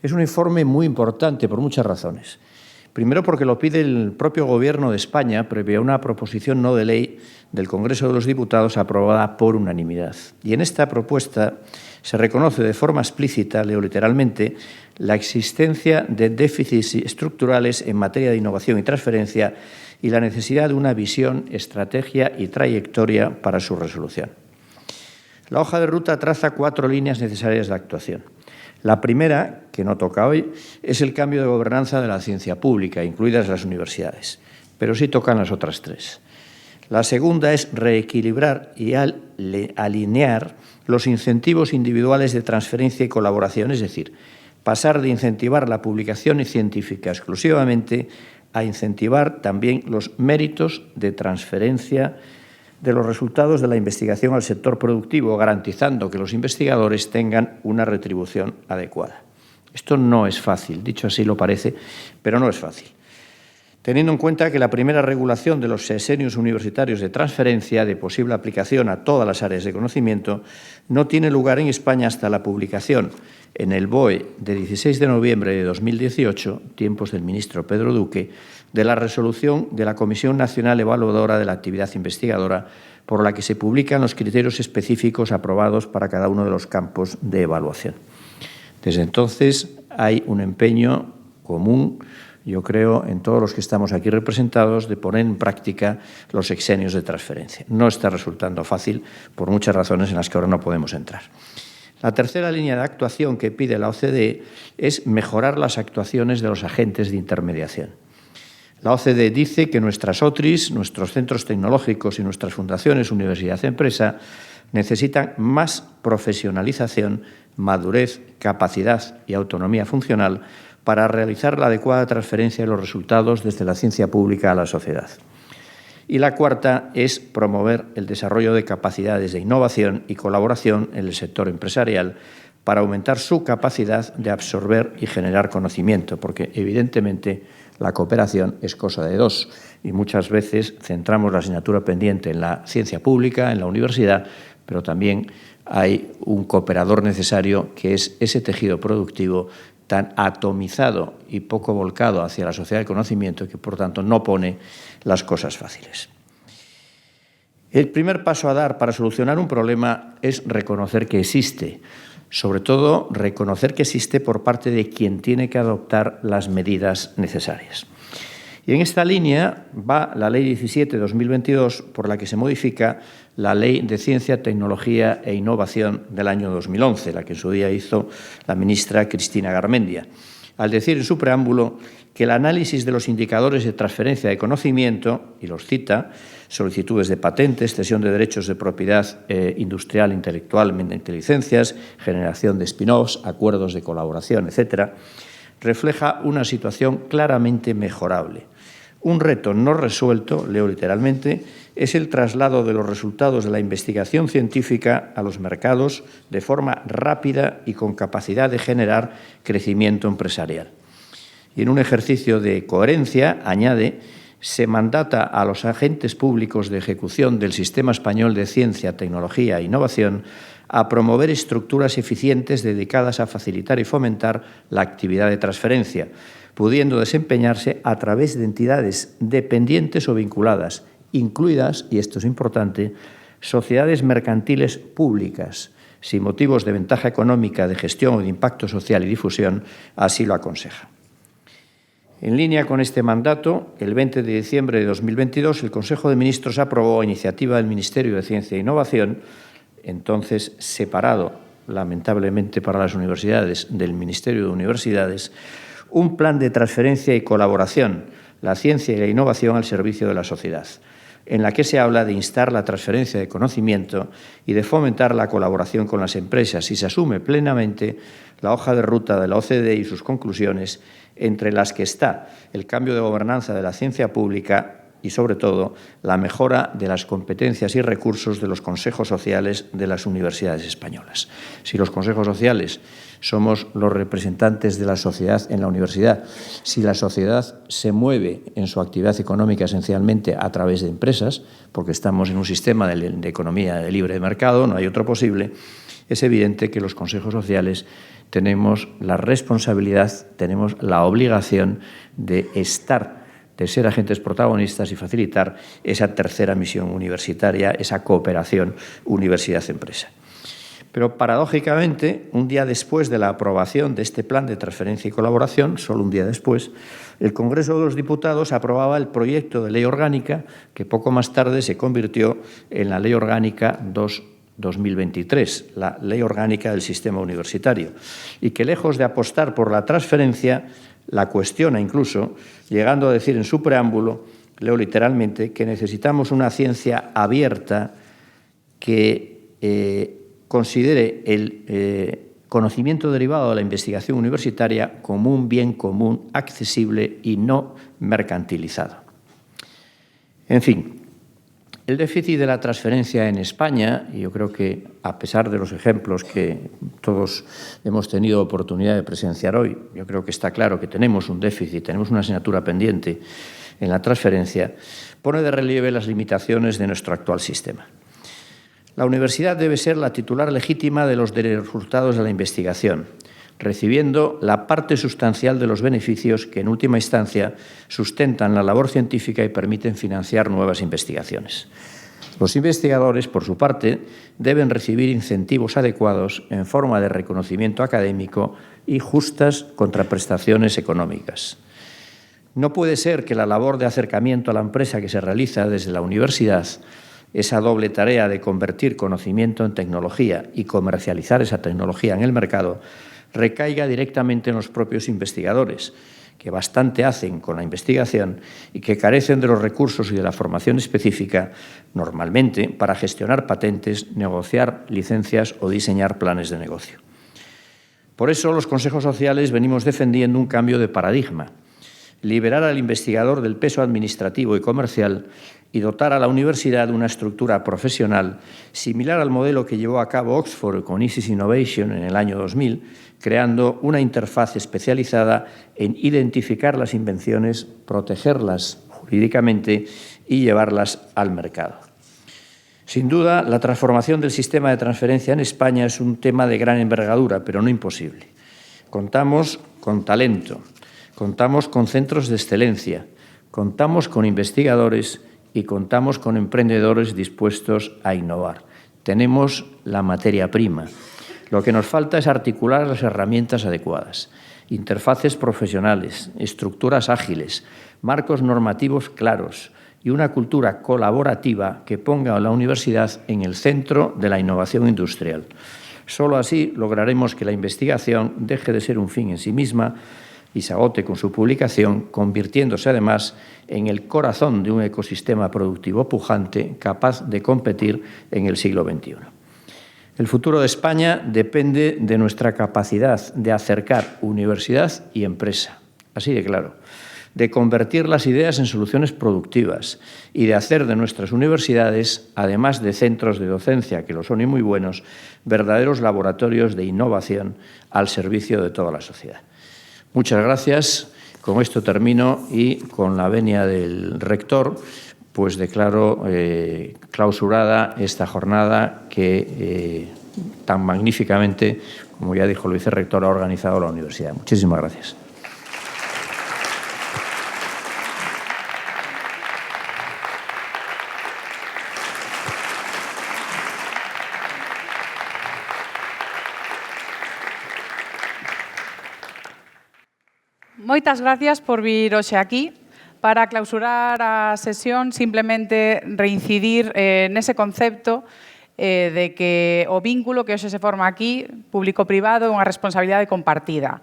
Es un informe muy importante por muchas razones. Primero, porque lo pide el propio Gobierno de España, previo a una proposición no de ley del Congreso de los Diputados aprobada por unanimidad. Y en esta propuesta se reconoce de forma explícita, leo literalmente, la existencia de déficits estructurales en materia de innovación y transferencia y la necesidad de una visión, estrategia y trayectoria para su resolución. La hoja de ruta traza 4 líneas necesarias de actuación. La primera, que no toca hoy, es el cambio de gobernanza de la ciencia pública, incluidas las universidades, pero sí tocan las otras 3. La segunda es reequilibrar y alinear los incentivos individuales de transferencia y colaboración, es decir, pasar de incentivar la publicación científica exclusivamente a incentivar también los méritos de transferencia de los resultados de la investigación al sector productivo, garantizando que los investigadores tengan una retribución adecuada. Esto no es fácil, dicho así lo parece, pero no es fácil. Teniendo en cuenta que la primera regulación de los sexenios universitarios de transferencia de posible aplicación a todas las áreas de conocimiento no tiene lugar en España hasta la publicación en el BOE de 16 de noviembre de 2018, tiempos del ministro Pedro Duque, de la resolución de la Comisión Nacional Evaluadora de la Actividad Investigadora, por la que se publican los criterios específicos aprobados para cada uno de los campos de evaluación. Desde entonces hay un empeño común, yo creo, en todos los que estamos aquí representados, de poner en práctica los sexenios de transferencia. No está resultando fácil por muchas razones en las que ahora no podemos entrar. La tercera línea de actuación que pide la OCDE es mejorar las actuaciones de los agentes de intermediación. La OCDE dice que nuestras OTRIs, nuestros centros tecnológicos y nuestras fundaciones universidad-empresa necesitan más profesionalización, madurez, capacidad y autonomía funcional para realizar la adecuada transferencia de los resultados desde la ciencia pública a la sociedad. Y la cuarta es promover el desarrollo de capacidades de innovación y colaboración en el sector empresarial para aumentar su capacidad de absorber y generar conocimiento, porque evidentemente la cooperación es cosa de dos y muchas veces centramos la asignatura pendiente en la ciencia pública, en la universidad, pero también hay un cooperador necesario que es ese tejido productivo tan atomizado y poco volcado hacia la sociedad del conocimiento y que, por tanto, no pone las cosas fáciles. El primer paso a dar para solucionar un problema es reconocer que existe, sobre todo reconocer que existe por parte de quien tiene que adoptar las medidas necesarias. Y en esta línea va la Ley 17/2022, por la que se modifica la Ley de Ciencia, Tecnología e Innovación del año 2011, la que en su día hizo la ministra Cristina Garmendia, al decir en su preámbulo que el análisis de los indicadores de transferencia de conocimiento, y los cita, solicitudes de patentes, cesión de derechos de propiedad industrial, intelectual, mediante licencias, generación de spin-offs, acuerdos de colaboración, etc., refleja una situación claramente mejorable. Un reto no resuelto, leo literalmente, es el traslado de los resultados de la investigación científica a los mercados de forma rápida y con capacidad de generar crecimiento empresarial. Y en un ejercicio de coherencia, añade, se mandata a los agentes públicos de ejecución del Sistema Español de Ciencia, Tecnología e Innovación a promover estructuras eficientes dedicadas a facilitar y fomentar la actividad de transferencia, pudiendo desempeñarse a través de entidades dependientes o vinculadas, incluidas, y esto es importante, sociedades mercantiles públicas, si motivos de ventaja económica, de gestión o de impacto social y difusión así lo aconsejan. En línea con este mandato, el 20 de diciembre de 2022, el Consejo de Ministros aprobó, a iniciativa del Ministerio de Ciencia e Innovación, entonces separado, lamentablemente para las universidades, del Ministerio de Universidades, un plan de transferencia y colaboración, la ciencia y la innovación al servicio de la sociedad, en la que se habla de instar la transferencia de conocimiento y de fomentar la colaboración con las empresas, y se asume plenamente la hoja de ruta de la OCDE y sus conclusiones, entre las que está el cambio de gobernanza de la ciencia pública y, sobre todo, la mejora de las competencias y recursos de los consejos sociales de las universidades españolas. Si los consejos sociales somos los representantes de la sociedad en la universidad, si la sociedad se mueve en su actividad económica esencialmente a través de empresas, porque estamos en un sistema de economía de libre mercado, no hay otro posible, es evidente que los consejos sociales tenemos la responsabilidad, tenemos la obligación de ser agentes protagonistas y facilitar esa tercera misión universitaria, esa cooperación universidad-empresa. Pero, paradójicamente, un día después de la aprobación de este plan de transferencia y colaboración, solo un día después, el Congreso de los Diputados aprobaba el proyecto de ley orgánica que poco más tarde se convirtió en la Ley Orgánica 2023, la Ley Orgánica del Sistema Universitario, y que, lejos de apostar por la transferencia, la cuestiona incluso, llegando a decir en su preámbulo leo literalmente, que necesitamos una ciencia abierta que considere el conocimiento derivado de la investigación universitaria como un bien común, accesible y no mercantilizado. En fin, el déficit de la transferencia en España, y yo creo que a pesar de los ejemplos que todos hemos tenido oportunidad de presenciar hoy, yo creo que está claro que tenemos un déficit, tenemos una asignatura pendiente en la transferencia, pone de relieve las limitaciones de nuestro actual sistema. La universidad debe ser la titular legítima de los resultados de la investigación, recibiendo la parte sustancial de los beneficios que, en última instancia, sustentan la labor científica y permiten financiar nuevas investigaciones. Los investigadores, por su parte, deben recibir incentivos adecuados en forma de reconocimiento académico y justas contraprestaciones económicas. No puede ser que la labor de acercamiento a la empresa que se realiza desde la universidad, esa doble tarea de convertir conocimiento en tecnología y comercializar esa tecnología en el mercado, recaiga directamente en los propios investigadores, que bastante hacen con la investigación y que carecen de los recursos y de la formación específica, normalmente, para gestionar patentes, negociar licencias o diseñar planes de negocio. Por eso, los consejos sociales venimos defendiendo un cambio de paradigma, liberar al investigador del peso administrativo y comercial y dotar a la universidad de una estructura profesional similar al modelo que llevó a cabo Oxford con ISIS Innovation en el año 2000, creando una interfaz especializada en identificar las invenciones, protegerlas jurídicamente y llevarlas al mercado. Sin duda, la transformación del sistema de transferencia en España es un tema de gran envergadura, pero no imposible. Contamos con talento, contamos con centros de excelencia, contamos con investigadores y contamos con emprendedores dispuestos a innovar. Tenemos la materia prima. Lo que nos falta es articular las herramientas adecuadas, interfaces profesionales, estructuras ágiles, marcos normativos claros y una cultura colaborativa que ponga a la universidad en el centro de la innovación industrial. Solo así lograremos que la investigación deje de ser un fin en sí misma y se agote con su publicación, convirtiéndose además en el corazón de un ecosistema productivo pujante capaz de competir en el siglo XXI. El futuro de España depende de nuestra capacidad de acercar universidad y empresa, así de claro, de convertir las ideas en soluciones productivas y de hacer de nuestras universidades, además de centros de docencia, que lo son y muy buenos, verdaderos laboratorios de innovación al servicio de toda la sociedad. Muchas gracias. Con esto termino y con la venia del rector, pues declaro clausurada esta jornada que tan magníficamente, como ya dijo el vicerrector, ha organizado la universidad. Muchísimas gracias. Moitas gracias por vir hoxe aquí. Para clausurar a sesión, simplemente reincidir nese concepto de que o vínculo que hoxe se forma aquí, público-privado, é unha responsabilidade compartida.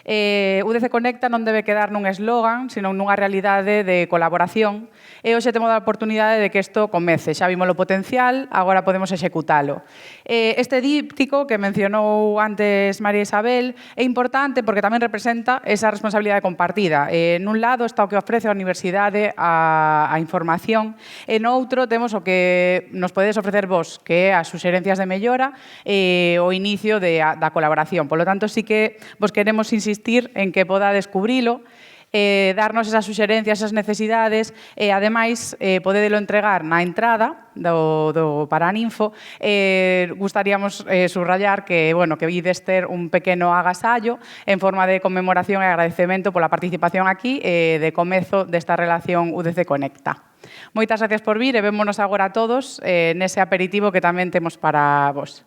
UDC Conecta non debe quedar nun eslogan, sino nunha realidade de colaboración, e hoxe temos a oportunidade de que isto comece. Xa vimos o potencial, agora podemos executalo. Este díptico que mencionou antes María Isabel é importante porque tamén representa esa responsabilidade compartida. Nun lado está o que ofrece a universidade a información, e no outro temos o que nos podedes ofrecer vos, que é as suxerencias de mellora e o inicio da colaboración. Por lo tanto, sí que vos queremos insistir en que poda descubrilo, darnos esas suxerencias, esas necesidades, e ademais podedelo entregar na entrada do Paraninfo. Gustaríamos subrayar que, bueno, que ides ter un pequeno agasallo en forma de conmemoración e agradecemento pola participación aquí de comezo desta relación UDC Conecta. Moitas gracias por vir e vémonos agora todos nese aperitivo que tamén temos para vos.